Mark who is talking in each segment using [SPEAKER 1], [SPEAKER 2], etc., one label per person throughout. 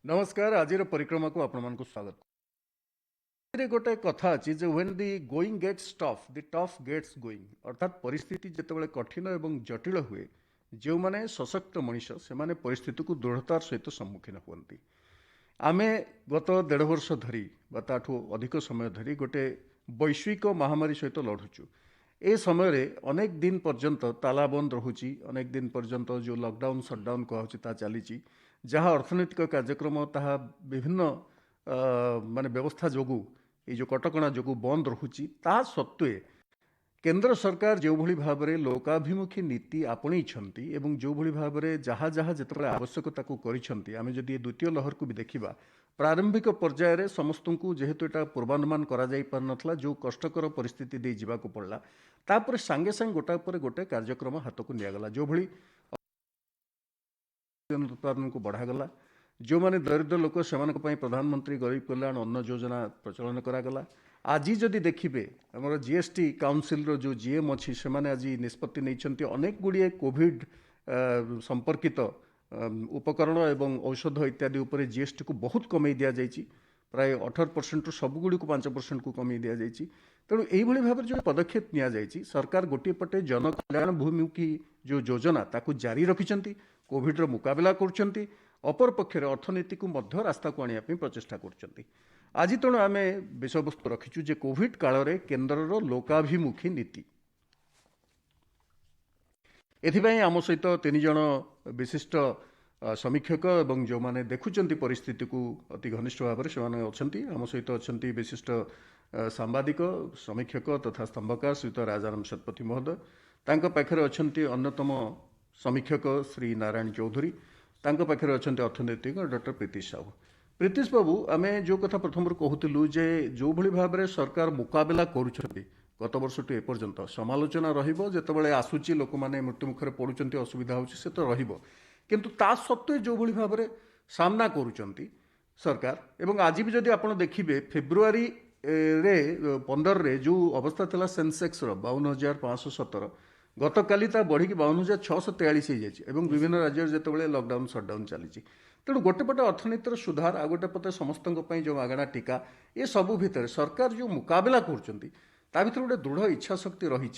[SPEAKER 1] नमस्कार आज परिक्रमा को आपण मानक स्वागत गोटे कथा अच्छी जे when the going gets tough the tough gets going अर्थात परिस्थिति जितेबाला कठिन और जटिल हुए जो माने सशक्त मनीष से माने परिस्थिति को दृढ़तार सहित सम्मुखीन हुए आमे गत 1.5 वर्ष धरी ताठू अधिक समय धरी गोटे वैश्विक महामारी सहित लड़ुचु ए समय रे अनेक दिन पर्यंत तालाबंद रहुची अनेक दिन पर्यंत जो लॉकडाउन शटडाउन कहूँ चली जहाँ अर्थनैतिक कार्यक्रम ताहा विभिन्न माने व्यवस्था जोगु ये जो कटकणा जोगु बंद रहुची ता सत्वे केंद्र सरकार जो भली भाव में लोकाभिमुखी नीति आपणई एवं जो भली भाव में जहाँ जहाँ जिते आवश्यकता करिसेंती आमे जदि द्वितीय लहर को भी देखा प्रारंभिक पर्याय रे समस्त को जेहेतु एटा पूर्वानुमान करा जाई पार नथला जो कष्टकर परिस्थिति दे जीवा को पड़ला तापर सांगे सांगे गोटा पर गोटे कार्यक्रम हाथ को नियागला जो भली उत्पादन को बढ़ागला जो माने दरिद्र लोक से प्रधानमंत्री गरीब कल्याण अन्न योजना प्रचलन करागला आज जदि देखिए आम जीएसटी काउंसिल रो जो जीएम अच्छी से आज निष्पत्ति नहीं अनेक गुड़िए कोविड संपर्कित उपकरण एवं औषध इत्यादि उपर जीएसटी को बहुत कमे दि जाइए प्राय 18% सबुगुड़ी को 5% को कमे दि जाइए तेणु यही भाव जो पदक्षेप नि सरकार गोटे पटे जनकल्याण भूमिमुखी जो योजना ताकू जारी रखिंट कोविड रो मुकाबला कर अपर पक्षर अर्थनीति को मध्य रास्ता को आने प्रचेषा कर आज तेणु आम विषय वस्तु रखीचु जे कोविड काल रे केन्द्र लोकाभिमुखी नीति एथिपाई आम सहित 3 जन विशिष्ट समीक्षक एवं जो माने देखुचंती परिस्थिति को अति घनिष्ठ भाव में से अच्छा आम सहित अच्छा विशिष्ट सांबादिक समीक्षक तथा स्तंभकार श्रीयुत राजाराम शतपथी महोदय तांका पाखरे अछंती अन्यतम समीक्षक श्री नारायण चौधरी तांका पाखरे अछंती अर्थनैतिक डॉक्टर प्रीतिश साहू प्रीतिश बाबू आमे जो कथा प्रथम कहूलु जे जो भली भाव में सरकार मुकाबला करुछंती गत वर्ष टू एपर्यंत समालोचना रहिबो जेतेबेले आसुची लोक माने मृत्यु मुखरे पडुचंती असुविधा होची से तो रहिबो किंतु ता सत्वे जो भली भाव में सामना करुचंती सरकार एवं आज भी जदि आपण देखिबे फेब्रुआरी रे 15 रे जो अवस्था थिला सेंसेक्स रो 52,517 गतकाली ता बढ़ी 52,643 हो जाए विभिन्न राज्य जितेबाला लॉकडाउन शटडाउन चली तेणु गोटे पटे अर्थनीतिर सुधार आ गोटे पटे समस्त जो मागणा टीका ये सबू भितर सरकार जो मुकाबला कर भर गोटे दृढ़ इच्छा शक्ति रही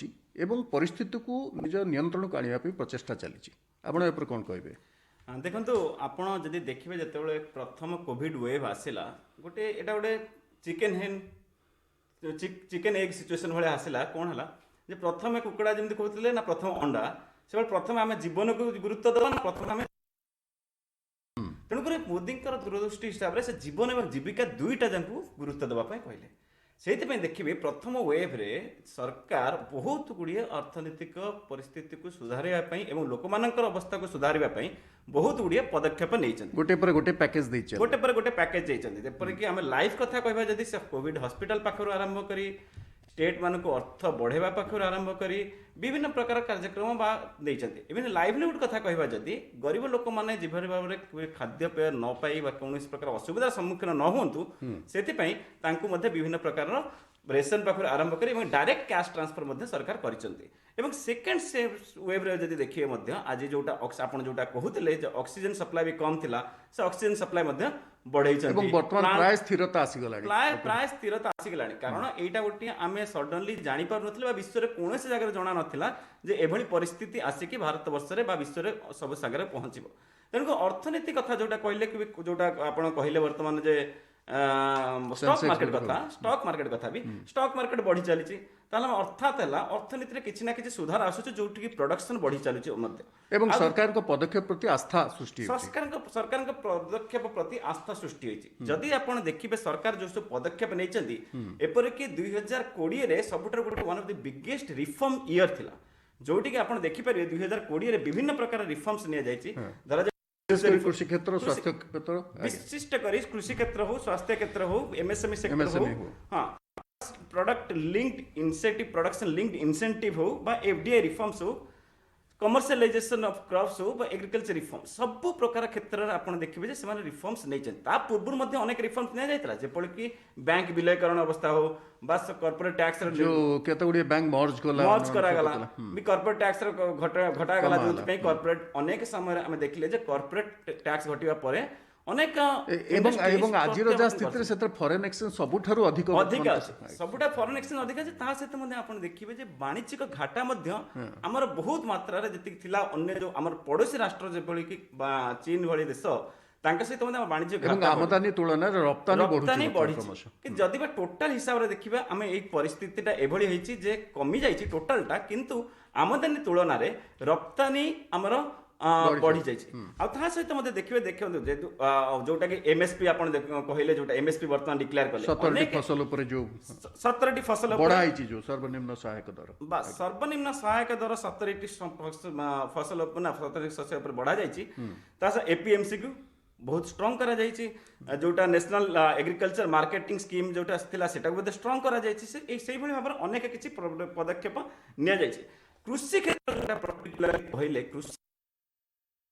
[SPEAKER 1] परिस्थिति को निज नियंत्रण को आने प्रचेषा चली आप कौन कहे
[SPEAKER 2] देखो आपड़ जदि देखिए जिते प्रथम कोविड वेव आसला गोटे एटा गोटे चिकेन एग सिचुएसन भाई आसला कौन है जे प्रथम कुकुड़ा जमी कहते ना प्रथम अंडा से प्रथम आम जीवन को गुरुत्व देवा ना प्रथम आम तेणुक मोदी दूरदृष्टि हिसाब से जीवन और जीविका दुईटा जाकू गुरुत्व देवाई कहले से देखिए प्रथम वेव रे सरकार बहुत गुड़िए अर्थनैतिक परिस्थिति को सुधारवाई और लोक मानकर अवस्था को सुधारवाई बहुत गुड़िए पदक्षेप नहीं
[SPEAKER 1] गोटे पर गोटे पैकेज
[SPEAKER 2] गोटे पर गोटे पैकेज जपरिक आम लाइफ कथा कहवा जदि से कोविड हॉस्पिटल पाखर आरंभ करी स्टेट मान को अर्थ बढ़ेवा पाखर आरंभ करी विभिन्न प्रकार कार्यक्रम इवन लाइवलीहुड कथा कहवा जदि गरीब लोक मैंने जिभरी भाव में खाद्यपेय न पाई कौन प्रकार असुविधार सम्मुखीन न हूँ से विभिन्न प्रकार रेशन पाखर आरंभ कर डायरेक्ट कैश ट्रांसफर सरकार कर सेकेंड वेव रे जदि देखिए आज जोटा आप जोटा कहते ऑक्सीजन सप्लाई भी कम थिला से ऑक्सीजन सप्लाई बढ़े
[SPEAKER 1] प्राय स्थिरता
[SPEAKER 2] प्राय स्थिरता आसीगलानी कारण एटा गोटे आम सडनली जापर ना विश्व में कौन जगह जना नाला जे एभली परिस्थिति आसिक भारत वर्ष में विश्व में सब जगह पहुँच तेणुक अर्थनीति कथा जोटा कहले जोटा आप कहले बर्तमान जे स्टॉक मार्केट कथा भी स्टॉक मार्केट बढ़ी चली अर्थात अर्थनीति किसी ना कि सुधार आसूँ जो प्रोडक्शन बढ़ी चलुचे
[SPEAKER 1] सरकार पदक्षेप प्रति आस्था सृष्टि
[SPEAKER 2] सरकार पदक्षेप प्रति आस्था सृष्टि होती जदि आप देखिए सरकार जो सब पदक्षेप नहीं एपरिक 2020 सबुठ गोटे one of the biggest reform year थिला जोटी आप देखिपारे 2020 विभिन्न प्रकार रिफॉर्म्स नि
[SPEAKER 1] कृषि क्षेत्र स्वास्थ्य क्षेत्र
[SPEAKER 2] विशिष्ट करी कृषि क्षेत्र हो स्वास्थ्य क्षेत्र हो एमएसएमई सेक्टर हो हाँ product linked incentive production linked incentive हो बा एफडीआई रिफॉर्म्स हो कमर्शियलाइजेशन ऑफ क्रॉप्स हो बा एग्रीकल्चर रिफॉर्म सब प्रकार क्षेत्र में आप देखिए से रिफॉर्म्स नहीं पूर्व अनेक रिफॉर्म्स नहीं जाता जेपरिक बैंक विलयकरण अवस्था हो बस कॉर्पोरेट टैक्स
[SPEAKER 1] जो केते गुडी बैंक मर्ज
[SPEAKER 2] करागला भी कॉर्पोरेट टैक्स घटागला जो कॉर्पोरेट अनेक समय आम देखिले जे कॉर्पोरेट टैक्स घटिया परे ଅନେକ
[SPEAKER 1] ଏବଂ
[SPEAKER 2] industries
[SPEAKER 1] ଏବଂ ଆଜିର ଯାହା
[SPEAKER 2] ପ୍ରତ୍ୟାବର୍ତ୍ତନ
[SPEAKER 1] ସ୍ଥିତିରେ
[SPEAKER 2] କରୁଛନ୍ତି।
[SPEAKER 1] ସେଥିରେ ଫରେନ୍ ଏକ୍ସଚେଞ୍ଜ ସବୁଠାରୁ ଅଧିକ
[SPEAKER 2] ଅଧିକ
[SPEAKER 1] ବର୍ତ୍ତମାନ
[SPEAKER 2] ଅଛି ସବୁଟା ଫରେନ୍ ଏକ୍ସଚେଞ୍ଜ ଅଧିକ ଅଛି। ତା ସହିତ ମଧ୍ୟ ଆପଣ ଦେଖିବେ ଯେ ବାଣିଜ୍ୟିକ ଘାଟା ମଧ୍ୟ ଆମର ବହୁତ ମାତ୍ରାରେ ଯେତିକି ଥିଲା ଅନ୍ୟ ଯୋଉ ଆମର ପଡୋଶୀ ରାଷ୍ଟ୍ର ଯେଭଳି କି ବା ଚୀନ ଭଳି ଦେଶ ତାଙ୍କ ସହିତ ମଧ୍ୟ ଆମ ବାଣିଜ୍ୟ
[SPEAKER 1] ଏବଂ
[SPEAKER 2] ଘାଟା
[SPEAKER 1] ଆମଦାନୀ ତୁଳନାରେ ରପ୍ତାନୀ ବଢୁଛି
[SPEAKER 2] ରପ୍ତାନୀ
[SPEAKER 1] ବର୍ତ୍ତମାନ
[SPEAKER 2] ବଢିଛି।
[SPEAKER 1] କ୍ରମଶଃ।
[SPEAKER 2] କି ଯଦି ବା ଟୋଟାଲ ହିସାବରେ ଦେଖିବା ଆମେ ଏଇ ପରିସ୍ଥିତିଟା ଏଭଳି ହେଇଛି ଯେ କମି ଯାଇଛି ଟୋଟାଲଟା, କିନ୍ତୁ ଆମଦାନୀ ତୁଳନାରେ ରପ୍ତାନୀ ଆମର ବଢି ଯାଇଛି। ଆଉ ତା ସହିତ ମଧ୍ୟ ଦେଖିବେ ଦେଖନ୍ତୁ ଯେହେତୁ ଯୋଉଟା କି ଏମଏସପି ଆପଣ କହିଲେ ଯୋଉଟା ଏମଏସପି ବର୍ତ୍ତମାନ ଡିକ୍ଲେୟାର କଲେ
[SPEAKER 1] 17ଟି ଫସଲ ଉପରେ ଯୋଉ
[SPEAKER 2] 17ଟି ଫସଲ
[SPEAKER 1] ବଢା ହେଇଛି ଯୋଉ ସର୍ବନିମ୍ନ ସହାୟକ ଦର
[SPEAKER 2] ବା ସର୍ବନିମ୍ନ ସହାୟକ ଦର 17ଟି ଫସଲ ଉପରେ ନା 17ଟି ଶସ୍ୟ ଉପରେ ବଢା ଯାଇଛି। ତା ସହ ଏପିଏମସି କୁ ବହୁତ ଷ୍ଟ୍ରଙ୍ଗ କରାଯାଇଛି। ଯୋଉଟା ନ୍ୟାସନାଲ ଏଗ୍ରିକଲଚର ମାର୍କେଟିଂ ସ୍କିମ୍ ଯୋଉଟା ଥିଲା ସେଟାକୁ ମଧ୍ୟ ଷ୍ଟ୍ରଙ୍ଗ କରାଯାଇଛି। ସେଇଭଳି ଭାବରେ ଅନେକ କିଛି ପଦକ୍ଷେପ ନିଆଯାଇଛି। କୃଷି କ୍ଷେତ୍ର ଯୋଉଟା ପର୍ଟିକୁଲାର କହିଲେ କୃଷି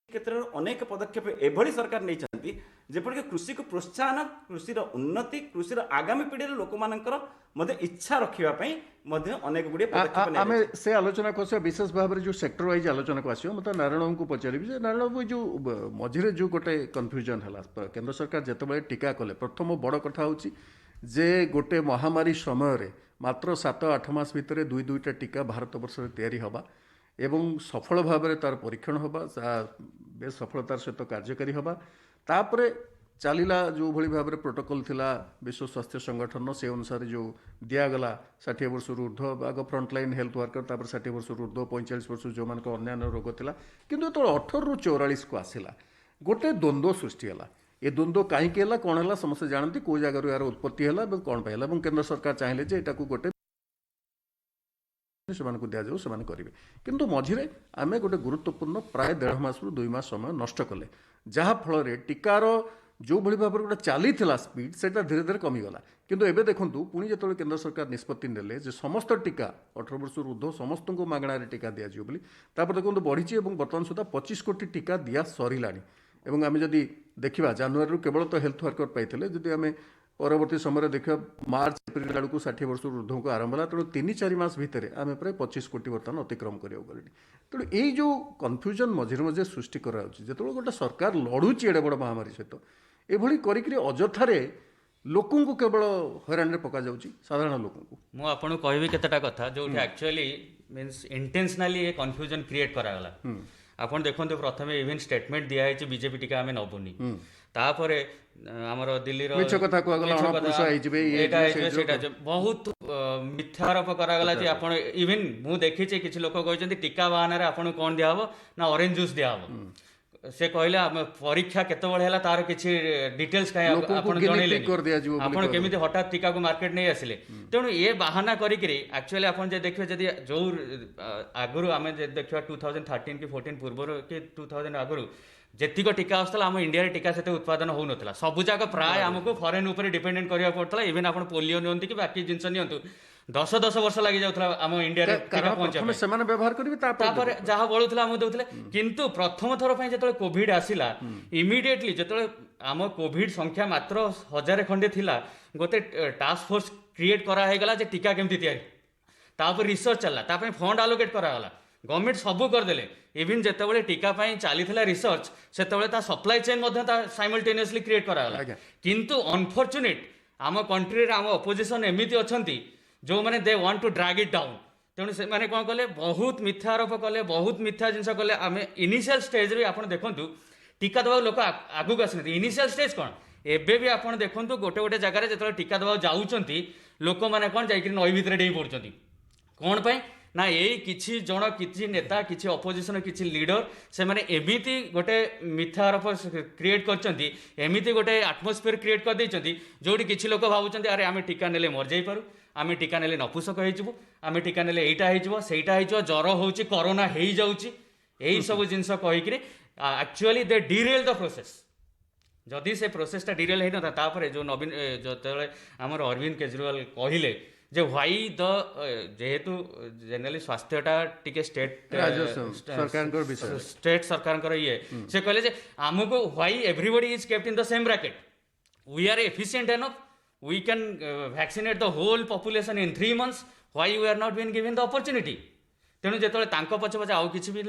[SPEAKER 2] କ୍ଷେତ୍ରରେ ଅନେକ ପଦକ୍ଷେପ ଏଭଳି ସରକାର ନେଇଛନ୍ତି ଯେପରିକି କୃଷିକୁ ପ୍ରୋତ୍ସାହନ, କୃଷିର ଉନ୍ନତି, କୃଷିର ଆଗାମୀ ପିଢ଼ିର ଲୋକମାନଙ୍କର ମଧ୍ୟ ଇଚ୍ଛା ରଖିବା ପାଇଁ ମଧ୍ୟ ଅନେକ ଗୁଡ଼ିଏ ପଦକ୍ଷେପ
[SPEAKER 1] ଆମେ
[SPEAKER 2] ନିଆଯାଇଛି।
[SPEAKER 1] ସେ ଆଲୋଚନାକୁ ଆସିବା ବିଶେଷ ଭାବରେ ଯୋଉ ସେକ୍ଟର ୱାଇଜ ଆଲୋଚନାକୁ ଆସିବ। ମୋତେ ନାରାୟଣଙ୍କୁ ପଚାରିବି ଯେ ନାରାୟଣ ବାବୁ ଯୋଉ ମଝିରେ ଯୋଉ ଗୋଟେ କନଫ୍ୟୁଜନ ହେଲା, କେନ୍ଦ୍ର ସରକାର ଯେତେବେଳେ ଟିକା କଲେ ପ୍ରଥମ ବଡ଼ କଥା ହେଉଛି ଯେ ଗୋଟେ ମହାମାରୀ ସମୟରେ ମାତ୍ର 7-8 ମାସ ଭିତରେ ଦୁଇଟା ଟିକା ଭାରତ ବର୍ଷରେ ତିଆରି ହେବା ଏବଂ ସଫଳ ଭାବରେ ତାର ପରୀକ୍ଷଣ ହେବା, ବେଶ ସଫଳତାର ସହିତ କାର୍ଯ୍ୟକାରୀ ହେବା। ତାପରେ ଚାଲିଲା ଯେଉଁଭଳି ଭାବରେ ପ୍ରୋଟୋକଲ୍ ଥିଲା ବିଶ୍ୱ ସ୍ୱାସ୍ଥ୍ୟ ସଂଗଠନ, ସେ ଅନୁସାରେ ଯେଉଁ ଦିଆଗଲା 60 ବର୍ଷରୁ ଉର୍ଦ୍ଧ୍ୱ ଆଗ ଫ୍ରଣ୍ଟଲାଇନ୍ ହେଲ୍ଥ ୱାର୍କର, ତାପରେ 60 ବର୍ଷରୁ ଉର୍ଦ୍ଧ୍ୱ 45 ବର୍ଷରୁ ଯେଉଁମାନଙ୍କ ଅନ୍ୟାନ୍ୟ ରୋଗ ଥିଲା। କିନ୍ତୁ ଯେତେବେଳେ 18ରୁ 44କୁ ଆସିଲା ଗୋଟେ ଦ୍ୱନ୍ଦ୍ୱ ସୃଷ୍ଟି ହେଲା। ଏ ଦ୍ୱନ୍ଦ୍ୱ କାହିଁକି ହେଲା, କ'ଣ ହେଲା ସମସ୍ତେ ଜାଣନ୍ତି, କେଉଁ ଜାଗାରୁ ଏହାର ଉତ୍ପତ୍ତି ହେଲା ଏବଂ କ'ଣ ପାଇଁ ହେଲା। ଏବଂ କେନ୍ଦ୍ର ସରକାର ଚାହିଁଲେ ଯେ ଏଟାକୁ ଗୋଟେ ସେମାନଙ୍କୁ ଦିଆଯାଉ, ସେମାନେ କରିବେ। କିନ୍ତୁ ମଝିରେ ଆମେ ଗୋଟେ ଗୁରୁତ୍ୱପୂର୍ଣ୍ଣ ପ୍ରାୟ 1.5 ମାସରୁ 2 ମାସ ସମୟ ନଷ୍ଟ କଲେ, ଯାହାଫଳରେ ଟିକାର ଯେଉଁଭଳି ଭାବରେ ଗୋଟେ ଚାଲିଥିଲା ସ୍ପିଡ୍ ସେଟା ଧୀରେ ଧୀରେ କମିଗଲା। କିନ୍ତୁ ଏବେ ଦେଖନ୍ତୁ ପୁଣି ଯେତେବେଳେ କେନ୍ଦ୍ର ସରକାର ନିଷ୍ପତ୍ତି ନେଲେ ଯେ ସମସ୍ତ ଟିକା 18 ବର୍ଷରୁ ଉର୍ଦ୍ଧ୍ୱ ସମସ୍ତଙ୍କୁ ମାଗଣାରେ ଟିକା ଦିଆଯିବ ବୋଲି, ତାପରେ ଦେଖନ୍ତୁ ବଢ଼ିଛି ଏବଂ ବର୍ତ୍ତମାନ ସୁଦ୍ଧା 25 କୋଟି ଟିକା ଦିଆ ସରିଲାଣି। ଏବଂ ଆମେ ଯଦି ଦେଖିବା ଜାନୁଆରୀରୁ କେବଳ ତ ହେଲ୍ଥ ୱାର୍କର ପାଇଥିଲେ, ଯଦି ଆମେ ପରବର୍ତ୍ତୀ ସମୟରେ ଦେଖିବା ମାର୍ଚ୍ଚ ଏପ୍ରିଲ ଆଡ଼କୁ 60 ବର୍ଷରୁ ଉର୍ଦ୍ଧ୍ୱଙ୍କୁ ଆରମ୍ଭ ହେଲା। ତେଣୁ 3-4 ମାସ ଭିତରେ ଆମେ ପ୍ରାୟ 25 କୋଟି ବର୍ତ୍ତମାନ ଅତିକ୍ରମ କରିବାକୁ ଗଲେଣି। ତେଣୁ ଏଇ ଯେଉଁ କନଫ୍ୟୁଜନ୍ ମଝିରେ ମଝିରେ ସୃଷ୍ଟି କରାଯାଉଛି, ଯେତେବେଳେ ଗୋଟେ ସରକାର ଲଢ଼ୁଛି ଏଡ଼େ ବଡ଼ ମହାମାରୀ ସହିତ, ଏଭଳି କରିକିରି ଅଯଥାରେ ଲୋକଙ୍କୁ କେବଳ ହଇରାଣରେ ପକାଯାଉଛି, ସାଧାରଣ ଲୋକଙ୍କୁ।
[SPEAKER 3] ମୁଁ ଆପଣଙ୍କୁ କହିବି କେତେଟା କଥା ଯୋଉଠି ଆକ୍ଚୁଆଲି ମିନ୍ସ ଇଣ୍ଟେନ୍ସନାଲି ଏ କନଫ୍ୟୁଜନ କ୍ରିଏଟ୍ କରାଗଲା। ଆପଣ ଦେଖନ୍ତୁ ପ୍ରଥମେ ଇଭେନ୍ ଷ୍ଟେଟମେଣ୍ଟ ଦିଆଯାଇଛି ବିଜେପି ଟିକା ଆମେ ନବୁନି, ତାପରେ ଆମର ଦିଲ୍ଲୀର
[SPEAKER 1] ମିଛ କଥା କୁହାଗଲା, ଅଣପୁରୁଷ ହେଇଯିବେ,
[SPEAKER 3] ଏଇଟା ହେଇଯିବେ, ସେଇଟା ବହୁତ ମିଥ୍ୟା ଆରୋପ କରାଗଲା ଯେ ଆପଣ ଇଭେନ୍ ମୁଁ ଦେଖିଛି କିଛି ଲୋକ କହିଛନ୍ତି ଟିକା ବାହାନାରେ ଆପଣଙ୍କୁ କ'ଣ ଦିଆହବ ନା ଅରେଞ୍ଜ ଜୁସ୍ ଦିଆହବ। ସେ କହିଲେ ପରୀକ୍ଷା କେତେବେଳେ ହେଲା ତାର କିଛି ଡିଟେଲ୍ସ କାହିଁ ଆପଣ ଜଣେଇଲେନି, ଆପଣ କେମିତି ହଠାତ୍ ଟିକାକୁ ମାର୍କେଟ ନେଇ ଆସିଲେ। ତେଣୁ ଏ ବାହାନା କରିକିରି ଆକ୍ଚୁଆଲି ଆପଣ ଯଦି ଦେଖିବେ, ଯଦି ଯୋଉ ଆଗରୁ ଆମେ ଦେଖିବା 2013 କି 14 ପୂର୍ବରୁ କି 2000 ଆଗରୁ ଯେତିକ ଟିକା ଆସୁଥିଲା ଆମ ଇଣ୍ଡିଆରେ ଟିକା ସେତେ ଉତ୍ପାଦନ ହଉନଥିଲା। ସବୁ ଯାକ ପ୍ରାୟ ଆମକୁ ଫରେନ୍ ଉପରେ ଡିପେଣ୍ଡେଣ୍ଟ କରିବାକୁ ପଡୁଥିଲା। ଇଭେନ୍ ଆପଣ ପୋଲିଓ ନିଅନ୍ତୁ କି ବାକି ଜିନିଷ ନିଅନ୍ତୁ, 10 ବର୍ଷ ଲାଗି ଯାଉଥିଲା ଆମ ଇଣ୍ଡିଆରେ ଟିକା ପହଞ୍ଚିବା ପାଇଁ।
[SPEAKER 1] ସେମାନେ ବ୍ୟବହାର କରିବେ,
[SPEAKER 3] ତାପରେ ଯାହା ବଳୁଥିଲା ଆମକୁ ଦଉଥିଲେ। କିନ୍ତୁ ପ୍ରଥମ ଥର ପାଇଁ ଯେତେବେଳେ କୋଭିଡ ଆସିଲା, ଇମିଡିଏଟଲି ଯେତେବେଳେ ଆମ କୋଭିଡ ସଂଖ୍ୟା ମାତ୍ର 1000 ଖଣ୍ଡେ ଥିଲା, ଗୋଟେ ଟାସ୍କ ଫୋର୍ସ କ୍ରିଏଟ୍ କରାହେଇଗଲା ଯେ ଟିକା କେମିତି ତିଆରି, ତାପରେ ରିସର୍ଚ୍ଚ ଚାଲିଲା, ତା ପାଇଁ ଫଣ୍ଡ ଆଲୋକେଟ୍ କରାଗଲା, ଗଭର୍ଣ୍ଣମେଣ୍ଟ ସବୁ କରିଦେଲେ। ଇଭିନ୍ ଯେତେବେଳେ ଟିକା ପାଇଁ ଚାଲିଥିଲା ରିସର୍ଚ୍ଚ, ସେତେବେଳେ ତା ସପ୍ଲାଇ ଚେନ୍ ମଧ୍ୟ ତା ସାଇମଲ୍ଟେନିୟସଲି କ୍ରିଏଟ୍ କରାଗଲା। କିନ୍ତୁ ଅନଫର୍ଚୁନେଟ୍ ଆମ କଣ୍ଟ୍ରିରେ ଆମ ଅପୋଜିସନ୍ ଏମିତି ଅଛନ୍ତି ଯେଉଁମାନେ they want to drag it down. ତେଣୁ ସେମାନେ କ'ଣ କଲେ, ବହୁତ ମିଥ୍ୟା ଆରୋପ କଲେ, ବହୁତ ମିଥ୍ୟା ଜିନିଷ କଲେ। ଆମେ ଇନିସିଆଲ ଷ୍ଟେଜ୍ରେ ଆପଣ ଦେଖନ୍ତୁ ଟିକା ଦେବାକୁ ଲୋକ ଆଗକୁ ଆସିନାହାନ୍ତି। ଇନିସିଆଲ ଷ୍ଟେଜ୍ କ'ଣ, ଏବେ ବି ଆପଣ ଦେଖନ୍ତୁ ଗୋଟେ ଗୋଟେ ଜାଗାରେ ଯେତେବେଳେ ଟିକା ଦେବାକୁ ଯାଉଛନ୍ତି ଲୋକମାନେ କ'ଣ ଯାଇକି ନଈ ଭିତରେ ଡେଇଁ ପଡ଼ୁଛନ୍ତି। କ'ଣ ପାଇଁ ନା ଏଇ କିଛି ଜଣ, କିଛି ନେତା, କିଛି ଅପୋଜିସନ, କିଛି ଲିଡର, ସେମାନେ ଏମିତି ଗୋଟେ ମିଥ୍ୟା ଆରୋପ କ୍ରିଏଟ୍ କରିଛନ୍ତି, ଏମିତି ଗୋଟେ ଆଟମୋସ୍ଫିୟର କ୍ରିଏଟ୍ କରିଦେଇଛନ୍ତି ଯେଉଁଠି କିଛି ଲୋକ ଭାବୁଛନ୍ତି ଆରେ ଆମେ ଟିକା ନେଲେ ମରିଯାଇପାରୁ, ଆମେ ଟିକା ନେଲେ ନପୁସକ ହେଇଯିବୁ, ଆମେ ଟିକା ନେଲେ ଏଇଟା ହେଇଯିବ, ସେଇଟା ହେଇଯିବ, ଜ୍ୱର ହେଉଛି, କରୋନା ହେଇଯାଉଛି, ଏଇସବୁ ଜିନିଷ କହିକିରି ଆକ୍ଚୁଆଲି ଦେ ଡିରେଲ୍ ଦ ପ୍ରୋସେସ୍। ଯଦି ସେ ପ୍ରୋସେସଟା ଡିରେଲ୍ ହେଇନଥା, ତାପରେ ଯେଉଁ ନବୀନ ଯେତେବେଳେ ଆମର ଅରବିନ୍ଦ କେଜରିୱାଲ କହିଲେ ଯେ ହ୍ୱାଇ ଦ ଯେହେତୁ ଜେନେରାଲି ସ୍ୱାସ୍ଥ୍ୟଟା ଟିକେ ଷ୍ଟେଟ୍ ସରକାରଙ୍କର ଇଏ, ସେ କହିଲେ ଯେ ଆମକୁ why everybody is kept in the same bracket, we are efficient enough, we can vaccinate the whole population in 3 months, why we are not being given the opportunity। ତେଣୁ ଯେତେବେଳେ ତାଙ୍କ ପଛେ ଆଉ କିଛି ବି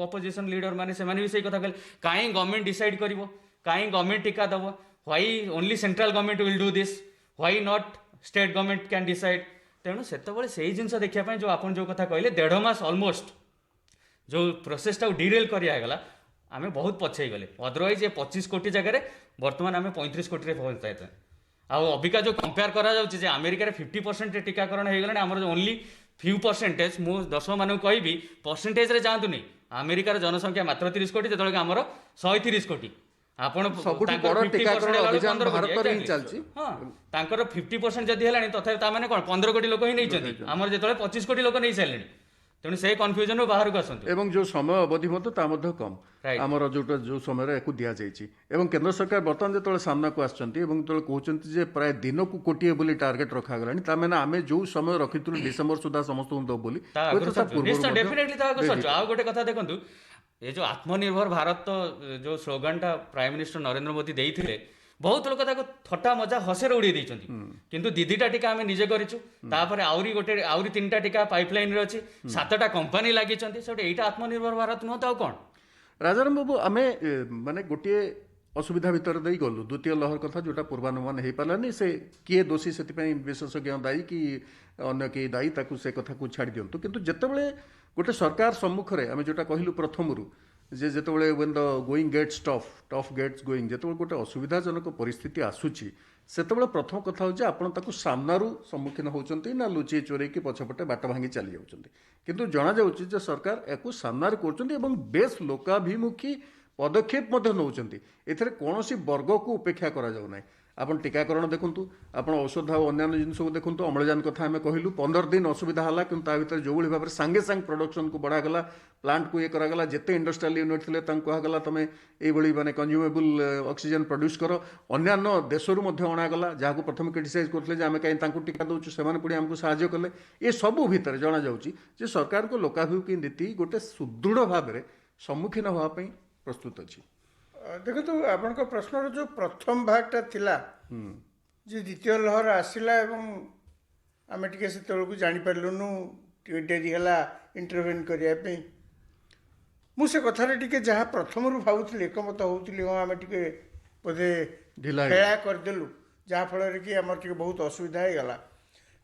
[SPEAKER 3] ଅପୋଜିସନ୍ ଲିଡର ମାନେ ସେମାନେ ବି ସେଇ କଥା କହିଲେ, କାହିଁ ଗଭର୍ଣ୍ଣମେଣ୍ଟ ଡିସାଇଡ୍ କରିବ कहीं गवर्नमेंट टीका दब, why only central government will do this, why not state government can decide. तेणु सेतबेले सेही जिनस देखिया जो आपन जो कथा कहले 1.5 मास ऑलमोस्ट जो प्रोसेसटा डिरेल करागला आम बहुत पछई गले। अदरवाइज ये 25 कोटी जगह बर्तमान आम 35 कोटी पहुंचाते। अबिका जो कंपेयर करा जाउछि जे अमेरिका रे 50% टीकाकरण हो गलानी, आमर ओनली फ्यू परसेंटेज। मु दर्शक मानक कहबी परसेंटेज रे जातु नहीं, अमेरिकार जनसंख्या मात्र 30 कोटी जतले आमर 130 कोटी। आपण
[SPEAKER 1] सबुठु बड़ टीकाकरण अभियान भारत रे ही चलछि।
[SPEAKER 3] हां तांकर 50% जदी हेलानी तथापि ता माने कोन 15 कोटी लोक ही नहीं चंदी, आमर जतले 25 कोटी लोक नहीं सारलेनी। तेणु से कन्फ्यूजन बाहर को आसतु
[SPEAKER 1] एवं जो समय अवधि मध्य ता मध्य कम
[SPEAKER 3] Right.
[SPEAKER 1] आमर जोटा जो समय याकू दिया जाइछि। एवं केंद्र सरकार बर्तमान जो सामना को आसछन्ती एवं जो कहउछन्ती जे प्राय दिन को कोटिए बोली टार्गेट रखा गलानी, ता माने आमे जो समय रखितु डिसेंबर सुधा समस्त दो बोली
[SPEAKER 3] निश्चय डेफिनेटली आ गोटे कथा देखंतु, ये जो आत्मनिर्भर भारत जो स्लोगन टा प्राइम मिनिस्टर नरेंद्र मोदी देइथिले बहुत लोक ताको थट्टा मजा हसेर उड़ी देइछन्ती, किंतु दीदीटा टीका आमे निजे करिछु। तापरे आउरी 3टा टीका पाइपलाइन रे अछि, 7टा कंपनी लागिछन्ती। सेटे एटा आत्मनिर्भर भारत न ताउ कोन।
[SPEAKER 1] राजाराम बाबू आमे माने गोटे असुविधा भितर दे गलु द्वितीय लहर कथा जोटा पूर्वानुमान हो पारानी, से किए दोषी से विशेषज्ञ दायी कि अन्य किए दायी ताकू से कथा को छाड़ी दिंतु। किंतु जितेबाला गोटे सरकार सम्मुख में आम जोटा कहलु प्रथमरू जे जितेबाला when the going gets tough gets going, जितेबाला गोटे असुविधाजनक परिस्थिति आसूची सेतेबाला प्रथम कथा होचे आपण ताकू सामनारू सम्मुखीन होचंती ना लुचि चोरे कि पछपटे बाट भांगी चली जाउचंती। किंतु जणा जाउची जे सरकार याकू सामनार करचंती एवं बेस लोकाभिमुखी पदक्षेप मध्य नौचंती। एथरे कोनोसी वर्ग को उपेक्षा करा जाउ नाही। आपण टीकाकरण देखंतु, आपण औषध और अन्य जिनस को देखंतु, अम्लजान कथा आम कहलु 15 दिन असुविधा हला, किंतु ता भीतर जो भाव में सांगे सांग प्रोडक्शन को बढ़ा गला, प्लांट को ये करागला, जेते इंडस्ट्रियल यूनिट थिले तांको कहगला तमे ए बळी माने कंज्यूमेबल ऑक्सीजन प्रोड्यूस करो। अन्यान्य देशरू मध्य अणागला, जहां प्रथम क्रिटिसाइज करथिले जे आमे काई तांको टीका दउछु, सेमाने पुडी हमको सहायता कले। ए सब भीतर जणा जाउची जे सरकार को लोकाभिमुखी नीति गोटे सुदृढ़ भाव में सम्मुखीन होवा पई प्रस्तुत अछि।
[SPEAKER 4] देखो तो आपन प्रश्न जो प्रथम भागटा थिला जे द्वितीय लहर आसिला एवं आम टे से जानी पार्लुनु डेरी है इंटरवेन करने मुझे कथार टे जहाँ प्रथम भावुली एकमत होती हाँ आम टे बोधे हेला करदेलु जहाँफल कि आम टे बहुत असुविधा हो गला।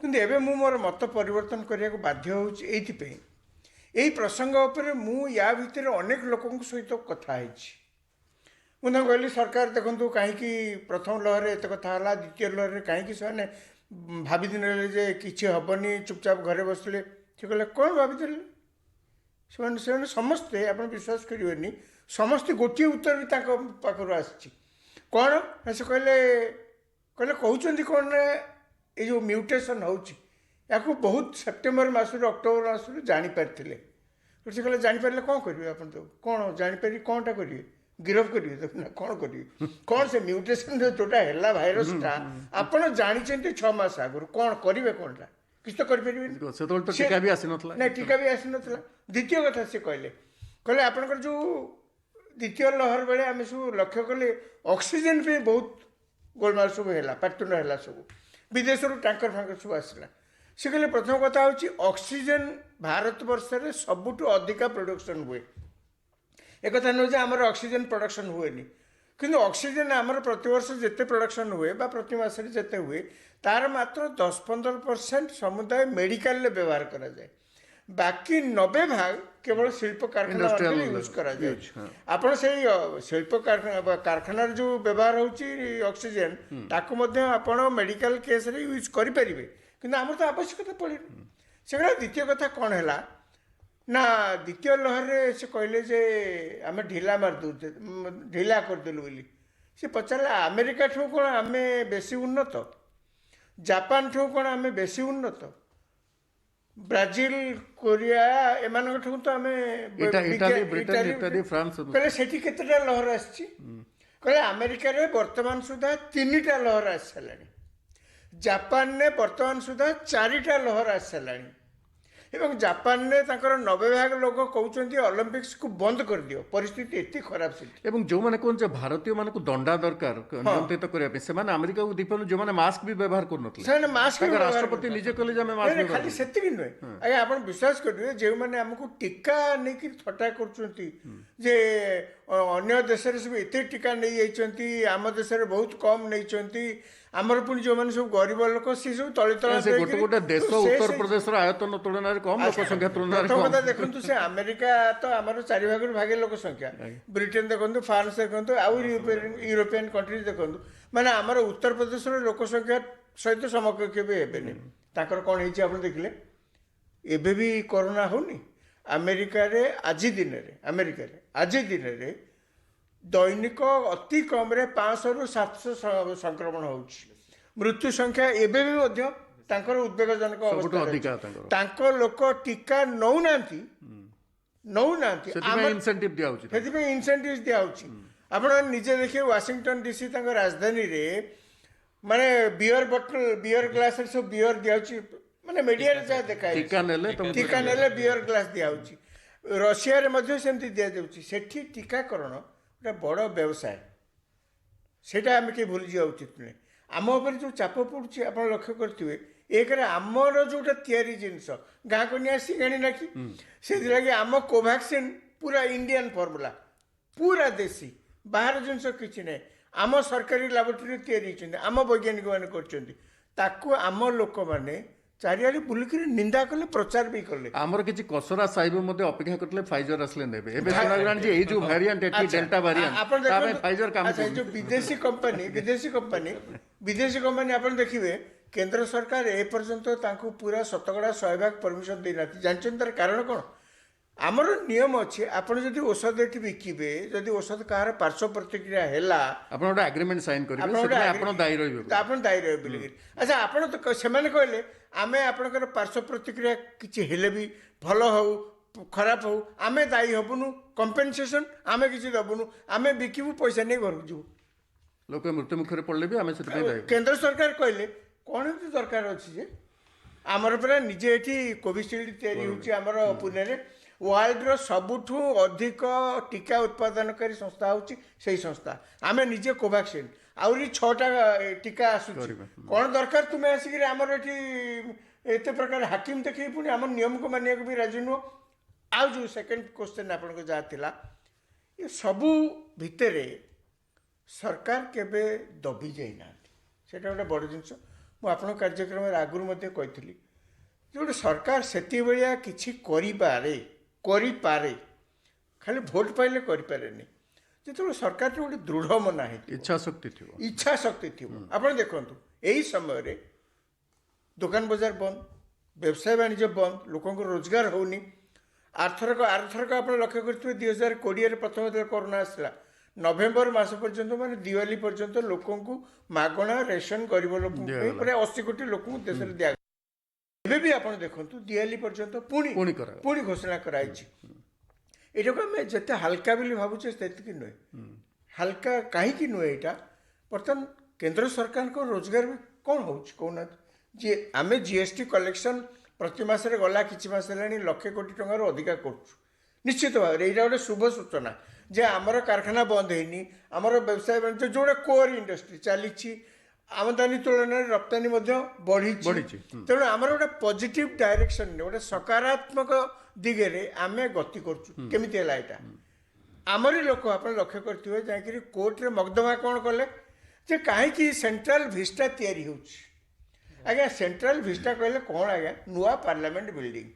[SPEAKER 4] किंतु एबे मु मोर मत परिवर्तन करने को बाध्य होई यही प्रसंग उपर मु या भितर अनेक लोकों सहित कथा मुझे कहली सरकार देखो कहीं प्रथम लहर एत कथा है, द्वितीय लहर कहीं भाभी जे किसी हेनी चुपचाप घरे बसले से कहले कौन भाभी से समस्ते आप विश्वास करेंगे समस्ते गोटे उत्तर भी पाखर आसी कौन से कहले कहते कौन ये जो म्यूटेशन या बहुत सेप्टेम्बर मसरू अक्टोबर मसरू जापारे से कहले जापारे कौन करेंगे आप कौन जापारे कौनटा करेंगे गिरफ करेंगे ना कौन करेंगे कौन से म्यूटेशन जोटा है भाइरसटा आपड़ जानते 6 मास आगु कौन करेंगे कौनटा किसी तो करें
[SPEAKER 1] टीका भी आसी नथला
[SPEAKER 4] ना टीका भी आसी नथला। द्वितीय कथा से कहले आपनकर जो द्वितीय लहर बेले आम सब लक्ष्य कले ऑक्सीजन पे बहुत गोलमाल सब है पाटुन है सब विदेश टैंकर फांकर सब आसला से कहले प्रथम कथा हूँ ऑक्सीजन भारत वर्ष में सबुठु अधिका प्रोडक्शन हुए एक कथा नुहे आमर ऑक्सीजन प्रोडक्शन हुए किंतु ऑक्सीजन आमर प्रति वर्ष जिते प्रोडक्शन हुए बा प्रति मास जिते हुए तार मात्र 10-15% समुदाय मेडिकल ले व्यवहार करा जाए, बाकी 90 भाग केवल शिल्प कारखाना यूज करा जाए। आपण से शिल्प कारखाना जो व्यवहार होची ऑक्सीजन ताको मध्य आपण मेडिकल केस रे यूज करि परिबे, किंतु आमर तो आवश्यकता पड़े सेगला। द्वितीय कथा कौन है ना द्वितीय लहर से कहले जे आम ढिला मारदे ढिला करदेलु बोली से पचारे अमेरिका ठू कौन आम बेसी उन्नत, जापान ठू कौन आम बेसी उन्नत, ब्राजिल कोरिया एमान ठू तो आम कहले सेठी केतेटा लहर आसी कहले अमेरिका रे वर्तमान सुधा 3टा लहर आसी सारानी, जापान ने वर्तमान सुधा 4टा लहर आसी सारानी एवं जापान ने 90 भाग लोग कहते ओलंपिक्स को बंद कर दियो, परिस्थिति एति खराब से
[SPEAKER 1] एवं जो माने कोन जे भारतीय माने को दंडा दरकार नियंत्रित करिया पे से माने अमेरिका को दीपन जो माने मास्क भी व्यवहार कर नथले
[SPEAKER 4] से मास्क
[SPEAKER 1] राष्ट्रपति निजे कहले जे हम मास्क
[SPEAKER 4] खाली सेति कि नय आगे आपण विश्वास करिवे जे माने हमको टीका नै कि थटा करचंती जे ଅନ୍ୟ ଦେଶରେ ସବୁ ଏତେ ଟିକା ନେଇଯାଇଛନ୍ତି, ଆମ ଦେଶରେ ବହୁତ କମ୍ ନେଇଛନ୍ତି। ଆମର ପୁଣି ଯେଉଁମାନେ ସବୁ ଗରିବ ଲୋକ ସେ ସବୁ ତଳି ତଳା
[SPEAKER 1] ସେ ଗୋଟେ ଗୋଟେ ଦେଶ ଉତ୍ତରପ୍ରଦେଶର ଆୟତନ ତୁଳନାରେ କମ୍, ଲୋକ ସଂଖ୍ୟା ତୁଳନାରେ
[SPEAKER 4] ପ୍ରଥମ
[SPEAKER 1] କମ୍।
[SPEAKER 4] କଥା ଦେଖନ୍ତୁ, ସେ ଆମେରିକା ତ ଆମର 4 ଭାଗରୁ ଭାଗେ ଲୋକ ସଂଖ୍ୟା, ବ୍ରିଟେନ ଦେଖନ୍ତୁ, ଫ୍ରାନ୍ସ ଦେଖନ୍ତୁ, ଆଉ ୟୁରୋପିଆନ କଣ୍ଟ୍ରିଜ ଦେଖନ୍ତୁ, ମାନେ ଆମର ଉତ୍ତରପ୍ରଦେଶର ଲୋକ ସଂଖ୍ୟା ସହିତ ସମକକ୍ଷ ବି ହେବେନି। ତାଙ୍କର କ'ଣ ହେଇଛି ଆପଣ ଦେଖିଲେ? ଏବେ ବି କରୋନା ହେଉନି ଆମେରିକାରେ। ଆଜି ଦିନରେ ଦୈନିକ ଅତି କମ୍ରେ 500ରୁ 700 ସଂକ୍ରମଣ ହେଉଛି। ମୃତ୍ୟୁ ସଂଖ୍ୟା ଏବେ ବି ମଧ୍ୟ ତାଙ୍କର ଉଦ୍ବେଗଜନକ
[SPEAKER 1] ସବୁଠୁ
[SPEAKER 4] ଅବସ୍ଥା
[SPEAKER 1] ଅଧିକା
[SPEAKER 4] ଅଛି। ତାଙ୍କ ଲୋକ ଟିକା ନେଉନାହାନ୍ତି,
[SPEAKER 1] ସେଥିପାଇଁ ଇନସେଣ୍ଟିଭ ଦିଆହଉଛି।
[SPEAKER 4] ସେଥିପାଇଁ ଇନସେଣ୍ଟିଭ ଦିଆହେଉଛି। ଆପଣ ନିଜେ ଦେଖିବେ ୱାଶିଂଟନ ଡିସି ତାଙ୍କ ରାଜଧାନୀରେ ମାନେ ବିୟର ବଟଲ, ବିୟର ଗ୍ଲାସରେ ସବୁ ବିୟର ଦିଆହେଉଛି, ମାନେ ମିଡ଼ିଆରେ ଯାହା ଦେଖାଯାଉଛି। ଟିକା ନେଲେ ବିୟର ଗ୍ଲାସ ଦିଆହେଉଛି। ରଷିଆରେ ମଧ୍ୟ ସେମିତି ଦିଆଯାଉଛି। ସେଠି ଟିକାକରଣ ଗୋଟେ ବଡ଼ ବ୍ୟବସାୟ, ସେଇଟା ଆମେ କେହି ଭୁଲିଯିବା ଉଚିତ ନୁହେଁ। ଆମ ଉପରେ ଯେଉଁ ଚାପ ପଡ଼ୁଛି ଆପଣ ଲକ୍ଷ୍ୟ କରିଥିବେ, ଏକରେ ଆମର ଯେଉଁଟା ତିଆରି ଜିନିଷ ଗାଁକୁ ନିଆ ସିଙ୍ଗାଣି ନାଖି, ସେଥିଲାଗି ଆମ କୋଭାକ୍ସିନ୍ ପୁରା ଇଣ୍ଡିଆନ୍ ଫର୍ମୁଲା, ପୁରା ଦେଶୀ, ବାହାର ଜିନିଷ କିଛି ନାହିଁ। ଆମ ସରକାରୀ ଲାବୋରେଟୋରୀ ତିଆରି ହେଇଛନ୍ତି, ଆମ ବୈଜ୍ଞାନିକମାନେ କରିଛନ୍ତି। ତାକୁ ଆମ ଲୋକମାନେ ଚାରିଆଡ଼େ ବୁଲିକିରି ନିନ୍ଦା କଲେ, ପ୍ରଚାର ବି କଲେ।
[SPEAKER 1] ଆମର କିଛି କସରା ସାହିବ ମଧ୍ୟ ଅପେକ୍ଷା କରିଥିଲେ ଫାଇଜର ଆସିଲେ ନେବେ। ଏବେ ଶୁଣାଗଲାଣି ଯେ ଏଇ ଯୋଉ ଭ୍ୟାରିଆଣ୍ଟ ଏଠି ଡେଲ୍ଟା ଭ୍ୟାରିଆଣ୍ଟ,
[SPEAKER 4] ଆପଣ
[SPEAKER 1] ତା ପାଇଁ ଫାଇଜର କାମ
[SPEAKER 4] ଦେଖନ୍ତୁ, ଯେଉଁ ବିଦେଶୀ କମ୍ପାନୀ ଆପଣ ଦେଖିବେ, କେନ୍ଦ୍ର ସରକାର ଏପର୍ଯ୍ୟନ୍ତ ତାଙ୍କୁ ପୁରା ଶତକଡ଼ା 100% ପରମିଶନ ଦେଇନାହାନ୍ତି। ଜାଣିଛନ୍ତି ତାର କାରଣ କ'ଣ? ଆମର ନିୟମ ଅଛି, ଆପଣ ଯଦି ଔଷଧ ଏଠି ବିକିବେ, ଯଦି ଔଷଧ କାହାର ପାର୍ଶ୍ୱ ପ୍ରତିକ୍ରିୟା ହେଲା,
[SPEAKER 1] ଆପଣ ଗୋଟେ ଆଗ୍ରିମେଣ୍ଟ ସାଇନ୍ କରିବେ, ସେଥିପାଇଁ ଆପଣ ଦାୟୀ ରହିବେ।
[SPEAKER 4] ଆପଣ ଦାୟୀ ରହିବେ ବୋଲିକିରି। ଆଚ୍ଛା, ଆପଣ ତ ସେମାନେ କହିଲେ ଆମେ ଆପଣଙ୍କର ପାର୍ଶ୍ୱ ପ୍ରତିକ୍ରିୟା କିଛି ହେଲେ ବି, ଭଲ ହଉ ଖରାପ ହଉ, ଆମେ ଦାୟୀ ହେବୁନୁ, କମ୍ପେନସେସନ୍ ଆମେ କିଛି ଦେବୁନୁ, ଆମେ ବିକିବୁ, ପଇସା ନେଇ ଘରକୁ ଯିବୁ।
[SPEAKER 1] ଲୋକ ମୃତ୍ୟୁ ମୁଖରେ ପଡ଼ିଲେ ବି ଆମେ ସେଥିପାଇଁ ଦାୟୀ।
[SPEAKER 4] କେନ୍ଦ୍ର ସରକାର କହିଲେ କ'ଣ ଏମିତି ଦରକାର ଅଛି ଯେ? ଆମର ପୁରା ନିଜେ ଏଠି କୋଭିସିଲ୍ଡ ତିଆରି ହେଉଛି ଆମର ପୁନେରେ। ୱାର୍ଲଡର ସବୁଠୁ ଅଧିକ ଟିକା ଉତ୍ପାଦନକାରୀ ସଂସ୍ଥା ହେଉଛି ସେଇ ସଂସ୍ଥା। ଆମେ ନିଜେ କୋଭାକ୍ସିନ୍, ଆହୁରି 6ଟା ଟିକା ଆସୁଛି। କ'ଣ ଦରକାର ତୁମେ ଆସିକିରି ଆମର ଏଠି ଏତେ ପ୍ରକାର ହାକିମ ଦେଖେଇ ପୁଣି ଆମ ନିୟମକୁ ମାନିବାକୁ ବି ରାଜି ନୁହଁ। ଆଉ ଯେଉଁ ସେକେଣ୍ଡ କ୍ୱେଶ୍ଚନ୍ ଆପଣଙ୍କ ଯାହା ଥିଲା, ଏ ସବୁ ଭିତରେ ସରକାର କେବେ ଦବି ଯାଇନାହାନ୍ତି, ସେଇଟା ଗୋଟେ ବଡ଼ ଜିନିଷ। ମୁଁ ଆପଣଙ୍କ କାର୍ଯ୍ୟକ୍ରମରେ ଆଗରୁ ମଧ୍ୟ କହିଥିଲି ଯେ ଗୋଟେ ସରକାର ସେତିଭଳିଆ କିଛି କରିପାରେ, ଖାଲି ଭୋଟ ପାଇଲେ କରିପାରେନି। ଯେତେବେଳେ ସରକାରର ଗୋଟେ ଦୃଢ଼ ମନା ହେଇଥିବ, ଇଚ୍ଛା ଶକ୍ତି ଥିବ। ଆପଣ ଦେଖନ୍ତୁ, ଏଇ ସମୟରେ ଦୋକାନ ବଜାର ବନ୍ଦ, ବ୍ୟବସାୟ ବାଣିଜ୍ୟ ବନ୍ଦ, ଲୋକଙ୍କର ରୋଜଗାର ହେଉନି। ଆରଥରକ ଆପଣ ଲକ୍ଷ୍ୟ କରିଥିବେ 2020ରେ ପ୍ରଥମ ଯେତେବେଳେ କରୋନା ଆସିଲା, ନଭେମ୍ବର ମାସ ପର୍ଯ୍ୟନ୍ତ, ମାନେ ଦିୱାଲି ପର୍ଯ୍ୟନ୍ତ ଲୋକଙ୍କୁ ମାଗଣା ରେସନ ଗରିବ ଲୋକଙ୍କ ପାଇଁ ପ୍ରାୟ 80 କୋଟି ଲୋକଙ୍କୁ ଦେଶରେ ଦିଆଗଲା। ଏବେ ବି ଆପଣ ଦେଖନ୍ତୁ, ଦିୱାଲି ପର୍ଯ୍ୟନ୍ତ ପୁଣି ଘୋଷଣା କରାଯାଇଛି। ଏଇଟାକୁ ଆମେ ଯେତେ ହାଲକା ବୋଲି ଭାବୁଛେ ସେତିକି ନୁହେଁ। ହାଲକା କାହିଁକି ନୁହେଁ ଏଇଟା? ବର୍ତ୍ତମାନ କେନ୍ଦ୍ର ସରକାରଙ୍କ ରୋଜଗାର ବି କ'ଣ ହେଉଛି କହୁନାହାନ୍ତି? ଆମେ GST କଲେକ୍ସନ୍ ପ୍ରତି ମାସରେ ଗଲା କିଛି ମାସ ହେଲାଣି 1,00,000 କୋଟି ଟଙ୍କାରୁ ଅଧିକା କରୁଛୁ। ନିଶ୍ଚିତ ଭାବରେ ଏଇଟା ଗୋଟେ ଶୁଭ ସୂଚନା ଯେ ଆମର କାରଖାନା ବନ୍ଦ ହେଇନି, ଆମର ବ୍ୟବସାୟ ବାଣିଜ୍ୟ ଯେଉଁଟା କୋର୍ ଇଣ୍ଡଷ୍ଟ୍ରି ଚାଲିଛି, ଆମଦାନୀ ତୁଳନାରେ ରପ୍ତାନି ମଧ୍ୟ ବଢ଼ିଛି। ତେଣୁ ଆମର ଗୋଟେ ପଜିଟିଭ ଡାଇରେକ୍ସନରେ, ଗୋଟେ ସକାରାତ୍ମକ ଦିଗରେ ଆମେ ଗତି କରୁଛୁ। କେମିତି ହେଲା ଏଇଟା? ଆମରି ଲୋକ ଆପଣ ଲକ୍ଷ୍ୟ କରିଥିବେ ଯାଇକରି କୋର୍ଟରେ ମକଦ୍ଦମା କ'ଣ କଲେ ଯେ କାହିଁକି ସେଣ୍ଟ୍ରାଲ ଭିଷ୍ଟା ତିଆରି ହେଉଛି। ଆଜ୍ଞା, ସେଣ୍ଟ୍ରାଲ ଭିଷ୍ଟା କହିଲେ କ'ଣ ଆଜ୍ଞା? ନୂଆ ପାର୍ଲାମେଣ୍ଟ ବିଲ୍ଡିଂ।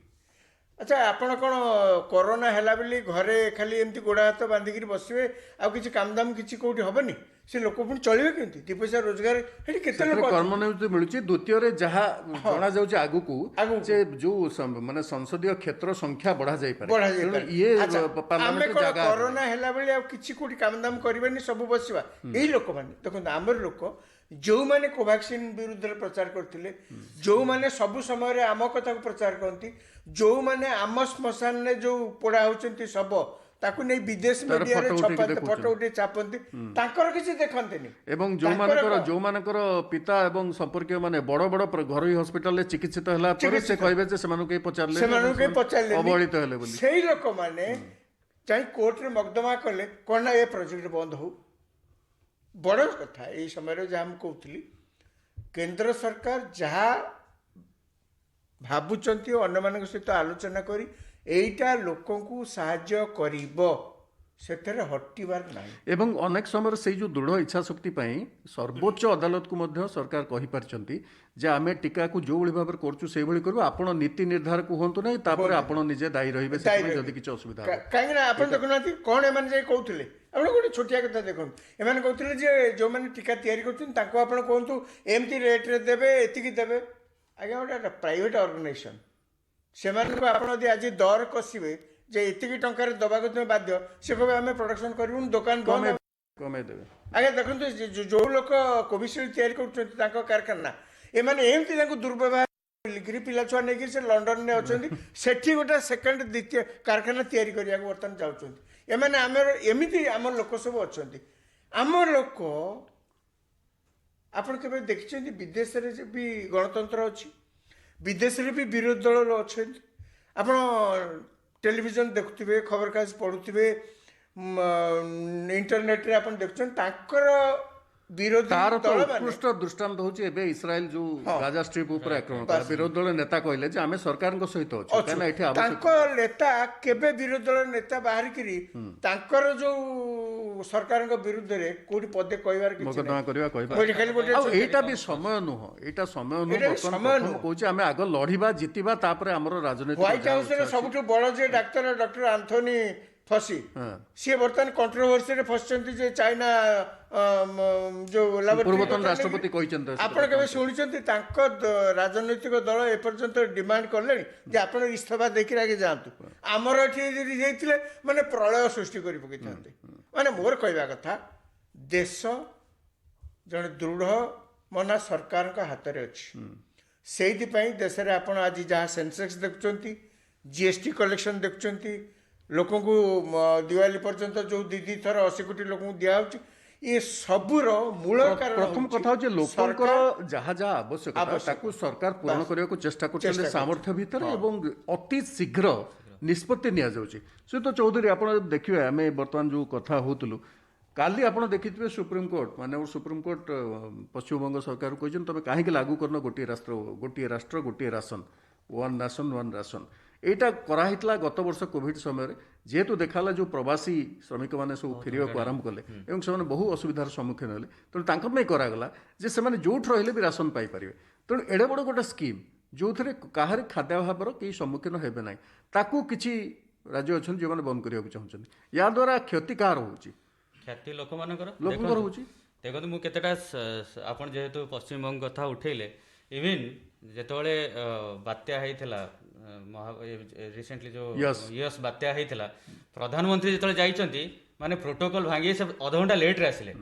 [SPEAKER 4] ଆଚ୍ଛା, ଆପଣ କ'ଣ କରୋନା ହେଲା ବୋଲି ଘରେ ଖାଲି ଏମିତି ଗୋଡ଼ ହାତ ବାନ୍ଧିକିରି ବସିବେ, ଆଉ କିଛି କାମଦାମ କିଛି କେଉଁଠି ହେବନି? ସେ ଲୋକ ପୁଣି ଚଳିବେ କେମିତି? 2 ପଇସା ରୋଜଗାର ସେଠି କେତେ ଲୋକ
[SPEAKER 1] କର୍ମ ନିଯୁକ୍ତି ମିଳୁଛି। ଦ୍ୱିତୀୟରେ ଯାହା ଜଣାଯାଉଛି ଆଗକୁ ଯେ ଯୋଉ ମାନେ ସଂସଦୀୟ କ୍ଷେତ୍ର ସଂଖ୍ୟା ବଢ଼ା ଯାଇପାରେ।
[SPEAKER 4] ଆମେ କ'ଣ କରୋନା ହେଲା ବେଳେ ଆଉ କିଛି କୋଉଠି କାମଦାମ କରିବାନି, ସବୁ ବସିବା? ଏଇ ଲୋକମାନେ ଦେଖନ୍ତୁ, ଆମର ଲୋକ ଯେଉଁମାନେ କୋଭାକ୍ସିନ୍ ବିରୁଦ୍ଧରେ ପ୍ରଚାର କରିଥିଲେ, ଯେଉଁମାନେ ସବୁ ସମୟରେ ଆମ କଥାକୁ ପ୍ରଚାର କରନ୍ତି, ଯେଉଁମାନେ ଆମ ଶ୍ମଶାନରେ ଯେଉଁ ପୋଡ଼ା ହେଉଛନ୍ତି ଶବ, ତାକୁ ନେଇ ବିଦେଶ ମିଡିଆରେ ଫଟୋ ଉଠେଇ ଛାପନ୍ତି, ତାଙ୍କର କିଛି ଦେଖନ୍ତିନି।
[SPEAKER 1] ଏବଂ ଯୋଉମାନଙ୍କର ପିତା ଏବଂ ସମ୍ପର୍କୀୟ ମାନେ ବଡ଼ ବଡ଼ ଘରୋଇ ହସ୍ପିଟାଲରେ ଚିକିତ୍ସିତ ହେଲା ପରେ ସେ କହିବେ ଯେ ସେମାନଙ୍କୁ କେହି ପଚାରିଲେ ଅବହେଳିତ ହେଲେ ବୋଲି।
[SPEAKER 4] ସେଇ ଲୋକମାନେ ଯାଇ କୋର୍ଟରେ ମକଦ୍ଦମା କଲେ କ'ଣ ନା ଏ ପ୍ରୋଜେକ୍ଟ ବନ୍ଦ ହଉ। ବଡ଼ କଥା ଏଇ ସମୟରେ ଯାହା ମୁଁ କହୁଥିଲି, କେନ୍ଦ୍ର ସରକାର ଯାହା ଭାବୁଛନ୍ତି ଅନ୍ୟମାନଙ୍କ ସହିତ ଆଲୋଚନା କରି ଏଇଟା ଲୋକଙ୍କୁ ସାହାଯ୍ୟ କରିବ, ସେଥିରେ ହଟିବାର ନାହିଁ।
[SPEAKER 1] ଏବଂ ଅନେକ ସମୟରେ ସେଇ ଯେଉଁ ଦୃଢ଼ ଇଚ୍ଛା ଶକ୍ତି ପାଇଁ ସର୍ବୋଚ୍ଚ ଅଦାଲତକୁ ମଧ୍ୟ ସରକାର କହିପାରିଛନ୍ତି ଯେ ଆମେ ଟିକାକୁ ଯେଉଁଭଳି ଭାବରେ କରୁଛୁ ସେଇଭଳି କରିବୁ, ଆପଣ ନୀତି ନିର୍ଦ୍ଧାରକ ହୁଅନ୍ତୁ ନାହିଁ, ତାପରେ ଆପଣ ନିଜେ ଦାୟୀ ରହିବେ ସେଥିପାଇଁ ଯଦି କିଛି ଅସୁବିଧା ହେବ।
[SPEAKER 4] କାହିଁକି ନା ଆପଣ ଦେଖୁନାହାନ୍ତି କ'ଣ ଏମାନେ ଯାଇ କହୁଥିଲେ। ଆପଣ ଗୋଟେ ଛୋଟିଆ କଥା ଦେଖନ୍ତୁ, ଏମାନେ କହୁଥିଲେ ଯେ ଯେଉଁମାନେ ଟିକା ତିଆରି କରୁଛନ୍ତି ତାଙ୍କୁ ଆପଣ କୁହନ୍ତୁ ଏମିତି ରେଟ୍ରେ ଦେବେ, ଏତିକି ଦେବେ। ଆଜ୍ଞା, ଗୋଟେ ପ୍ରାଇଭେଟ୍ ଅର୍ଗାନାଇଜେସନ୍, ସେମାନଙ୍କୁ ଆପଣ ଯଦି ଆଜି ଦର କଷିବେ ଯେ ଏତିକି ଟଙ୍କାରେ ଦେବାକୁ ତୁମେ ବାଧ୍ୟ, ସେ କହିବେ ଆମେ ପ୍ରଡକ୍ସନ୍ କରିବୁନି, ଦୋକାନ ବନ୍ଦ।
[SPEAKER 1] କମେଇ ଦେବେ।
[SPEAKER 4] ଆଜ୍ଞା ଦେଖନ୍ତୁ, ଯେଉଁ ଲୋକ କୋଭିସିଲ୍ଡ ତିଆରି କରୁଛନ୍ତି ତାଙ୍କ କାରଖାନା, ଏମାନେ ଏମିତି ତାଙ୍କୁ ଦୁର୍ବ୍ୟବହାର କରିକିରି ପିଲାଛୁଆ ନେଇକି ସେ ଲଣ୍ଡନରେ ଅଛନ୍ତି, ସେଠି ଗୋଟେ ସେକେଣ୍ଡ ଦ୍ୱିତୀୟ କାରଖାନା ତିଆରି କରିବାକୁ ବର୍ତ୍ତମାନ ଯାଉଛନ୍ତି। ଏମାନେ ଆମର ଏମିତି ଆମର ଲୋକ ସବୁ ଅଛନ୍ତି। ଆମ ଲୋକ, ଆପଣ କେବେ ଦେଖିଛନ୍ତି ବିଦେଶରେ ବି ଗଣତନ୍ତ୍ର ଅଛି, ବିଦେଶରେ ବି ବିରୋଧୀ ଦଳ ଅଛନ୍ତି। ଆପଣ ଟେଲିଭିଜନ ଦେଖୁଥିବେ, ଖବରକାଗଜ ପଢ଼ୁଥିବେ, ଇଣ୍ଟରନେଟରେ ଆପଣ ଦେଖୁଛନ୍ତି ତାଙ୍କର ବିରୋଧୀ
[SPEAKER 1] ତାର ତ
[SPEAKER 4] ଦଳମାନେ।
[SPEAKER 1] ଉତ୍କୃଷ୍ଟ ଦୃଷ୍ଟାନ୍ତ ହଉଛି ଏବେ ଇସ୍ରାଏଲ ଯୋଉ ଗାଜା ଷ୍ଟ୍ରିପ୍ ଉପରେ ଆକ୍ରମଣ କଲା, ବିରୋଧୀ ଦଳ ନେତା କହିଲେ ଯେ ଆମେ ସରକାରଙ୍କ ସହିତ ଅଛୁ, କାହିଁକିନା ଏଠି
[SPEAKER 4] ତାଙ୍କ ନେତା କେବେ ବିରୋଧୀ ଦଳ ନେତା ବାହାରିକିରି ତାଙ୍କର ଯୋଉ ସରକାରଙ୍କ ବିରୁଦ୍ଧରେ କୋଉଠି ପଦେ କହିବାର କିଛି
[SPEAKER 1] ମୋକଦ୍ଦମା କରିବା କହିବା।
[SPEAKER 4] ଖାଲି ଗୋଟେ
[SPEAKER 1] ଆଉ ଏଇଟା ବି ସମୟ ନୁହଁ, ଏଇଟା ସମୟ ନୁହଁ।
[SPEAKER 4] ଏଇଟା ବି
[SPEAKER 1] ବର୍ତ୍ତମାନ
[SPEAKER 4] ସମୟ
[SPEAKER 1] ପ୍ରଥମ
[SPEAKER 4] ନୁହଁ।
[SPEAKER 1] କହୁଛି ଆମେ ଆଗ ଲଢିବା, ଜିତିବା, ତାପରେ ଆମର ରାଜନୈତିକ
[SPEAKER 4] ହ୍ୱାଇଟ୍ ହାଉସରେ ସବୁଠୁ ବଡ଼ ଯେ ଡାକ୍ତର ଡକ୍ଟର ଆନ୍ଥୋନି ଫସି, ସିଏ ବର୍ତ୍ତମାନ କଣ୍ଟ୍ରୋଭର୍ସିରେ ଫସିଛନ୍ତି ଯେ ଚାଇନା ଯୋଉ
[SPEAKER 1] ପୂର୍ବତନ ରାଷ୍ଟ୍ରପତି କହିଛନ୍ତି।
[SPEAKER 4] ଆପଣ କେବେ ଶୁଣିଛନ୍ତି ତାଙ୍କ ରାଜନୈତିକ ଦଳ ଏପର୍ଯ୍ୟନ୍ତ ଡିମାଣ୍ଡ କଲେଣି ଯେ ଆପଣ ଇସ୍ତଫା ଦେଇକି ଆଗେ ଯାଆନ୍ତୁ? ଆମର ଏଠି ଯଦି ଯାଇଥିଲେ ମାନେ ପ୍ରଳୟ ସୃଷ୍ଟି କରି ପକେଇଥାନ୍ତେ। ମାନେ ମୋର କହିବା କଥା, ଦେଶ ଜଣେ ଦୃଢ଼ ମନା ସରକାରଙ୍କ ହାତରେ ଅଛି। ସେଇଥିପାଇଁ ଦେଶରେ ଆପଣ ଆଜି ଯାହା ସେନ୍ସେକ୍ସ ଦେଖୁଛନ୍ତି, ଜିଏସ୍ଟି କଲେକ୍ସନ୍ ଦେଖୁଛନ୍ତି, ଲୋକଙ୍କୁ ଦିୱାଲି ପର୍ଯ୍ୟନ୍ତ ଯେଉଁ ଦୁଇ ଥର 80 କୋଟି ଲୋକଙ୍କୁ ଦିଆହେଉଛି, ଏ ସବୁର ମୂଳ କାରଣ
[SPEAKER 1] ପ୍ରଥମ କଥା ହଉଛି ଲୋକଙ୍କର ଯାହା ଯାହା ଆବଶ୍ୟକତା ତାକୁ ସରକାର ପୂରଣ କରିବାକୁ ଚେଷ୍ଟା କରୁଛନ୍ତି ସାମର୍ଥ୍ୟ ଭିତରେ, ଏବଂ ଅତି ଶୀଘ୍ର ନିଷ୍ପତ୍ତି ନିଆଯାଉଛି। ଶ୍ରୀଯୁକ୍ତ ଚୌଧୁରୀ, ଆପଣ ଯଦି ଦେଖିବେ, ଆମେ ବର୍ତ୍ତମାନ ଯେଉଁ କଥା ହଉଥିଲୁ, କାଲି ଆପଣ ଦେଖିଥିବେ ସୁପ୍ରିମକୋର୍ଟ, ମାନ୍ୟବର ସୁପ୍ରିମକୋର୍ଟ ପଶ୍ଚିମବଙ୍ଗ ସରକାରକୁ କହିଛନ୍ତି ତମେ କାହିଁକି ଲାଗୁ କରିନ ଗୋଟିଏ ରାଷ୍ଟ୍ର ଗୋଟିଏ ration, one nation one ration. এইটা করা হয়েছিল গত বর্ষ কোভিড সময়, যেহেতু দেখালা যে প্রবাসী শ্রমিক মানে সব ফেরিବାକୁ আরম্ভ কলে এবং সে বহু অসুবিধার সম্মুখীন হলে, তেমন তাঁর করাগলা যে সে যেটি রহলে বি রাসন পাইপারে। তেমন এড়ে বড় গোটে স্কিম যে কাহার খাদ্যাভাবর কেউ সম্মুখীন হবে না, তাকে কিছু রাজ্য অনেক যে বন্ধ করা চাহুন। ୟା দ্বারা ক্ষতি কার হচ্ছে?
[SPEAKER 3] କ୍ଷତି ଲୋକମାନଙ୍କର
[SPEAKER 1] ହଉଛି।
[SPEAKER 3] ଦେଖନ୍ତୁ, ମୁଁ କେତେଟା ଆପଣ ଯେହେତୁ ପଶ୍ଚିମବଙ୍ଗ କଥା ଉଠେଇଲେ, ଇଭିନ୍ ଯେତେବେଳେ ବାତ୍ୟା ହେଇଥିଲା ରିସେଣ୍ଟଲି ଯେଉଁ ୟସ୍ ବାତ୍ୟା ହେଇଥିଲା, ପ୍ରଧାନମନ୍ତ୍ରୀ ଯେତେବେଳେ ଯାଇଛନ୍ତି ମାନେ ପ୍ରୋଟୋକଲ ଭାଙ୍ଗି ସେ ଅଧଘଣ୍ଟା ଲେଟ୍ରେ ଆସିଲେ।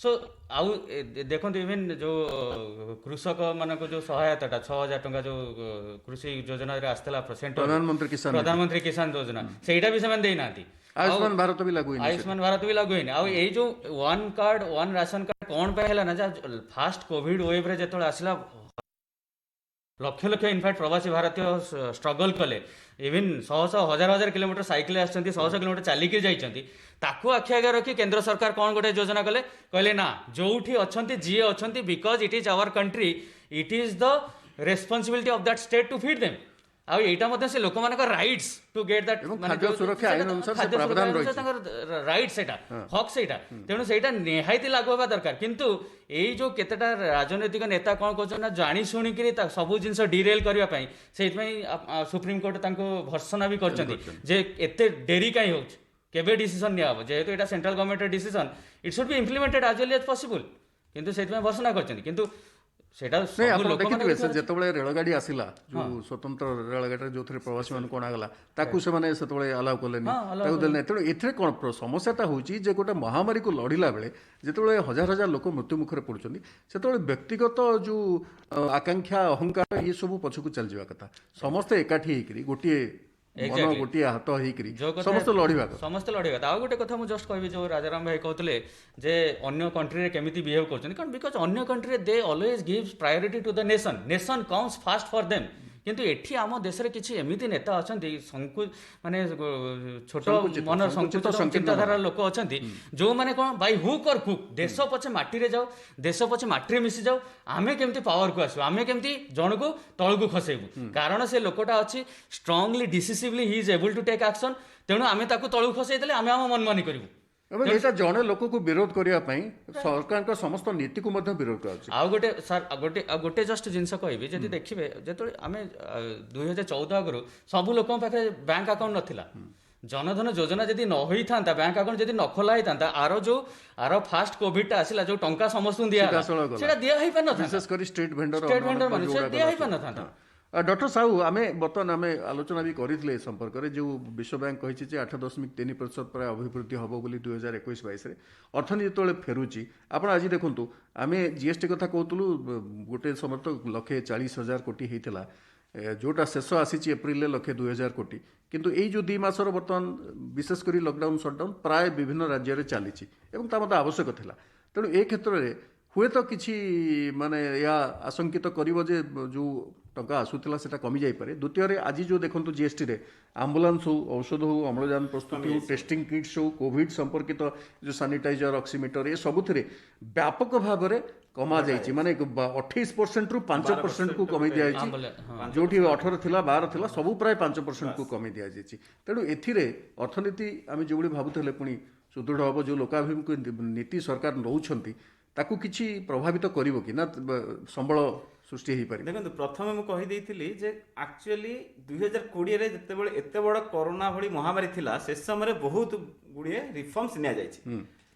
[SPEAKER 3] ସୋ ଆଉ ଦେଖନ୍ତୁ, ଇଭିନ୍ ଯେଉଁ କୃଷକମାନଙ୍କ ଯେଉଁ ସହାୟତାଟା 6,000 ଟଙ୍କା ଯେଉଁ କୃଷି ଯୋଜନାରେ ଆସିଥିଲା ପ୍ରଧାନମନ୍ତ୍ରୀ କିଷାନ ଯୋଜନା, ସେଇଟା ବି ସେମାନେ ଦେଇନାହାନ୍ତି।
[SPEAKER 1] ଆୟୁଷ୍ମାନ ଭାରତ ବି ଲାଗୁ ହେଇନି।
[SPEAKER 3] ଆୟୁଷ୍ମାନ ଭାରତ ବି ଲାଗୁ ହେଇନି। ଆଉ ଏଇ ଯେଉଁ one card one ration card କ'ଣ ପାଇଁ ହେଲା ନା, ଯାହା ଫାଷ୍ଟ କୋଭିଡ ୱେଭ୍ରେ ଯେତେବେଳେ ଆସିଲା, ଲକ୍ଷ ଲକ୍ଷ ଇନଫ୍ୟାକ୍ଟ ପ୍ରବାସୀ ଭାରତୀୟ ଷ୍ଟ୍ରଗଲ୍ କଲେ। ଇଭିନ୍ ଶହ ହଜାର ହଜାର କିଲୋମିଟର ସାଇକେଲ ଆସିଛନ୍ତି, ଶହ କିଲୋମିଟର ଚାଲିକି ଯାଇଛନ୍ତି। ତାକୁ ଆଖି ଆଗରେ ରଖି କେନ୍ଦ୍ର ସରକାର କ'ଣ ଗୋଟେ ଯୋଜନା କଲେ, କହିଲେ ନା, ଯୋଉଠି ଅଛନ୍ତି ଯିଏ ଅଛନ୍ତି, because it is our country, it is the responsibility of that state to feed them. ଆଉ ଏଇଟା ମଧ୍ୟ ସେ ଲୋକମାନଙ୍କ ରାଇଟ୍ସ ଟୁ ଗେଟ୍ ଦ୍ୟାଟ୍,
[SPEAKER 1] ଖାଦ୍ୟ ସୁରକ୍ଷା ଆଇନ ଅନୁସାରେ
[SPEAKER 3] ତାଙ୍କର ରାଇଟ୍, ସେଇଟା ହକ୍, ସେଇଟା। ତେଣୁ ସେଇଟା ନିହାତି ଲାଗୁ ହେବା ଦରକାର। କିନ୍ତୁ ଏଇ ଯୋଉ କେତେଟା ରାଜନୈତିକ ନେତା କ'ଣ କରୁଛନ୍ତି ନା, ଜାଣି ଶୁଣିକିରି ସବୁ ଜିନିଷ ଡିରେଲ୍ କରିବା ପାଇଁ, ସେଇଥିପାଇଁ ସୁପ୍ରିମକୋର୍ଟ ତାଙ୍କୁ ଭର୍ସନା ବି କରିଛନ୍ତି ଯେ ଏତେ ଡେରି କାହିଁ ହେଉଛି, କେବେ ଡିସିସନ୍ ନିଆହେବ। ଯେହେତୁ ଏଇଟା ସେଣ୍ଟ୍ରାଲ ଗଭର୍ଣ୍ଣମେଣ୍ଟର decision, it should be implemented as well as possible. କିନ୍ତୁ ସେଇଥିପାଇଁ ଭର୍ସନା କରିଛନ୍ତି। କିନ୍ତୁ ସେଇଟା
[SPEAKER 1] ଦେଖିଥିବେ, ସେ ଯେତେବେଳେ ରେଳଗାଡ଼ି ଆସିଲା, ଯୋଉ ସ୍ୱତନ୍ତ୍ର ରେଳଗାଡ଼ିରେ ଯୋଉଥିରେ ପ୍ରବାସୀ ମାନଙ୍କୁ ଅଣାଗଲା, ତାକୁ ସେମାନେ ସେତେବେଳେ ଆଲାଉ କଲେନି, ତାକୁ ଦେଲେ ନାହିଁ। ତେଣୁ ଏଥିରେ କ'ଣ ସମସ୍ୟାଟା ହେଉଛି ଯେ ଗୋଟେ ମହାମାରୀକୁ ଲଢ଼ିଲା ବେଳେ ଯେତେବେଳେ ହଜାର ହଜାର ଲୋକ ମୃତ୍ୟୁ ମୁଖରେ ପଡ଼ୁଛନ୍ତି, ସେତେବେଳେ ବ୍ୟକ୍ତିଗତ ଯୋଉ ଆକାଂକ୍ଷା, ଅହଙ୍କାର, ଇଏ ସବୁ ପଛକୁ ଚାଲିଯିବା କଥା। ସମସ୍ତେ ଏକାଠି ହେଇକିରି ଗୋଟିଏ ଗୋଟିଏ ହାତ ହେଇକିରି ସମସ୍ତେ ଲଢ଼ିବା କଥା।
[SPEAKER 3] ଆଉ ଗୋଟେ କଥା ମୁଁ ଜଷ୍ଟ କହିବି, ଯୋଉ ରାଜାରାମ ଭାଇ କହୁଥିଲେ ଯେ ଅନ୍ୟ କଣ୍ଟ୍ରିରେ କେମିତି ବିହେଭ୍ କରୁଛନ୍ତି, କାରଣ ବିକଜ ଅନ୍ୟ କଣ୍ଟ୍ରିରେ they always gives priority to the nation comes first for them. କିନ୍ତୁ ଏଠି ଆମ ଦେଶରେ କିଛି ଏମିତି ନେତା ଅଛନ୍ତି ମାନେ ଛୋଟ ମନର
[SPEAKER 1] ସଂକୁଚିତ
[SPEAKER 3] ସଂକୁଚିତ ଚିନ୍ତାଧାରାର ଲୋକ ଅଛନ୍ତି ଯୋଉମାନେ କ'ଣ ବାଇ ହୁକ୍ ଅର୍ କୁକ୍ ଦେଶ ପଛେ ମାଟିରେ ଯାଉ, ଦେଶ ପଛେ ମାଟିରେ ମିଶି ଯାଉ, ଆମେ କେମିତି ପାୱାରକୁ ଆସିବୁ, ଆମେ କେମିତି ଜଣକୁ ତଳକୁ ଖସେଇବୁ, କାରଣ ସେ ଲୋକଟା ଅଛି strongly decisively he is able to take action, ତେଣୁ ଆମେ ତାକୁ ତଳକୁ ଖସେଇ ଦେଲେ ଆମେ ଆମ ମନମାନି କରିବୁ।
[SPEAKER 1] ଏବଂ ଏଇଟା ଜଣେ ଲୋକକୁ ବିରୋଧ କରିବା ପାଇଁ ସରକାରଙ୍କ ସମସ୍ତ ନୀତିକୁ ମଧ୍ୟ ବିରୋଧ କରାଯାଉଛି।
[SPEAKER 3] ଆଉ ଗୋଟେ ସାର୍ ଗୋଟେ ଜଷ୍ଟ ଜିନିଷ କହିବି, ଯଦି ଦେଖିବେ ଯେତେବେଳେ ଆମେ 2014 ଆଗରୁ ସବୁ ଲୋକଙ୍କ ପାଖରେ ବ୍ୟାଙ୍କ ଆକାଉଣ୍ଟ ନଥିଲା, ଜନଧନ ଯୋଜନା ଯଦି ନ ହୋଇଥାନ୍ତା, ବ୍ୟାଙ୍କ ଆକାଉଣ୍ଟ ଯଦି ନ ଖୋଲା ହେଇଥାନ୍ତା, ଆର ଫାଷ୍ଟ କୋଭିଡଟା ଆସିଲା ଯୋଉ ଟଙ୍କା ସମସ୍ତଙ୍କୁ ଦିଆ ସେଟା ଦିଆ ହେଇପାରିନଥାନ୍ତା,
[SPEAKER 1] ବିଶେଷ କରି ଷ୍ଟ୍ରିଟ୍ ଭେଣ୍ଡର
[SPEAKER 3] ମାନେ ସେଟା ଦିଆ ହେଇପାରିନଥାନ୍ତା।
[SPEAKER 1] ଡକ୍ଟର ସାହୁ, ବର୍ତ୍ତମାନ ଆମେ ଆଲୋଚନା ବି କରିଥିଲେ ଏ ସମ୍ପର୍କରେ, ଯେଉଁ ବିଶ୍ୱ ବ୍ୟାଙ୍କ କହିଛି ଯେ 8.3% ପ୍ରାୟ ଅଭିବୃଦ୍ଧି ହେବ ବୋଲି 2021-22ରେ ଅର୍ଥନୀତି ଯେତେବେଳେ ଫେରୁଛି। ଆପଣ ଆଜି ଦେଖନ୍ତୁ, ଆମେ ଜିଏସଟି କଥା କହୁଥିଲୁ, ଗୋଟେ ସମୟ ତ 1,40,000 କୋଟି ହେଇଥିଲା, ଯେଉଁଟା ଶେଷ ଆସିଛି ଏପ୍ରିଲରେ 1,02,000 କୋଟି, କିନ୍ତୁ ଏଇ ଯେଉଁ 2 ମାସର ବର୍ତ୍ତମାନ ବିଶେଷ କରି ଲକଡାଉନ୍ ସଟଡାଉନ୍ ପ୍ରାୟ ବିଭିନ୍ନ ରାଜ୍ୟରେ ଚାଲିଛି ଏବଂ ତା ମଧ୍ୟ ଆବଶ୍ୟକ ଥିଲା। ତେଣୁ ଏ କ୍ଷେତ୍ରରେ ହୁଏତ କିଛି ମାନେ ଏହା ଆଶଙ୍କିତ କରିବ ଯେ ଯେଉଁ ଟଙ୍କା ଆସୁଥିଲା ସେଟା କମି ଯାଇପାରେ। ଦ୍ୱିତୀୟରେ ଆଜି ଯେଉଁ ଦେଖନ୍ତୁ ଜିଏସଟିରେ ଆମ୍ବୁଲାନ୍ସ ହଉ, ଔଷଧ ହଉ, ଅମ୍ଳଜାନ ପ୍ରସ୍ତୁତି ହଉ, ଟେଷ୍ଟିଂ କିଟ୍ସ ହଉ, କୋଭିଡ ସମ୍ପର୍କିତ ଯେଉଁ ସାନିଟାଇଜର, ଅକ୍ସିମିଟର, ଏ ସବୁଥିରେ ବ୍ୟାପକ ଭାବରେ କମା ଯାଇଛି, ମାନେ 28%ରୁ 5%କୁ କମେଇ ଦିଆଯାଇଛି। ଯେଉଁଠି 18 ଥିଲା, 12 ଥିଲା, ସବୁ ପ୍ରାୟ 5%କୁ କମେଇ ଦିଆଯାଇଛି। ତେଣୁ ଏଥିରେ ଅର୍ଥନୀତି ଆମେ ଯେଉଁଭଳି ଭାବୁଥିଲେ ପୁଣି ସୁଦୃଢ଼ ହେବ, ଯେଉଁ ଲୋକାଭିମୁଖୀ ନୀତି ସରକାର ନେଉଛନ୍ତି ତାକୁ କିଛି ପ୍ରଭାବିତ କରିବ କି ନା ସମ୍ବଳ ସୃଷ୍ଟି ହେଇପାରିବ?
[SPEAKER 2] ଦେଖନ୍ତୁ, ପ୍ରଥମେ ମୁଁ କହିଦେଇଥିଲି ଯେ ଆକ୍ଚୁଆଲି 2020ରେ ଯେତେବେଳେ ଏତେ ବଡ଼ କରୋନା ଭଳି ମହାମାରୀ ଥିଲା, ସେ ସମୟରେ ବହୁତ ଗୁଡ଼ିଏ ରିଫର୍ମସ୍ ନିଆଯାଇଛି।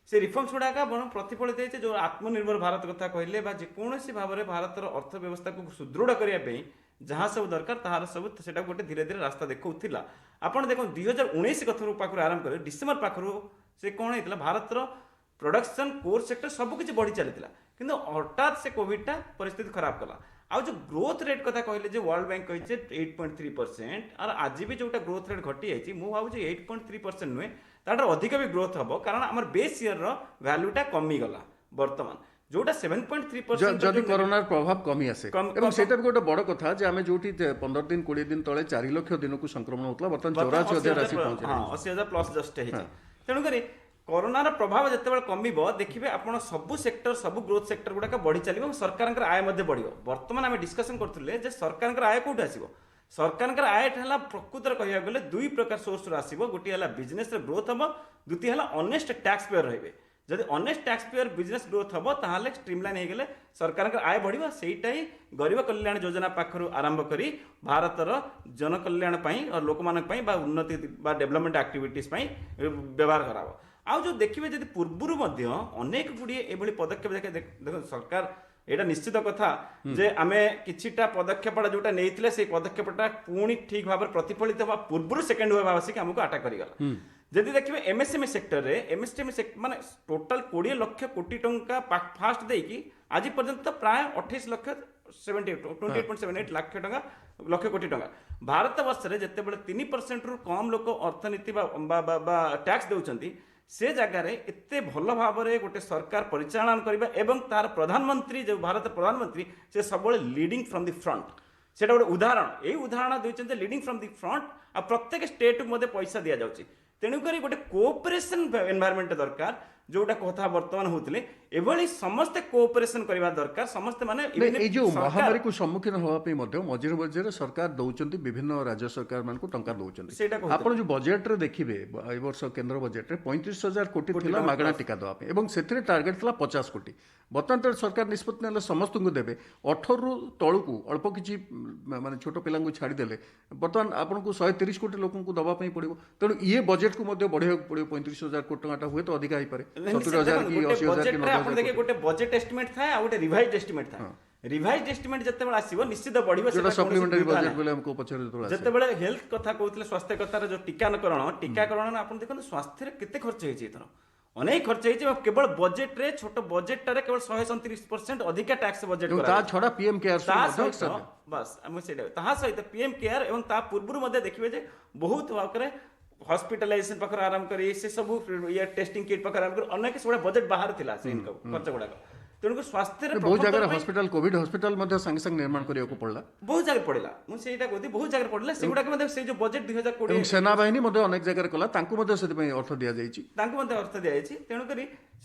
[SPEAKER 2] ସେ ରିଫର୍ମସ୍ ଗୁଡ଼ାକ ପ୍ରତିଫଳିତ ହେଇଛି ଯେଉଁ ଆତ୍ମନିର୍ଭର ଭାରତ କଥା କହିଲେ ବା ଯେକୌଣସି ଭାବରେ ଭାରତର ଅର୍ଥ ବ୍ୟବସ୍ଥାକୁ ସୁଦୃଢ଼ କରିବା ପାଇଁ ଯାହା ସବୁ ଦରକାର ତାହାର ସବୁ ସେଟା ଗୋଟେ ଧୀରେ ଧୀରେ ରାସ୍ତା ଦେଖାଉଥିଲା। ଆପଣ ଦେଖନ୍ତୁ 2019 ପାଖରୁ ଆରମ୍ଭ କରି ଡିସେମ୍ବର ପାଖରୁ ସେ କ'ଣ ହେଇଥିଲା, ଭାରତର ପ୍ରଡକ୍ସନ, କୋର୍ ସେକ୍ଟର ସବୁକିଛି ବଢ଼ି ଚାଲିଥିଲା, କିନ୍ତୁ ହଠାତ୍ ସେ କୋଭିଡଟା ପରିସ୍ଥିତି ଖରାପ କଲା। ଆଉ ଯେଉଁ ଗ୍ରୋଥ ରେଟ୍ କଥା କହିଲେ ଯେ ୱାର୍ଲଡ ବ୍ୟାଙ୍କ କହିছে 8.3%, আর ଆଜି ବି ଯେଉଁଟା ଗ୍ରୋଥ ରେଟ୍ ଘଟିଯାଇଛି, ମୁଁ ଭାବୁଛି 8.3% ନୁହେଁ, ତାଠାରୁ ଅଧିକ ବି ଗ୍ରୋଥ ହେବ, କାରଣ ଆମର ବେସ୍ ଇୟରର ଭ୍ୟାଲୁଟା କମିଗଲା। ବର୍ତ୍ତମାନ ଯୋଉଟା 7.3%
[SPEAKER 1] ଯଦି କରୋନାର ପ୍ରଭାବ କମି ଆସେ, ଏବଂ ସେଇଟା ବି ଗୋଟେ ବଡ଼ କଥା ଯେ ଆମେ ଯୋଉଠି 15 ଦିନ 20 ଦିନ ତଳେ 4 ଲକ୍ଷ ଦିନକୁ ସଂକ୍ରମଣ ହେଉଥିଲା, ବର୍ତ୍ତମାନ 84,000 ଆସି ପହଞ୍ଚିଲା,
[SPEAKER 2] 80,000 ପ୍ଲସ୍ ଜଷ୍ଟ ହେଇଛି। ତେଣୁକରି କରୋନାର ପ୍ରଭାବ ଯେତେବେଳେ କମିବ, ଦେଖିବେ ଆପଣ ସବୁ ସେକ୍ଟର, ସବୁ ଗ୍ରୋଥ ସେକ୍ଟର ଗୁଡ଼ାକ ବଢ଼ି ଚାଲିବ ଏବଂ ସରକାରଙ୍କର ଆୟ ମଧ୍ୟ ବଢ଼ିବ। ବର୍ତ୍ତମାନ ଆମେ ଡିସ୍କସନ୍ କରୁଥିଲେ ଯେ ସରକାରଙ୍କର ଆୟ କୋଉଠୁ ଆସିବ। ସରକାରଙ୍କର ଆୟଟା ହେଲା ପ୍ରକୃତରେ କହିବାକୁ ଗଲେ 2 ପ୍ରକାର ସୋର୍ସରୁ ଆସିବ। ଗୋଟିଏ ହେଲା ବିଜନେସର ଗ୍ରୋଥ ହେବ, ଦ୍ୱିତୀୟ ହେଲା ଅନେଷ୍ଟ ଟ୍ୟାକ୍ସ ପେୟର ରହିବେ। ଯଦି ଅନେଷ୍ଟ ଟ୍ୟାକ୍ସ ପେୟର ବିଜନେସ ଗ୍ରୋଥ ହେବ, ତାହେଲେ ଷ୍ଟ୍ରିମଲାଇନ୍ ହେଇଗଲେ ସରକାରଙ୍କର ଆୟ ବଢ଼ିବ। ସେଇଟା ହିଁ ଗରିବ କଲ୍ୟାଣ ଯୋଜନା ପାଖରୁ ଆରମ୍ଭ କରି ଭାରତର ଜନକଲ୍ୟାଣ ପାଇଁ, ଲୋକମାନଙ୍କ ପାଇଁ ବା ଉନ୍ନତି ବା ଡେଭଲପମେଣ୍ଟ ଆକ୍ଟିଭିଟିଜ୍ ପାଇଁ ବ୍ୟବହାର କରାହେବ। ଆଉ ଯେଉଁ ଦେଖିବେ, ଯଦି ପୂର୍ବରୁ ମଧ୍ୟ ଅନେକ ଗୁଡ଼ିଏ ଏଭଳି ପଦକ୍ଷେପ ଦେଖନ୍ତୁ, ସରକାର ଏଇଟା ନିଶ୍ଚିତ କଥା ଯେ ଆମେ କିଛିଟା ପଦକ୍ଷେପଟା ଯେଉଁଟା ନେଇଥିଲେ ସେଇ ପଦକ୍ଷେପଟା ପୁଣି ଠିକ୍ ଭାବରେ ପ୍ରତିଫଳିତ ହେବା ପୂର୍ବରୁ ସେକେଣ୍ଡ ୱେଭ୍ ଆସିକି ଆମକୁ ଆଟାକ୍ କରିଗଲା। ଯଦି ଦେଖିବେ ଏମ୍ଏସ୍ଏମ୍ଇ ସେକ୍ଟରରେ, ମାନେ ଟୋଟାଲ 20 ଲକ୍ଷ କୋଟି ଟଙ୍କା ଫାଷ୍ଟ ଦେଇକି ଆଜି ପର୍ଯ୍ୟନ୍ତ ପ୍ରାୟ 28.78 ଲକ୍ଷ କୋଟି ଟଙ୍କା ଭାରତ ବର୍ଷରେ ଯେତେବେଳେ 3%ରୁ କମ୍ ଲୋକ ଅର୍ଥନୀତି ବା ଟ୍ୟାକ୍ସ ଦେଉଛନ୍ତି, ସେ ଜାଗାରେ ଏତେ ଭଲ ଭାବରେ ଗୋଟେ ସରକାର ପରିଚାଳନା କରିବା ଏବଂ ତାର ପ୍ରଧାନମନ୍ତ୍ରୀ, ଯେଉଁ ଭାରତ ପ୍ରଧାନମନ୍ତ୍ରୀ, ସେ ସବୁବେଳେ লিডিং ফ্রম দি ফ্রন্ট, সেটা ଗୋଟେ ଉଦାହରଣ। ଏଇ ଉଦାହରଣ ଦେଇଛନ୍ତି লিডিং ফ্রম দি ফ্রন্ট, ଆଉ ପ୍ରତ୍ୟେକ ଷ୍ଟେଟ୍କୁ ମଧ୍ୟ ପଇସା ଦିଆଯାଉଛି। ତେଣୁକରି ଗୋଟେ କୋଅପରେସନ୍ ଏନଭାୟରମେଣ୍ଟ ଦରକାର, ଯୋଉଟା କଥା ବର୍ତ୍ତମାନ ହଉଥିଲେ, ଏଭଳି ସମସ୍ତେ କୋଅପରେସନ୍ କରିବା ଦରକାର। ସମସ୍ତେ ମାନେ
[SPEAKER 1] ଏଇ ଯେଉଁ ମହାମାରୀକୁ ସମ୍ମୁଖୀନ ହେବା ପାଇଁ ମଧ୍ୟ ମଝିରେ ମଝିରେ ସରକାର ଦଉଛନ୍ତି, ବିଭିନ୍ନ ରାଜ୍ୟ ସରକାର ମାନଙ୍କୁ ଟଙ୍କା ଦଉଛନ୍ତି। ଆପଣ ଯେଉଁ ବଜେଟରେ ଦେଖିବେ, ଏ ବର୍ଷ କେନ୍ଦ୍ର ବଜେଟରେ 35,000 କୋଟି ଥିଲା ମାଗଣା ଟିକା ଦେବା ପାଇଁ ଏବଂ ସେଥିରେ ଟାର୍ଗେଟ ଥିଲା 50 କୋଟି। ବର୍ତ୍ତମାନ ତ ସରକାର ନିଷ୍ପତ୍ତି ନେଲେ ସମସ୍ତଙ୍କୁ ଦେବେ, 18ରୁ ତଳକୁ ଅଳ୍ପ କିଛି ମାନେ ଛୋଟ ପିଲାଙ୍କୁ ଛାଡ଼ିଦେଲେ ବର୍ତ୍ତମାନ ଆପଣଙ୍କୁ 130 କୋଟି ଲୋକଙ୍କୁ ଦେବା ପାଇଁ ପଡ଼ିବ। ତେଣୁ ଇଏ ବଜେଟକୁ ମଧ୍ୟ ବଢ଼େଇବାକୁ ପଡ଼ିବ। 35,000 କୋଟି ଟଙ୍କାଟା ହୁଏତ ଅଧିକା ହେଇପାରେ, 70,000 କି 80,000 କି 90,000।
[SPEAKER 2] ଗୋଟେ ବଜେଟ୍ ଏଷ୍ଟିମେଟ୍ ଥାଏ ଆଉ ଗୋଟେ ରିଭାଇଜ୍ ଏଷ୍ଟିମେଟ୍ ଥାଏ। ରିଭାଇଜ୍ ଏଷ୍ଟିମେଟ୍ ଯେତେବେଳେ ଆସିବ ନିଶ୍ଚିତ ବଢ଼ିବ।
[SPEAKER 1] ସପ୍ଲିମେଣ୍ଟାରୀ ବଜେଟ୍ ବୋଲେ ଆମକୁ ପଛରେ
[SPEAKER 2] ଯେତେବେଳେ ହେଲ୍ଥ କଥା କହୁଥିଲେ, ସ୍ୱାସ୍ଥ୍ୟ କଥାର ଯେଉଁ ଟୀକାକରଣ ଆପଣ ଦେଖନ୍ତୁ ସ୍ୱାସ୍ଥ୍ୟରେ କେତେ ଖର୍ଚ୍ଚ ହେଇଛି ଏଥର, ଅନେକ ଖର୍ଚ୍ଚ ହେଇଛି। କେବଳ ବଜେଟରେ, ଛୋଟ ବଜେଟରେ କେବଳ 137% ଅଧିକା ଟ୍ୟାକ୍ସ ବଜେଟ୍,
[SPEAKER 1] ତା ଛଡ଼ା ପିଏମ୍ କେୟାର
[SPEAKER 2] ବାସ୍ ଆମେ ସେଇଟା, ତାହା ସହିତ ପିଏମ୍ କେୟାର ଏବଂ ତା ପୂର୍ବରୁ ମଧ୍ୟ ଦେଖିବେ ଯେ ବହୁତ ଭାବରେ ହସ୍ପିଟାଲାଇଜେସନ ପାଖରୁ ଆରମ୍ଭ କରି ସେ ସବୁ ଇଏ ଟେଷ୍ଟିଂ କିଟ୍ ପାଖରୁ ଆରମ୍ଭ କରି ଅନେକ ସେଗୁଡ଼ା ବଜେଟ୍ ବାହାରେ ଥିଲା, ସେ ଖର୍ଚ୍ଚ ଗୁଡ଼ାକ। ତେଣୁକରି ସ୍ୱାସ୍ଥ୍ୟରେ
[SPEAKER 1] ବହୁତ ଜାଗାରେ
[SPEAKER 2] ପ୍ରଥମ
[SPEAKER 1] ହସ୍ପିଟାଲ କୋଭିଡ ହସ୍ପିଟାଲ ମଧ୍ୟ ସାଙ୍ଗେ ସାଙ୍ଗେ ନିର୍ମାଣ କରିବାକୁ ପଡିଲା
[SPEAKER 2] ବହୁତ ଜାଗାରେ ପଡ଼ିଲା। ମୁଁ ସେଇଟା କହୁଛି ବହୁତ ଜାଗାରେ ପଡ଼ିଲା। ସେଗୁଡ଼ାକ ମଧ୍ୟ ସେଇ ଯୋଉ ବଜେଟ୍ 2020
[SPEAKER 1] ଏବଂ ସେନାବାହିନୀ ମଧ୍ୟ ଅନେକ ଜାଗାରେ କଲା, ତାଙ୍କୁ ମଧ୍ୟ ସେଥିପାଇଁ ଅର୍ଥ ଦିଆଯାଇଛି।
[SPEAKER 2] ତାଙ୍କୁ ମଧ୍ୟ ଅର୍ଥ ଦିଆଯାଇଛି। ତେଣୁକରି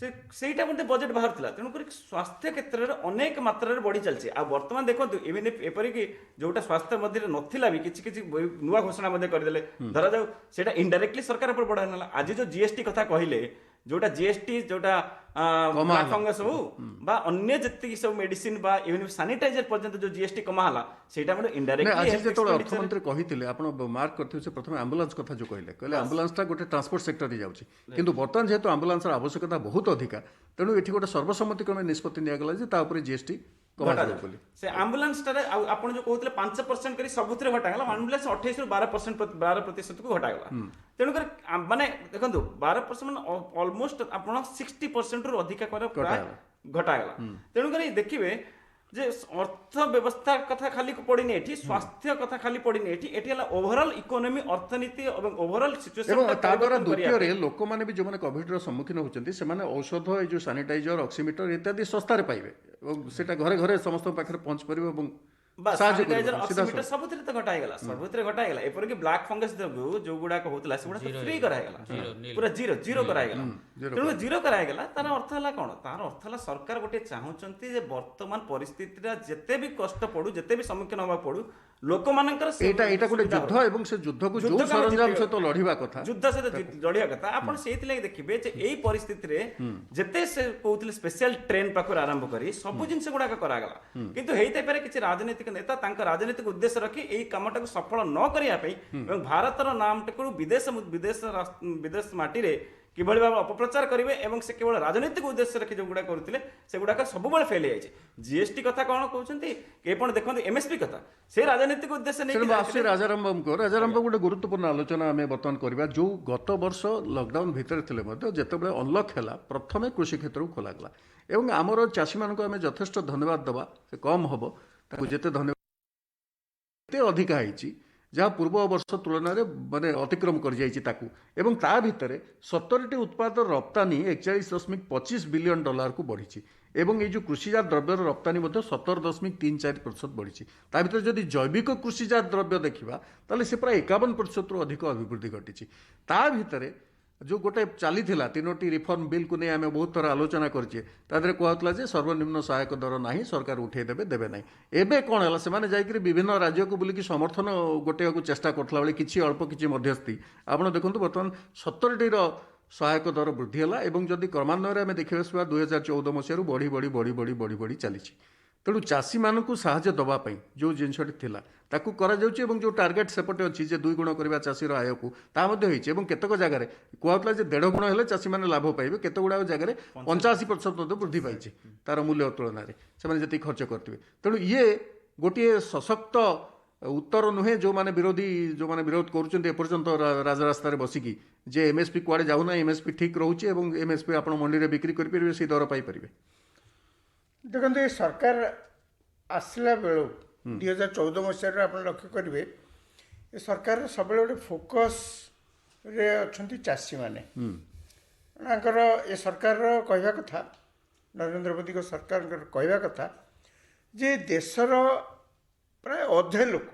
[SPEAKER 2] ସେଇଟା ମଧ୍ୟ ବଜେଟ୍ ବାହାରୁଥିଲା। ତେଣୁକରି ସ୍ୱାସ୍ଥ୍ୟ କ୍ଷେତ୍ରରେ ଅନେକ ମାତ୍ରାରେ ବଢ଼ି ଚାଲିଛି। ଆଉ ବର୍ତ୍ତମାନ ଦେଖନ୍ତୁ ଇଭିନ୍ ଏପରିକି ଯୋଉଟା ସ୍ୱାସ୍ଥ୍ୟ ମଧ୍ୟରେ ନଥିଲା ବି କିଛି କିଛି ନୂଆ ଘୋଷଣା ମଧ୍ୟ କରିଦେଲେ। ଧରାଯାଉ ସେଇଟା ଇନଡାଇରେକ୍ଟଲି ସରକାର ଉପରେ ବଢ଼ା ନେଲା। ଆଜି ଯୋଉ ଜିଏସଟି କଥା କହିଲେ, ଯୋଉଟା ଜିଏସଟି ଯୋଉଟା ବ୍ଲାକ୍ ଫଙ୍ଗସ୍ ହଉ ବା ଅନ୍ୟ ଯେତିକି ସବୁ ମେଡିସିନ ବା ଇଭେନ୍ ସାନିଟାଇଜର ପର୍ଯ୍ୟନ୍ତ ଯୋଉ ଜିଏସଟି କମା ହେଲା ସେଇଟା ମଧ୍ୟ
[SPEAKER 1] ଆଜି
[SPEAKER 2] ଇନଡାଇରେକ୍ଟଲି
[SPEAKER 1] ଯେତେବେଳେ ଅର୍ଥମନ୍ତ୍ରୀ କହିଥିଲେ, ଆପଣ ମାର୍କ କରିଥିବେ, ସେ ପ୍ରଥମେ ଆମ୍ବୁଲାନ୍ସ କଥା ଯୋଉ କହିଲେ ଆମ୍ବୁଲାନ୍ସଟା ଗୋଟେ ଟ୍ରାନ୍ସପୋର୍ଟ ସେକ୍ଟରରେ ଯାଉଛି, କିନ୍ତୁ ବର୍ତ୍ତମାନ ଯେହେତୁ ଆମ୍ବୁଲାନ୍ସର ଆବଶ୍ୟକତା ବହୁତ ଅଧିକା, ତେଣୁ ଏଠି ଗୋଟେ ସର୍ବସମ୍ମତି କ୍ରମେ ନିଷ୍ପତ୍ତି ନିଆଗଲା ଯେ ତା ଉପରେ ଜିଏସଟି କମାଯିବ ବୋଲି।
[SPEAKER 2] ସେ ଆମ୍ବୁଲାନ୍ସଟାରେ ଆଉ ଆପଣ ଯୋଉ କହୁଥିଲେ 5% କରି ସବୁଥିରେ ଘଟାଗଲା, ଆମ୍ବୁଲାନ୍ସ 28 ରୁ 12% ଘଟାଗଲା। ତେଣୁକରି ମାନେ ଦେଖନ୍ତୁ 12% ମାନେ ଅଲମୋଷ୍ଟ ଆପଣ 60% ରୁ ଅଧିକା ପ୍ରାୟ ଘଟାଗଲା। ତେଣୁକରି ଦେଖିବେ ଯେ ଅର୍ଥ ବ୍ୟବସ୍ଥା କଥା ଖାଲି ପଡିନି ଏଠି, ସ୍ୱାସ୍ଥ୍ୟ କଥା ଖାଲି ପଡିନି ଏଠି, ଏଠି ହେଲା ଓଭରଅଲ ଇକୋନୋମି, ଅର୍ଥନୀତି ଏବଂ ଓଭରଅଲ ସିଚୁଏସନ।
[SPEAKER 1] ଏବଂ ତା ଦ୍ୱାରା ଦ୍ୱିତୀୟରେ ଲୋକମାନେ ବି ଯେଉଁମାନେ କୋଭିଡର ସମ୍ମୁଖୀନ ହେଉଛନ୍ତି ସେମାନେ ଔଷଧ, ଏଇ ଯୋଉ ସାନିଟାଇଜର, ଅକ୍ସିମିଟର ଇତ୍ୟାଦି ଶସ୍ତାରେ ପାଇବେ ଏବଂ ସେଟା ଘରେ ଘରେ ସମସ୍ତଙ୍କ ପାଖରେ ପହଞ୍ଚି ପାରିବ ଏବଂ ସାହାଯ୍ୟ କରିବ।
[SPEAKER 2] ଅକ୍ସିମିଟର ସବୁଥିରେ ତ ଘଟା ହେଇଗଲା, ସବୁଥିରେ ଘଟା ହେଇଗଲା। ଏପରିକି ବ୍ଲାକ୍ ଫଙ୍ଗସ୍ ଯୋଗୁ ଯୋଉ ଗୁଡାକ ହଉଥିଲା ସେଗୁଡା ଫ୍ରି କରାହେଇଗଲା, ପୁରା ଜିରୋ କରାହେଇଗଲା। ତେଣୁ ଜିରୋ କରାହେଇଗଲା। ତାର ଅର୍ଥ ହେଲା କଣ? ତାର ଅର୍ଥ ହେଲା ସରକାର ଗୋଟେ ଚାହୁଁଛନ୍ତି ଯେ ବର୍ତ୍ତମାନ ପରିସ୍ଥିତିଟା ଯେତେ ବି କଷ୍ଟ ପଡୁ, ଯେତେ ବି ସମ୍ମୁଖୀନ ହବାକୁ ପଡୁ, ଲୋକମାନଙ୍କର
[SPEAKER 1] ଏଇଟା ଗୋଟେ ଯୁଦ୍ଧ ଏବଂ ସେ ଯୁଦ୍ଧକୁ ଯୋଉ ସରଞ୍ଜାମ ସହିତ ଲଢିବା କଥା,
[SPEAKER 2] ଯୁଦ୍ଧ ସହିତ ଲଢିବା କଥା। ଆପଣ ସେଇଥିଲାଗି ଦେଖିବେ ଯେ ଏଇ ପରିସ୍ଥିତିରେ ଯେତେ ସେ କହୁଥିଲେ ସ୍ପେଶାଲ ଟ୍ରେନ ପାଖରୁ ଆରମ୍ଭ କରି ସବୁ ଜିନିଷ ଗୁଡାକ କରାଗଲା, କିନ୍ତୁ ହେଇଥାଇପାରେ କିଛି ରାଜନୈତିକ ନେତା ତାଙ୍କ ରାଜନୈତିକ ଉଦ୍ଦେଶ୍ୟ ରଖି ଏଇ କାମଟାକୁ ସଫଳ ନ କରିବା ପାଇଁ ଏବଂ ଭାରତର ନାମଟାକୁ ବିଦେଶ ମାଟିରେ କିଭଳି ଭାବେ ଅପପ୍ରଚାର କରିବେ ଏବଂ ସେ କେବଳ ରାଜନୈତିକ ଉଦ୍ଦେଶ୍ୟ ରଖି ଯୋଉଗୁଡା କରୁଥିଲେ ସେଗୁଡାକ ସବୁବେଳେ ଫେଲ ହେଇଯାଇଛି। ଜିଏସଟି କଥା କଣ କହୁଛନ୍ତି କି ଆପଣ ଦେଖନ୍ତୁ ଏମଏସପି କଥା, ସେ ରାଜନୈତିକ ଉଦ୍ଦେଶ୍ୟ ନେଇକି
[SPEAKER 1] ରାଜାରାମ ଗୋଟେ ଗୁରୁତ୍ୱପୂର୍ଣ୍ଣ ଆଲୋଚନା ଆମେ ବର୍ତ୍ତମାନ କରିବା। ଯୋଉ ଗତ ବର୍ଷ ଲକଡାଉନ ଭିତରେ ଥିଲେ ମଧ୍ୟ ଯେତେବେଳେ ଅନଲକ୍ ହେଲା, ପ୍ରଥମେ କୃଷି କ୍ଷେତ୍ରକୁ ଖୋଲାଗଲା ଏବଂ ଆମର ଚାଷୀମାନଙ୍କୁ ଆମେ ଯଥେଷ୍ଟ ଧନ୍ୟବାଦ ଦେବା, ସେ କମ୍ ହବ, ତାକୁ ଯେତେ ଧନ୍ୟବାଦ ଏତେ ଅଧିକା ହେଇଛି ଯାହା ପୂର୍ବ ବର୍ଷ ତୁଳନାରେ ମାନେ ଅତିକ୍ରମ କରିଯାଇଛି ତାକୁ। ଏବଂ ତା ଭିତରେ 70ଟି ଉତ୍ପାଦ ରପ୍ତାନି 41.25 ବିଲିୟନ ଡଲାରକୁ ବଢ଼ିଛି ଏବଂ ଏଇ ଯେଉଁ କୃଷିଜାତ ଦ୍ରବ୍ୟର ରପ୍ତାନି ମଧ୍ୟ 17.34% ବଢ଼ିଛି। ତା ଭିତରେ ଯଦି ଜୈବିକ କୃଷିଜାତ ଦ୍ରବ୍ୟ ଦେଖିବା ତାହେଲେ ସେ ପ୍ରାୟ 51%ରୁ ଅଧିକ ଅଭିବୃଦ୍ଧି ଘଟିଛି। ତା ଭିତରେ ଯେଉଁ ଗୋଟେ ଚାଲିଥିଲା 3ଟି ରିଫର୍ମ ବିଲ୍କୁ ନେଇ ଆମେ ବହୁତ ଥର ଆଲୋଚନା କରିଛେ, ତା ଦେହରେ କୁହାହେଉଥିଲା ଯେ ସର୍ବନିମ୍ନ ସହାୟକ ଦର ନାହିଁ, ସରକାର ଉଠାଇ ଦେବେ ନାହିଁ। ଏବେ କ'ଣ ହେଲା, ସେମାନେ ଯାଇକରି ବିଭିନ୍ନ ରାଜ୍ୟକୁ ବୁଲିକି ସମର୍ଥନ ଗୋଟେଇବାକୁ ଚେଷ୍ଟା କରୁଥିଲା ବେଳେ କିଛି ଅଳ୍ପ କିଛି ମଧ୍ୟସ୍ଥି, ଆପଣ ଦେଖନ୍ତୁ ବର୍ତ୍ତମାନ 70ଟିର ସହାୟକ ଦର ବୃଦ୍ଧି ହେଲା ଏବଂ ଯଦି କ୍ରମାନ୍ୱୟରେ ଆମେ ଦେଖିବା 2014 ମସିହାରୁ ବଢ଼ି ଚାଲିଛି। ତେଣୁ ଚାଷୀମାନଙ୍କୁ ସାହାଯ୍ୟ ଦେବା ପାଇଁ ଯେଉଁ ଜିନିଷଟି ଥିଲା ତାକୁ କରାଯାଉଛି ଏବଂ ଯେଉଁ ଟାର୍ଗେଟ୍ ସେପଟେ ଅଛି ଯେ 2 ଗୁଣ କରିବା ଚାଷୀର ଆୟକୁ, ତାହା ମଧ୍ୟ ହେଇଛି ଏବଂ କେତେକ ଜାଗାରେ କୁହାହେଉଥିଲା ଯେ 1.5 ଗୁଣ ହେଲେ ଚାଷୀମାନେ ଲାଭ ପାଇବେ, କେତେ ଗୁଡ଼ାକ ଜାଗାରେ 85% ମଧ୍ୟ ବୃଦ୍ଧି ପାଇଛି ତାର ମୂଲ୍ୟ ତୁଳନାରେ ସେମାନେ ଯେତିକି ଖର୍ଚ୍ଚ କରିଥିବେ। ତେଣୁ ଇଏ ଗୋଟିଏ ସଶକ୍ତ ଉତ୍ତର ନୁହେଁ ଯେଉଁମାନେ ବିରୋଧ କରୁଛନ୍ତି ଏପର୍ଯ୍ୟନ୍ତ ରାଜରାସ୍ତାରେ ବସିକି ଯେ ଏମ୍ଏସ୍ପି କୁଆଡ଼େ ଯାଉନାହିଁ, ଏମ୍ଏସ୍ପି ଠିକ୍ ରହୁଛି ଏବଂ ଏମ୍ଏସ୍ପି ଆପଣ ମଣ୍ଡିରେ ବିକ୍ରି କରିପାରିବେ, ସେଇ ଦର ପାଇପାରିବେ।
[SPEAKER 4] ଦେଖନ୍ତୁ ଏ ସରକାର ଆସିଲା ବେଳୁ 2014 ମସିହାରୁ ଆପଣ ଲକ୍ଷ୍ୟ କରିବେ ଏ ସରକାର ସବୁବେଳେ ଗୋଟେ ଫୋକସ୍ରେ ଅଛନ୍ତି ଚାଷୀମାନେ। ତାଙ୍କର ଏ ସରକାରର କହିବା କଥା, ନରେନ୍ଦ୍ର ମୋଦିଙ୍କ ସରକାରଙ୍କର କହିବା କଥା ଯେ ଦେଶର ପ୍ରାୟ ଅଧେ ଲୋକ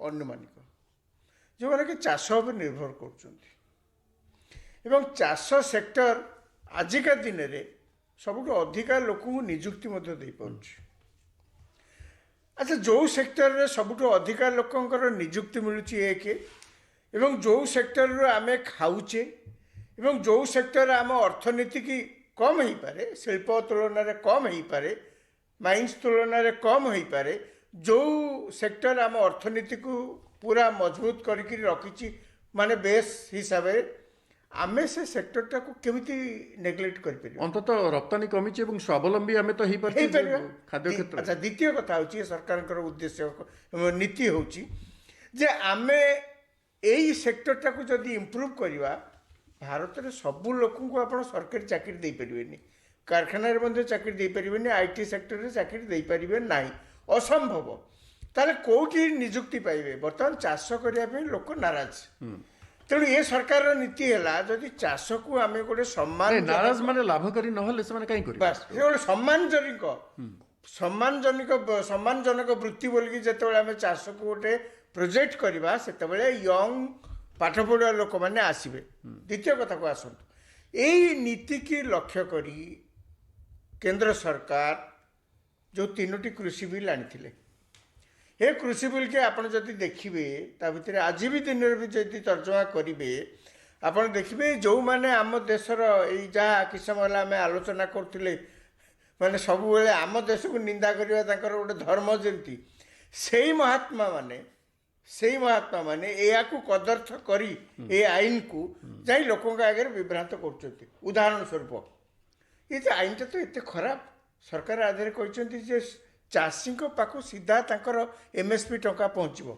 [SPEAKER 4] ଅନୁମାନିକ ଯେଉଁମାନେ କି ଚାଷ ଉପରେ ନିର୍ଭର କରୁଛନ୍ତି ଏବଂ ଚାଷ ସେକ୍ଟର ଆଜିକା ଦିନରେ ସବୁଠୁ ଅଧିକା ଲୋକଙ୍କୁ ନିଯୁକ୍ତି ମଧ୍ୟ ଦେଇପାରୁଛି। ଆଚ୍ଛା, ଯେଉଁ ସେକ୍ଟରରେ ସବୁଠୁ ଅଧିକା ଲୋକଙ୍କର ନିଯୁକ୍ତି ମିଳୁଛି ଏକ, ଏବଂ ଯେଉଁ ସେକ୍ଟରରୁ ଆମେ ଖାଉଛେ ଏବଂ ଯେଉଁ ସେକ୍ଟରରେ ଆମ ଅର୍ଥନୀତି କି କମ୍ ହେଇପାରେ, ଶିଳ୍ପ ତୁଳନାରେ କମ୍ ହେଇପାରେ, ମାଇନ୍ସ ତୁଳନାରେ କମ୍ ହେଇପାରେ, ଯେଉଁ ସେକ୍ଟର ଆମ ଅର୍ଥନୀତିକୁ ପୁରା ମଜବୁତ କରିକି ରଖିଛି ମାନେ ବେସ୍ ହିସାବରେ, ଆମେ ସେ ସେକ୍ଟରଟାକୁ କେମିତି ନେଗ୍ଲେକ୍ଟ କରିପାରିବା?
[SPEAKER 1] ଅନ୍ତତଃ ରପ୍ତାନି କମିଛି ଏବଂ ସ୍ୱାବଲମ୍ବୀ ଆମେ ତ ହେଇପାରିବା ଖାଦ୍ୟ କ୍ଷେତ୍ର।
[SPEAKER 4] ଆଚ୍ଛା, ଦ୍ୱିତୀୟ କଥା ହେଉଛି ସରକାରଙ୍କର ଉଦ୍ଦେଶ୍ୟ ନୀତି ହେଉଛି ଯେ ଆମେ ଏଇ ସେକ୍ଟରଟାକୁ ଯଦି ଇମ୍ପ୍ରୁଭ୍ କରିବା, ଭାରତରେ ସବୁ ଲୋକଙ୍କୁ ଆପଣ ସରକାରୀ ଚାକିରି ଦେଇପାରିବେନି, କାରଖାନାରେ ମଧ୍ୟ ଚାକିରି ଦେଇପାରିବେନି, IT ସେକ୍ଟରରେ ଚାକିରି ଦେଇପାରିବେ ନାହିଁ, ଅସମ୍ଭବ। ତାହେଲେ କେଉଁଠି ନିଯୁକ୍ତି ପାଇବେ? ବର୍ତ୍ତମାନ ଚାଷ କରିବା ପାଇଁ ଲୋକ ନାରାଜ। ତେଣୁ ଏ ସରକାରର ନୀତି ହେଲା ଯଦି ଚାଷକୁ ଆମେ ଗୋଟେ ସମ୍ମାନ
[SPEAKER 1] ନାରାଜ ମାନେ ଲାଭକାରୀ ନହେଲେ ସେମାନେ କାହିଁ କରିବେ?
[SPEAKER 4] ବାସ୍ ସେ ଗୋଟେ ସମ୍ମାନଜନକ ବୃତ୍ତି ବୋଲିକି ଯେତେବେଳେ ଆମେ ଚାଷକୁ ଗୋଟେ ପ୍ରୋଜେକ୍ଟ କରିବା ସେତେବେଳେ ୟଙ୍ଗ ପାଠ ପଢ଼ୁଆ ଲୋକମାନେ ଆସିବେ। ଦ୍ୱିତୀୟ କଥାକୁ ଆସନ୍ତୁ, ଏଇ ନୀତିକି ଲକ୍ଷ୍ୟ କରି କେନ୍ଦ୍ର ସରକାର ଯେଉଁ 3ଟି କୃଷି ବିଲ୍ ଆଣିଥିଲେ, ଏ କୃଷି ବିଲ୍କେ ଆପଣ ଯଦି ଦେଖିବେ ତା ଭିତରେ ଆଜି ବି ଦିନରେ ବି ଯଦି ତର୍ଜମା କରିବେ ଆପଣ ଦେଖିବେ ଯେଉଁମାନେ ଆମ ଦେଶର ଏଇ ଯାହା କିଛି ସମୟ ହେଲା ଆମେ ଆଲୋଚନା କରୁଥିଲେ ମାନେ ସବୁବେଳେ ଆମ ଦେଶକୁ ନିନ୍ଦା କରିବା ତାଙ୍କର ଗୋଟେ ଧର୍ମ, ଯେମିତି ସେଇ ମହାତ୍ମାମାନେ ଏହାକୁ କଦର୍ଥ କରି ଏ ଆଇନକୁ ଯାଇ ଲୋକଙ୍କ ଆଗରେ ବିଭ୍ରାନ୍ତ କରୁଛନ୍ତି। ଉଦାହରଣ ସ୍ୱରୂପ ଏ ଯେ ଆଇନଟା ତ ଏତେ ଖରାପ, ସରକାର ଆଦେହରେ କହିଛନ୍ତି ଯେ ଚାଷୀଙ୍କ ପାଖକୁ ସିଧା ତାଙ୍କର MSP ଟଙ୍କା ପହଞ୍ଚିବ।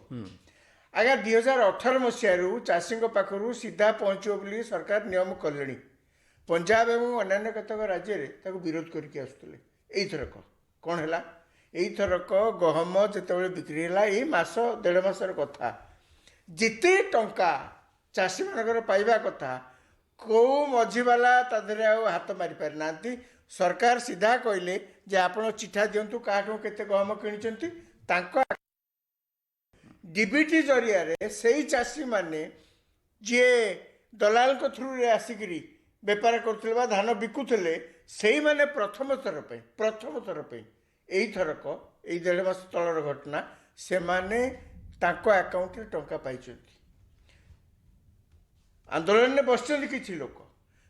[SPEAKER 4] ଆଜ୍ଞା 2018 ମସିହାରୁ ଚାଷୀଙ୍କ ପାଖରୁ ସିଧା ପହଞ୍ଚିବ ବୋଲି ସରକାର ନିୟମ କଲେଣି। ପଞ୍ଜାବ ଏବଂ ଅନ୍ୟାନ୍ୟ କେତେକ ରାଜ୍ୟରେ ତାକୁ ବିରୋଧ କରିକି ଆସୁଥିଲେ। ଏଇଥରକ କ'ଣ ହେଲା, ଏଇଥରକ ଗହମ ଯେତେବେଳେ ବିକ୍ରି ହେଲା, ଏଇ ମାସ 1.5 ମାସର କଥା, ଯେତେ ଟଙ୍କା ଚାଷୀମାନଙ୍କର ପାଇବା କଥା କେଉଁ ମଝିବାଲା ତା ଦେହରେ ଆଉ ହାତ ମାରିପାରି ନାହାନ୍ତି। ସରକାର ସିଧା କହିଲେ ଯେ ଆପଣ ଚିଠା ଦିଅନ୍ତୁ କାହାଠୁ କେତେ ଗହମ କିଣିଛନ୍ତି, ତାଙ୍କ DBT ଜରିଆରେ ସେଇ ଚାଷୀମାନେ ଯିଏ ଦଲାଲଙ୍କ ଥ୍ରୁରେ ଆସିକିରି ବେପାର କରୁଥିଲେ ବା ଧାନ ବିକୁଥିଲେ ସେଇମାନେ ପ୍ରଥମ ଥର ପାଇଁ ଏଇଥରକ ଏଇ 1.5 ମାସ ତଳର ଘଟଣା, ସେମାନେ ତାଙ୍କ ଆକାଉଣ୍ଟରେ ଟଙ୍କା ପାଇଛନ୍ତି। ଆନ୍ଦୋଳନରେ ବସିଛନ୍ତି କିଛି ଲୋକ,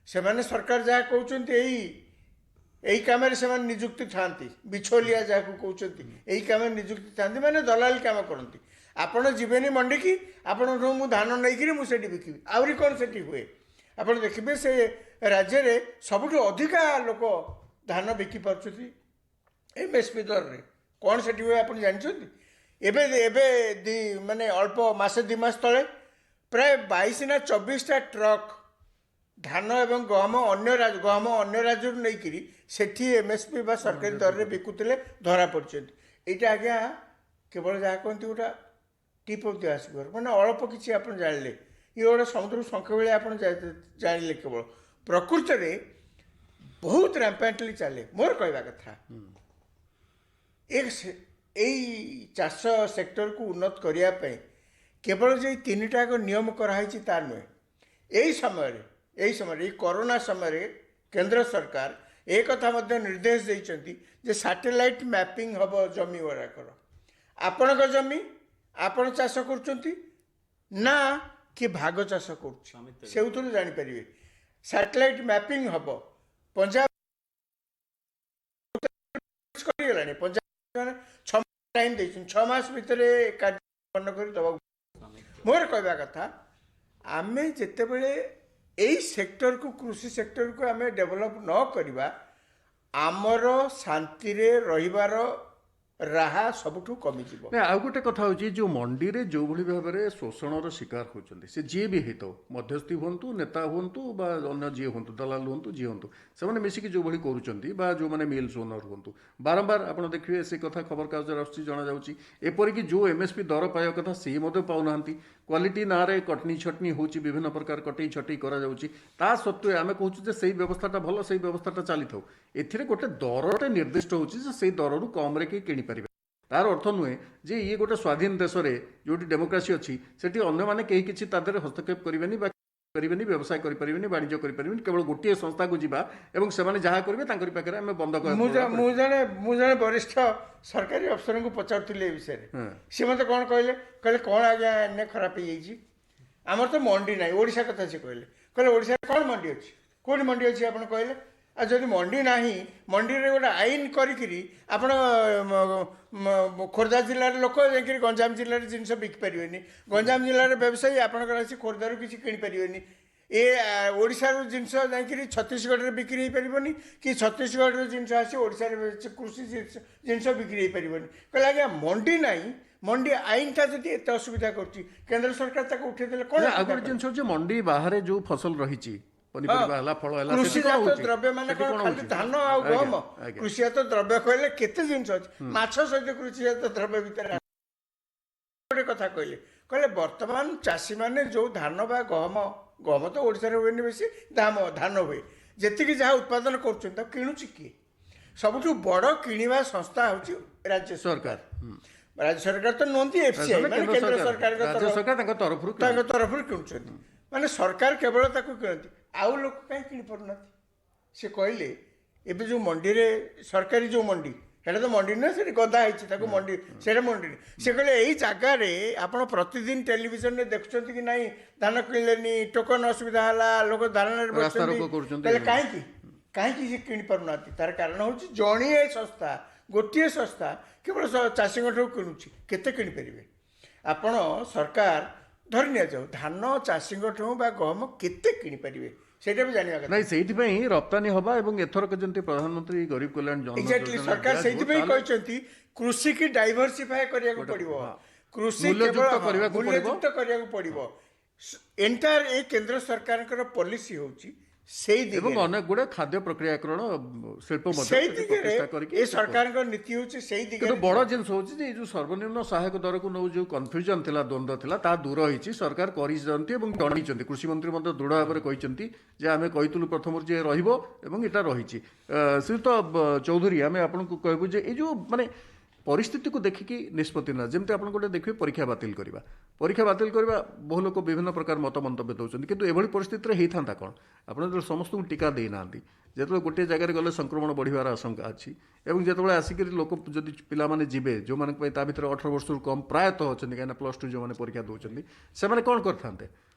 [SPEAKER 4] ସେମାନେ ସରକାର ଯାହା କହୁଛନ୍ତି ଏଇ କାମରେ ସେମାନେ ନିଯୁକ୍ତି ଥାନ୍ତି, ବିଛୋଲିଆ ଯାହାକୁ କହୁଛନ୍ତି ଏଇ କାମରେ ନିଯୁକ୍ତି ଥାନ୍ତି, ମାନେ ଦଲାଲି କାମ କରନ୍ତି। ଆପଣ ଯିବେନି ମଣ୍ଡିକି, ଆପଣଙ୍କଠୁ ମୁଁ ଧାନ ନେଇକିରି ମୁଁ ସେଠି ବିକିବି, ଆହୁରି କ'ଣ ସେଠି ହୁଏ ଆପଣ ଦେଖିବେ। ସେ ରାଜ୍ୟରେ ସବୁଠୁ ଅଧିକା ଲୋକ ଧାନ ବିକି ପାରୁଛନ୍ତି MSP ଦରରେ। କ'ଣ ସେଠି ହୁଏ ଆପଣ ଜାଣିଛନ୍ତି? ଏବେ ମାନେ ଅଳ୍ପ ମାସେ 2 ମାସ ତଳେ ପ୍ରାୟ 22 ନା 24ଟା ଟ୍ରକ୍ ଧାନ ଏବଂ ଗହମ ଅନ୍ୟ ରାଜ୍ୟରୁ ନେଇକିରି ସେଠି MSP ବା ସରକାରୀ ଦରରେ ବିକୁଥିଲେ, ଧରା ପଡ଼ିଛନ୍ତି। ଏଇଟା ଆଜ୍ଞା କେବଳ ଯାହା କହନ୍ତି ଗୋଟେ ଟିପ୍ ଅଫ୍ ଦି ଆଇସବର୍ଗ, ମାନେ ଅଳ୍ପ କିଛି ଆପଣ ଜାଣିଲେ, ଇଏ ଗୋଟେ ସମୁଦ୍ର ଶଙ୍ଖ ଭଳି ଆପଣ ଜାଣିଲେ କେବଳ। ପ୍ରକୃତରେ ବହୁତ ରାମ୍ପାଣ୍ଟଲି ଚାଲେ। ମୋର କହିବା କଥା ଏଇ ଚାଷ ସେକ୍ଟରକୁ ଉନ୍ନତ କରିବା ପାଇଁ କେବଳ ଯେ 3ଟା ନିୟମ କରାହେଇଛି ତା ନୁହେଁ। ଏଇ ସମୟରେ ଏଇ କରୋନା ସମୟରେ କେନ୍ଦ୍ର ସରକାର ଏ କଥା ମଧ୍ୟ ନିର୍ଦ୍ଦେଶ ଦେଇଛନ୍ତି ଯେ ସାଟେଲାଇଟ୍ ମ୍ୟାପିଂ ହେବ ଜମି ଗୁଡ଼ାକର। ଆପଣଙ୍କ ଜମି ଆପଣ ଚାଷ କରୁଛନ୍ତି ନା କିଏ ଭାଗ ଚାଷ କରୁଛି ସେଉଥିରୁ ଜାଣିପାରିବେ। ସାଟେଲାଇଟ୍ ମ୍ୟାପିଂ ହେବ। ପଞ୍ଜାବ କରିଗଲାଣି, ପଞ୍ଜାବ 6 ମାସ ଟାଇମ୍ ଦେଇଛନ୍ତି, 6 ମାସ ଭିତରେ କାର୍ଯ୍ୟ ସମ୍ପନ୍ନ କରି ଦେବାକୁ। ମୋର କହିବା କଥା ଆମେ ଯେତେବେଳେ ଏଇ ସେକ୍ଟରକୁ କୃଷି ସେକ୍ଟରକୁ ଆମେ ଡେଭଲପ୍ ନ କରିବା, ଆମର ଶାନ୍ତିରେ ରହିବାର ରାହା ସବୁଠୁ କମିଯିବ।
[SPEAKER 1] ଆଉ ଗୋଟେ କଥା ହେଉଛି ଯେଉଁ ମଣ୍ଡିରେ ଯେଉଁଭଳି ଭାବରେ ଶୋଷଣର ଶିକାର ହେଉଛନ୍ତି, ସେ ଯିଏ ବି ହେଇଥାଉ, ମଧ୍ୟସ୍ଥି ହୁଅନ୍ତୁ, ନେତା ହୁଅନ୍ତୁ ବା ଅନ୍ୟ ଯିଏ ହୁଅନ୍ତୁ, ଦଲାଲ ହୁଅନ୍ତୁ, ଯିଏ ହୁଅନ୍ତୁ, ସେମାନେ ମିଶିକି ଯେଉଁଭଳି କରୁଛନ୍ତି ବା ଯେଉଁମାନେ ମିଲ୍ସ ଓନର ହୁଅନ୍ତୁ, ବାରମ୍ବାର ଆପଣ ଦେଖିବେ ସେ କଥା ଖବରକାଗଜରେ ଆସୁଛି, ଜଣାଯାଉଛି। ଏପରିକି ଯେଉଁ MSP ଦର ପାଇବା କଥା ସିଏ ମଧ୍ୟ ପାଉନାହାନ୍ତି। କ୍ୱାଲିଟି ନାଁରେ କଟନୀ ଛଟନୀ ହେଉଛି, ବିଭିନ୍ନ ପ୍ରକାର କଟେଇ ଛଟେଇ କରାଯାଉଛି। ତା ସତ୍ତ୍ୱେ ଆମେ କହୁଛୁ ଯେ ସେଇ ବ୍ୟବସ୍ଥାଟା ଭଲ, ସେଇ ବ୍ୟବସ୍ଥାଟା ଚାଲିଥାଉ। ଏଥିରେ ଗୋଟେ ଦରଟେ ନିର୍ଦ୍ଦିଷ୍ଟ ହେଉଛି ଯେ ସେଇ ଦରରୁ କମ୍ରେ କେହି କିଣିପାରିବେ। ତାର ଅର୍ଥ ନୁହେଁ ଯେ ଇଏ ଗୋଟେ ସ୍ୱାଧୀନ ଦେଶରେ ଯେଉଁଠି ଡେମୋକ୍ରାସି ଅଛି ସେଠି ଅନ୍ୟମାନେ କେହି କିଛି ତା ଦେହରେ ହସ୍ତକ୍ଷେପ କରିବେନି ବା ବ୍ୟବସାୟ କରିପାରିବେନି, ବାଣିଜ୍ୟ କରିପାରିବେନି। କେବଳ ଗୋଟିଏ ସଂସ୍ଥାକୁ ଯିବା ଏବଂ ସେମାନେ ଯାହା କରିବେ ତାଙ୍କରି ପାଖରେ ଆମେ ବନ୍ଦ
[SPEAKER 4] ମୁଁ ଜଣେ ବରିଷ୍ଠ ସରକାରୀ ଅଫିସରଙ୍କୁ ପଚାରୁଥିଲି ଏ ବିଷୟରେ। ସେ ମୋତେ କ'ଣ କହିଲେ କ'ଣ ଆଜ୍ଞା ଏନେ ଖରାପ ହେଇଯାଇଛି, ଆମର ତ ମଣ୍ଡି ନାହିଁ। ଓଡ଼ିଶା କଥା ସେ କହିଲେ ଓଡ଼ିଶାରେ କ'ଣ ମଣ୍ଡି ଅଛି, କେଉଁଠି ମଣ୍ଡି ଅଛି ଆପଣ କହିଲେ? ଆଉ ଯଦି ମଣ୍ଡି ନାହିଁ, ମଣ୍ଡିରେ ଗୋଟେ ଆଇନ କରିକିରି ଆପଣ ଖୋର୍ଦ୍ଧା ଜିଲ୍ଲାର ଲୋକ ଯାଇକରି ଗଞ୍ଜାମ ଜିଲ୍ଲାରେ ଜିନିଷ ବିକିପାରିବେନି, ଗଞ୍ଜାମ ଜିଲ୍ଲାର ବ୍ୟବସାୟୀ ଆପଣଙ୍କର ଆସି ଖୋର୍ଦ୍ଧାରୁ କିଛି କିଣିପାରିବେନି। ଏ ଓଡ଼ିଶାରୁ ଜିନିଷ ଯାଇକରି ଛତିଶଗଡ଼ରେ ବିକ୍ରି ହେଇପାରିବନି, କି ଛତିଶଗଡ଼ର ଜିନିଷ ଆସି ଓଡ଼ିଶାରେ କୃଷି ଜିନିଷ ବିକ୍ରି ହେଇପାରିବନି। କହିଲେ ଆଜ୍ଞା ମଣ୍ଡି ନାହିଁ, ମଣ୍ଡି ଆଇନଟା ଯଦି ଏତେ ଅସୁବିଧା କରୁଛି, କେନ୍ଦ୍ର ସରକାର ତାକୁ ଉଠେଇଦେଲେ କ'ଣ?
[SPEAKER 1] ଆଉ ଗୋଟେ ଜିନିଷ ହେଉଛି ମଣ୍ଡି ବାହାରେ ଯେଉଁ ଫସଲ ରହିଛି, ପନିପରିବା ହେଲା, ଫଳ ହେଲା,
[SPEAKER 4] କୃଷିଜାତ ଦ୍ରବ୍ୟ ମାନେ କ'ଣ ଖାଲି ଧାନ ଆଉ ଗହମ? କୃଷିଜାତ ଦ୍ରବ୍ୟ କହିଲେ କେତେ ଜିନିଷ ଅଛି, ମାଛ ସହିତ କୃଷିଜାତ ଦ୍ରବ୍ୟ ଭିତରେ ଗୋଟେ କଥା କହିଲେ। କହିଲେ ବର୍ତ୍ତମାନ ଚାଷୀମାନେ ଯେଉଁ ଧାନ ବା ଗହମ ତ ଓଡ଼ିଶାରେ ହୁଏନି ବେଶୀ ଧାନ ହୁଏ, ଯେତିକି ଯାହା ଉତ୍ପାଦନ କରୁଛନ୍ତି ତାକୁ କିଣୁଛି କିଏ? ସବୁଠୁ ବଡ଼ କିଣିବା ସଂସ୍ଥା ହେଉଛି ରାଜ୍ୟ ସରକାର। ରାଜ୍ୟ ସରକାର ତ ନୁହନ୍ତି, ଏଫସିଆଇ ମାନେ କେନ୍ଦ୍ର ସରକାରଙ୍କ ତାଙ୍କ ତରଫରୁ କିଣୁଛନ୍ତି। ମାନେ ସରକାର କେବଳ ତାକୁ କିଣନ୍ତି, ଆଉ ଲୋକ କାହିଁ କିଣିପାରୁନାହାନ୍ତି? ସେ କହିଲେ ଏବେ ଯେଉଁ ମଣ୍ଡିରେ ସରକାରୀ ଯେଉଁ ମଣ୍ଡି, ସେଇଟା ତ ମଣ୍ଡି ନୁହେଁ, ସେଠି ଗଦା ହେଇଛି, ତାକୁ ମଣ୍ଡି ସେଇଟା ମଣ୍ଡି ନୁହେଁ। ସେ କହିଲେ ଏଇ ଜାଗାରେ ଆପଣ ପ୍ରତିଦିନ ଟେଲିଭିଜନରେ ଦେଖୁଛନ୍ତି କି ନାହିଁ ଧାନ କିଣିଲେନି, ଟୋକନ ଅସୁବିଧା ହେଲା, ଲୋକ ଧାରଣାରେ ବସୁଛନ୍ତି, ତାହେଲେ କାହିଁକି ସେ କିଣିପାରୁନାହାନ୍ତି? ତାର କାରଣ ହେଉଛି ଜଣିଏ ସଂସ୍ଥା, ଗୋଟିଏ ସଂସ୍ଥା କେବଳ ଚାଷୀଙ୍କଠୁ କିଣୁଛି। କେତେ କିଣିପାରିବେ ଆପଣ? ସରକାର ଧରି ନିଆଯାଉ ଧାନ ଚାଷୀଙ୍କଠୁ ବା ଗହମ କେତେ କିଣିପାରିବେ ସେଇଟା ବି ଜାଣିବା କଥା।
[SPEAKER 1] ନାଇଁ, ସେଇଥିପାଇଁ ରପ୍ତାନି ହବା ଏବଂ ଏଥରକ ଯେମିତି ପ୍ରଧାନମନ୍ତ୍ରୀ ଗରିବ କଲ୍ୟାଣ
[SPEAKER 4] ଏକ୍ଜାକ୍ଟଲି ସରକାର ସେଇଥିପାଇଁ କହିଛନ୍ତି କୃଷିକି ଡାଇଭରସିଫାଏ କରିବାକୁ ପଡ଼ିବ, କୃଷି ମୂଲ୍ୟଯୁକ୍ତ କରିବାକୁ ପଡ଼ିବ। ଏଣ୍ଟାୟାର ଏ କେନ୍ଦ୍ର ସରକାରଙ୍କର ପଲିସି ହେଉଛି ସେଇ
[SPEAKER 1] ଏବଂ
[SPEAKER 4] ଦିଗରେ,
[SPEAKER 1] ଅନେକ ଗୁଡେ ଖାଦ୍ୟ ପ୍ରକ୍ରିୟାକରଣ ଶିଳ୍ପ
[SPEAKER 4] ସେଇ ଦିଗରେ ଏ ସରକାରଙ୍କ ନୀତି ହେଉଛି ସେଇ
[SPEAKER 1] କିନ୍ତୁ
[SPEAKER 4] ଦିଗରେ।
[SPEAKER 1] ବଡ ଜିନିଷ ହଉଛି ଯେ ଏଇ ଯୋଉ ସର୍ବନିମ୍ନ ସହାୟକ ଦରକୁ ନେଉ ଯୋଉ କନଫ୍ୟୁଜନ ଥିଲା, ଦ୍ୱନ୍ଦ୍ୱ ଥିଲା, ତାହା ଦୂର ହେଇଛି। ସରକାର କରିଛନ୍ତି ଏବଂ ଜଣାଇଛନ୍ତି, କୃଷିମନ୍ତ୍ରୀ ମଧ୍ୟ ଦୃଢ ଭାବରେ କହିଛନ୍ତି ଯେ ଆମେ କହିଥିଲୁ ପ୍ରଥମରୁ ଯେ ରହିବ ଏବଂ ଏଟା ରହିଛି। ଶ୍ରୀଯୁକ୍ତ ଚୌଧୁରୀ, ଆମେ ଆପଣଙ୍କୁ କହିବୁ ଯେ ଏଇ ଯୋଉ ମାନେ ପରିସ୍ଥିତିକୁ ଦେଖିକି ନିଷ୍ପତ୍ତି ନା, ଯେମିତି ଆପଣ ଗୋଟେ ଦେଖିବେ ପରୀକ୍ଷା ବାତିଲ କରିବା, ବହୁ ଲୋକ ବିଭିନ୍ନ ପ୍ରକାର ମତ ମନ୍ତବ୍ୟ ଦେଉଛନ୍ତି, କିନ୍ତୁ ଏଭଳି ପରିସ୍ଥିତିରେ ହେଇଥାନ୍ତା କ'ଣ? ଆପଣ ଯେତେବେଳେ ସମସ୍ତଙ୍କୁ ଟୀକା ଦେଇନାହାନ୍ତି, ଯେତେବେଳେ ଗୋଟିଏ ଜାଗାରେ ଗଲେ ସଂକ୍ରମଣ ବଢ଼ିବାର ଆଶଙ୍କା ଅଛି, ଏବଂ ଯେତେବେଳେ ଆସିକରି ଲୋକ ଯଦି ପିଲାମାନେ ଯିବେ ଯେଉଁମାନଙ୍କ ପାଇଁ ତା ଭିତରେ 18 ବର୍ଷରୁ କମ୍ ପ୍ରାୟତଃ ଅଛନ୍ତି, କାହିଁକିନା +2 ଯେଉଁମାନେ ପରୀକ୍ଷା ଦେଉଛନ୍ତି, ସେମାନେ କ'ଣ କରିଥାନ୍ତେ?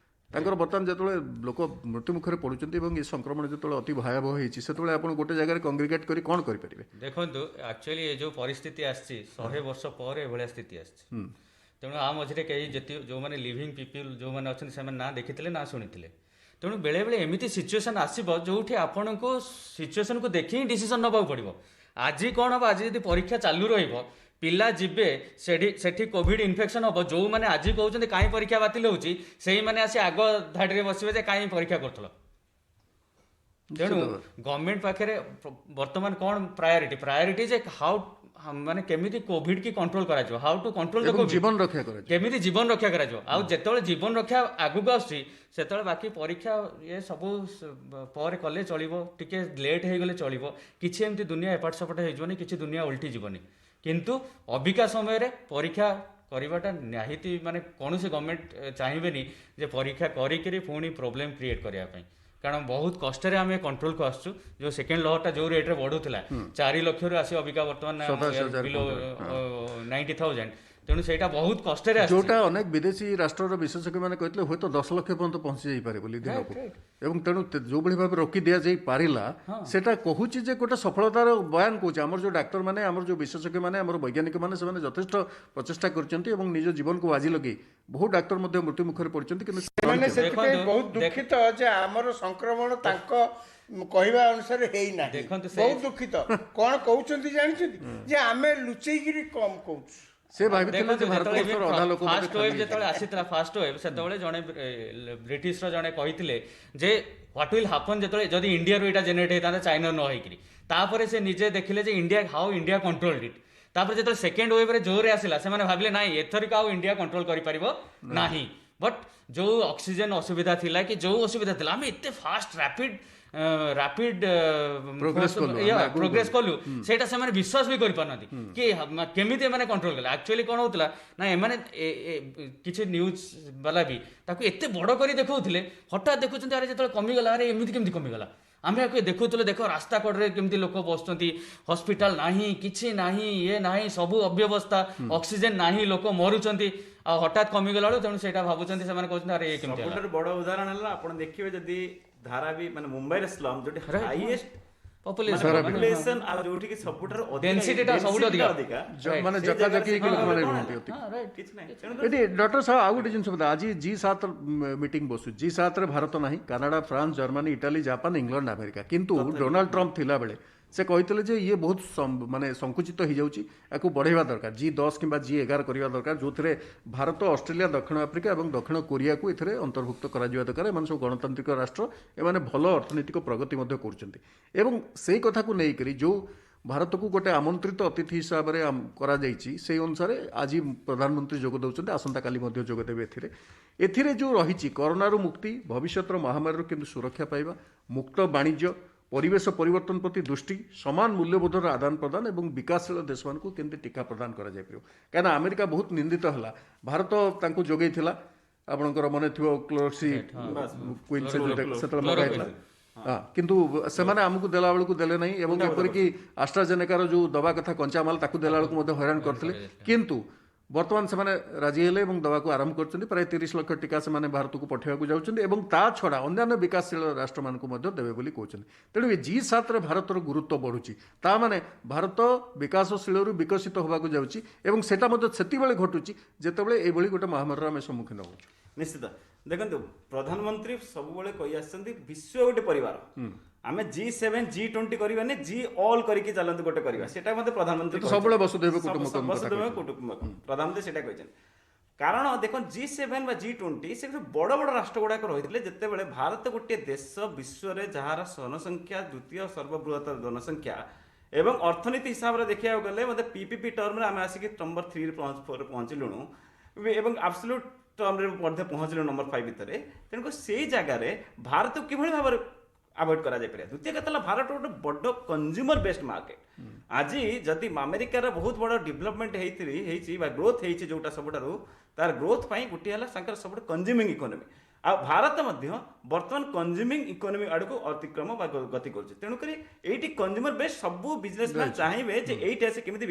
[SPEAKER 1] ତାଙ୍କର ବର୍ତ୍ତମାନ ଯେତେବେଳେ ଲୋକ ମୃତ୍ୟୁମୁଖରେ ପଡ଼ୁଛନ୍ତି ଏବଂ ଏ ସଂକ୍ରମଣ ଯେତେବେଳେ ଅତି ଭୟାବହ ହେଇଛି, ସେତେବେଳେ ଆପଣ ଗୋଟେ ଜାଗାରେ କଂଗ୍ରିଗେଟ୍ କରି କ'ଣ କରିପାରିବେ?
[SPEAKER 3] ଦେଖନ୍ତୁ, ଆକ୍ଚୁଆଲି ଏ ଯେଉଁ ପରିସ୍ଥିତି ଆସିଛି 100 ବର୍ଷ ପରେ ଏଭଳିଆ ସ୍ଥିତି ଆସିଛି। ତେଣୁ ଆ ମଝିରେ କେହି ଯେଉଁମାନେ ଲିଭିଂ ପିପୁଲ୍ ଯେଉଁମାନେ ଅଛନ୍ତି ସେମାନେ ନା ଦେଖିଥିଲେ ନା ଶୁଣିଥିଲେ। ତେଣୁ ବେଳେବେଳେ ଏମିତି ସିଚୁଏସନ୍ ଆସିବ ଯେଉଁଠି ଆପଣଙ୍କୁ ସିଚୁଏସନ୍କୁ ଦେଖି ହିଁ ଡିସିସନ୍ ନେବାକୁ ପଡ଼ିବ। ଆଜି କ'ଣ ହେବ? ଆଜି ଯଦି ପରୀକ୍ଷା ଚାଲୁ ରହିବ, ପିଲା ଯିବେ, ସେଠି କୋଭିଡ୍ ଇନଫେକ୍ସନ୍ ହେବ, ଯେଉଁମାନେ ଆଜି କହୁଛନ୍ତି କାହିଁ ପରୀକ୍ଷା ବାତିଲ ହେଉଛି, ସେଇମାନେ ଆସି ଆଗ ଧାଡ଼ିରେ ବସିବେ ଯେ କାହିଁ ପରୀକ୍ଷା କରୁଥିଲ। ତେଣୁ ଗଭର୍ଣ୍ଣମେଣ୍ଟ ପାଖରେ ବର୍ତ୍ତମାନ କ'ଣ ପ୍ରାୟୋରିଟି ଯେ ମାନେ କେମିତି କୋଭିଡ୍ କି କଣ୍ଟ୍ରୋଲ କରାଯିବ, how to control the covid,
[SPEAKER 1] ଜୀବନ ରକ୍ଷା କରାଯିବ,
[SPEAKER 3] କେମିତି ଜୀବନ ରକ୍ଷା କରାଯିବ। ଆଉ ଯେତେବେଳେ ଜୀବନ ରକ୍ଷା ଆଗକୁ ଆସୁଛି, ସେତେବେଳେ ବାକି ପରୀକ୍ଷା ଏ ସବୁ ପରେ କଲେ ଚଳିବ, ଟିକେ ଲେଟ୍ ହେଇଗଲେ ଚଳିବ, କିଛି ଏମିତି ଦୁନିଆ ଏପଟ ସେପଟ ହେଇଯିବନି, କିଛି ଦୁନିଆ ଓଲଟି ଯିବନି। କିନ୍ତୁ ଅବିକା ସମୟରେ ପରୀକ୍ଷା କରିବାଟା ନିହାତି, ମାନେ କୌଣସି ଗଭର୍ଣ୍ଣମେଣ୍ଟ ଚାହିଁବେନି ଯେ ପରୀକ୍ଷା କରିକିରି ପୁଣି ପ୍ରୋବ୍ଲେମ୍ କ୍ରିଏଟ୍ କରିବା ପାଇଁ। କାରଣ ବହୁତ କଷ୍ଟରେ ଆମେ କଣ୍ଟ୍ରୋଲକୁ ଆସୁଛୁ। ଯେଉଁ ସେକେଣ୍ଡ ଲହରଟା ଯେଉଁ ରେଟ୍ରେ ବଢ଼ୁଥିଲା 4 ଲକ୍ଷରୁ ଆସି ଅବିକା ବର୍ତ୍ତମାନ 90,000, ତେଣୁ ସେଇଟା ବହୁତ କଷ୍ଟରେ ଆସିଛି।
[SPEAKER 1] ଯୋଉଟା ଅନେକ ବିଦେଶୀ ରାଷ୍ଟ୍ରର ବିଶେଷଜ୍ଞମାନେ କହିଥିଲେ ହୁଏତ 10 ଲକ୍ଷ ପର୍ଯ୍ୟନ୍ତ ପହଞ୍ଚି ଯାଇପାରେ ବୋଲି ଦିନକୁ, ଏବଂ ତେଣୁ ଯୋଉଭଳି ଭାବେ ରୋକି ଦିଆଯାଇ ପାରିଲା, ସେଟା କହୁଛି ଯେ ଗୋଟେ ସଫଳତାର ବୟାନ କହୁଛି। ଆମର ଯୋଉ ଡାକ୍ତରମାନେ, ଆମର ଯୋଉ ବିଶେଷଜ୍ଞମାନେ, ଆମର ବୈଜ୍ଞାନିକମାନେ, ସେମାନେ ଯଥେଷ୍ଟ ପ୍ରଚେଷ୍ଟା କରିଛନ୍ତି ଏବଂ ନିଜ ଜୀବନକୁ ବାଜି ଲଗେଇ ବହୁ ଡାକ୍ତର ମଧ୍ୟ ମୃତ୍ୟୁ ମୁଖରେ ପଡିଛନ୍ତି। କିନ୍ତୁ
[SPEAKER 4] ସେମାନେ ସେଥିପାଇଁ ବହୁତ ଦୁଃଖିତ ଯେ ଆମର ସଂକ୍ରମଣ ତାଙ୍କ କହିବା ଅନୁସାରେ ହେଇନାହିଁ। ବହୁତ ଦୁଃଖିତ। କ'ଣ କହୁଛନ୍ତି ଜାଣିଛନ୍ତି? ଯେ ଆମେ ଲୁଚେଇକିରି କମ୍ କହୁଛୁ।
[SPEAKER 1] ସେ ଭାବିଥିଲେ ଯେ ଭାରତବର୍ଷର ଅଧା ଲୋକ
[SPEAKER 3] ଫାଷ୍ଟ ୱେଭ୍ ଯେତେବେଳେ ଆସିଥିଲା, ଫାଷ୍ଟ ୱେଭ୍, ସେତେବେଳେ ଜଣେ ବ୍ରିଟିଶର ଜଣେ କହିଥିଲେ ଯେ ହ୍ୱାଟ୍ ୱିଲ୍ ହାପନ୍ ଯେତେବେଳେ ଯଦି ଇଣ୍ଡିଆରୁ ଏଇଟା ଜେନେରେଟ୍ ହେଇଥାନ୍ତା ଚାଇନାରୁ ନ ହେଇକିରି। ତାପରେ ସେ ନିଜେ ଦେଖିଲେ ଯେ ହାଉ ଇଣ୍ଡିଆ କଣ୍ଟ୍ରୋଲ୍ଡ ଇଟ୍। ତାପରେ ଯେତେବେଳେ ସେକେଣ୍ଡ ୱେଭ୍ରେ ଜୋରରେ ଆସିଲା, ସେମାନେ ଭାବିଲେ ନାଇଁ ଏଥରିକ ଆଉ ଇଣ୍ଡିଆ କଣ୍ଟ୍ରୋଲ କରିପାରିବ ନାହିଁ। ବଟ୍ ଯେଉଁ ଅକ୍ସିଜେନ୍ ଅସୁବିଧା ଥିଲା କି ଯେଉଁ ଅସୁବିଧା ଥିଲା, ଆମେ ଏତେ ଫାଷ୍ଟ ରାପିଡ୍ ପ୍ରୋଗ୍ରେସ୍ କଲୁ, ସେଇଟା ସେମାନେ ବିଶ୍ୱାସ ବି କରିପାରୁନାହାନ୍ତି କି କେମିତି ଏମାନେ କଣ୍ଟ୍ରୋଲ କଲେ। ଆକ୍ଚୁଆଲି କ'ଣ ହଉଥିଲା ନା, ଏମାନେ କିଛି ନ୍ୟୁଜ୍ ବାଲା ବି ତାକୁ ଏତେ ବଡ଼ କରି ଦେଖାଉଥିଲେ, ହଠାତ୍ ଦେଖୁଛନ୍ତି ଆରେ ଯେତେବେଳେ କମିଗଲା, ଆରେ ଏମିତି କେମିତି କମିଗଲା। ଆମେ ଆକୁ ଦେଖୁଥିଲେ, ଦେଖ ରାସ୍ତା କଡ଼ରେ କେମିତି ଲୋକ ବସୁଛନ୍ତି, ହସ୍ପିଟାଲ ନାହିଁ, କିଛି ନାହିଁ, ଇଏ ନାହିଁ, ସବୁ ଅବ୍ୟବସ୍ଥା, ଅକ୍ସିଜେନ୍ ନାହିଁ, ଲୋକ ମରୁଛନ୍ତି, ଆଉ ହଠାତ୍ କମିଗଲା ବେଳୁ ତେଣୁ ସେଇଟା ଭାବୁଛନ୍ତି, ସେମାନେ କହୁଛନ୍ତି ଆରେ କେମିତି।
[SPEAKER 2] ସବୁଠାରୁ ବଡ଼ ଉଦାହରଣ ହେଲା ଆପଣ ଦେଖିବେ ଯଦି ଧାରାବୀ ମାନେ ମୁମ୍ବାଇର ସ୍ଲମ୍, ଯୋଉଠି ହାଇଏଷ୍ଟ ପପୁଲେସନ୍ ଆଉ ଯୋଉଠିକି ସବୁଠାରୁ
[SPEAKER 3] ଡେନ୍ସିଟିଟା ସବୁଠୁ ଅଧିକା,
[SPEAKER 1] ମାନେ ଜକାଜକି ହେଇକି ଲୋକମାନେ ରୁହନ୍ତି। ଏଠି ଡକ୍ଟର ସାହେବ ଆଉ ଗୋଟେ ଜିନିଷ କଥା, ଆଜି G7 ମିଟିଂ ବସୁଛି। G7ରେ ଭାରତ ନାହିଁ, Canada, France, Germany, Italy, Japan, England, America. କିନ୍ତୁ ଡୋନାଲ୍ଡ ଟ୍ରମ୍ପ ଥିଲାବେଳେ ସେ କହିଥିଲେ ଯେ ଇଏ ବହୁତ ମାନେ ସଙ୍କୁଚିତ ହେଇଯାଉଛି, ୟାକୁ ବଢ଼େଇବା ଦରକାର, G10 କିମ୍ବା G11 କରିବା ଦରକାର, ଯେଉଁଥିରେ ଭାରତ, ଅଷ୍ଟ୍ରେଲିଆ, ଦକ୍ଷିଣ ଆଫ୍ରିକା ଏବଂ ଦକ୍ଷିଣ କୋରିଆକୁ ଏଥିରେ ଅନ୍ତର୍ଭୁକ୍ତ କରାଯିବା ଦରକାର। ଏମାନେ ସବୁ ଗଣତାନ୍ତ୍ରିକ ରାଷ୍ଟ୍ର, ଏମାନେ ଭଲ ଅର୍ଥନୈତିକ ପ୍ରଗତି ମଧ୍ୟ କରୁଛନ୍ତି। ଏବଂ ସେଇ କଥାକୁ ନେଇକରି ଯେଉଁ ଭାରତକୁ ଗୋଟେ ଆମନ୍ତ୍ରିତ ଅତିଥି ହିସାବରେ କରାଯାଇଛି ସେଇ ଅନୁସାରେ ଆଜି ପ୍ରଧାନମନ୍ତ୍ରୀ ଯୋଗ ଦେଉଛନ୍ତି, ଆସନ୍ତାକାଲି ମଧ୍ୟ ଯୋଗ ଦେବେ। ଏଥିରେ ଯେଉଁ ରହିଛି କରୋନାରୁ ମୁକ୍ତି, ଭବିଷ୍ୟତର ମହାମାରୀରୁ କେମିତି ସୁରକ୍ଷା ପାଇବା, ମୁକ୍ତ ବାଣିଜ୍ୟ, ପରିବେଶ ପରିବର୍ତ୍ତନ ପ୍ରତି ଦୃଷ୍ଟି, ସମାନ ମୂଲ୍ୟବୋଧର ଆଦାନ ପ୍ରଦାନ ଏବଂ ବିକାଶଶୀଳ ଦେଶମାନଙ୍କୁ କେମିତି ଟିକା ପ୍ରଦାନ କରାଯାଇପାରିବ। କାହିଁକିନା ଆମେରିକା ବହୁତ ନିନ୍ଦିତ ହେଲା, ଭାରତ ତାଙ୍କୁ ଯୋଗେଇଥିଲା, ଆପଣଙ୍କର ମନେ ଥିବ କ୍ଲୋରୋକ୍ସି କୁଇନ୍ ସେତେବେଳେ ମଗାଇଥିଲା, କିନ୍ତୁ ସେମାନେ ଆମକୁ ଦେଲା ବେଳକୁ ଦେଲେ ନାହିଁ ଏବଂ ଏପରିକି ଆଷ୍ଟ୍ରାଜେନେକାର ଯେଉଁ ଦେବା କଥା କଞ୍ଚାମାଲ ତାକୁ ଦେଲା ବେଳକୁ ମଧ୍ୟ ହଇରାଣ କରିଥିଲେ। କିନ୍ତୁ ବର୍ତ୍ତମାନ ସେମାନେ ରାଜି ହେଲେ ଏବଂ ଦେବାକୁ ଆରମ୍ଭ କରିଛନ୍ତି। ପ୍ରାୟ 30 ଲକ୍ଷ ଟିକା ସେମାନେ ଭାରତକୁ ପଠାଇବାକୁ ଯାଉଛନ୍ତି ଏବଂ ତା ଛଡ଼ା ଅନ୍ୟାନ୍ୟ ବିକାଶଶୀଳ ରାଷ୍ଟ୍ରମାନଙ୍କୁ ମଧ୍ୟ ଦେବେ ବୋଲି କହୁଛନ୍ତି। ତେଣୁ ଏ G7ରେ ଭାରତର ଗୁରୁତ୍ୱ ବଢ଼ୁଛି। ତା ମାନେ ଭାରତ ବିକାଶଶୀଳରୁ ବିକଶିତ ହେବାକୁ ଯାଉଛି ଏବଂ ସେଟା ମଧ୍ୟ ସେତିକିବେଳେ ଘଟୁଛି ଯେତେବେଳେ ଏଇଭଳି ଗୋଟେ ମହାମାରୀର ଆମେ ସମ୍ମୁଖୀନ ହେଉଛୁ।
[SPEAKER 2] ନିଶ୍ଚିତ ଦେଖନ୍ତୁ, ପ୍ରଧାନମନ୍ତ୍ରୀ ସବୁବେଳେ କହି ଆସିଛନ୍ତି ବିଶ୍ୱ ଗୋଟେ ପରିବାର, ଆମେ G7 G20 କରିବାନି, G all କରିକି ଚାଲନ୍ତୁ ଗୋଟେ କରିବା। ସେଟା ମଧ୍ୟ ପ୍ରଧାନମନ୍ତ୍ରୀ
[SPEAKER 1] ସବୁବେଳେ ବସୁଧୈବ କୁଟୁମ୍ବକମ୍
[SPEAKER 2] ପ୍ରଧାନମନ୍ତ୍ରୀ ସେଟା କହିଛନ୍ତି। କାରଣ ଦେଖନ୍ତୁ G7 ବା G20 ସେ ବଡ଼ ବଡ଼ ରାଷ୍ଟ୍ର ଗୁଡ଼ାକ ରହିଥିଲେ, ଯେତେବେଳେ ଭାରତ ଗୋଟିଏ ଦେଶ ବିଶ୍ୱରେ ଯାହାର ଜନସଂଖ୍ୟା ଦ୍ୱିତୀୟ ସର୍ବବୃହତ ଜନସଂଖ୍ୟା ଏବଂ ଅର୍ଥନୀତି ହିସାବରେ ଦେଖିବାକୁ ଗଲେ ମୋତେ PPP ଟର୍ମରେ ଆମେ ଆସିକି ନମ୍ବର 3 ପହଞ୍ଚିଲୁଣୁ ଏବଂ ଆବସଲ୍ୟୁଟ୍ ଟର୍ମରେ ମଧ୍ୟ ପହଞ୍ଚିଲୁ ନମ୍ବର 5 ଭିତରେ। ତେଣୁକରି ସେଇ ଜାଗାରେ ଭାରତକୁ କିଭଳି ଭାବରେ ଆଭଏଡ୍ କରାଯାଇପାରିବ। ଦ୍ୱିତୀୟ କଥା ହେଲା ଭାରତ ଗୋଟେ ବଡ଼ କନଜ୍ୟୁମର ବେସ୍ଡ ମାର୍କେଟ। ଆଜି ଯଦି ଆମେରିକାର ବହୁତ ବଡ଼ ଡେଭଲପମେଣ୍ଟ ହେଇଛି ବା ଗ୍ରୋଥ ହେଇଛି ଯୋଉଟା ସବୁଠାରୁ, ତାର ଗ୍ରୋଥ ପାଇଁ ଗୋଟିଏ ହେଲା ତାଙ୍କର ସବୁଠୁ କନଜ୍ୟୁମିଂ ଇକୋନୋମି। ଆଉ ଭାରତ ମଧ୍ୟ ବର୍ତ୍ତମାନ କନଜ୍ୟୁମିଂ ଇକୋନୋମି ଆଡ଼କୁ ଅତିକ୍ରମ ବା ଗତି କରୁଛି। ତେଣୁକରି ଏଇଠି କନଜ୍ୟୁମର ବେସ୍ ସବୁ ବିଜନେସମ୍ୟାନ୍ ଚାହିଁବେ ଯେ ଏଇଠି ଆସି କେମିତି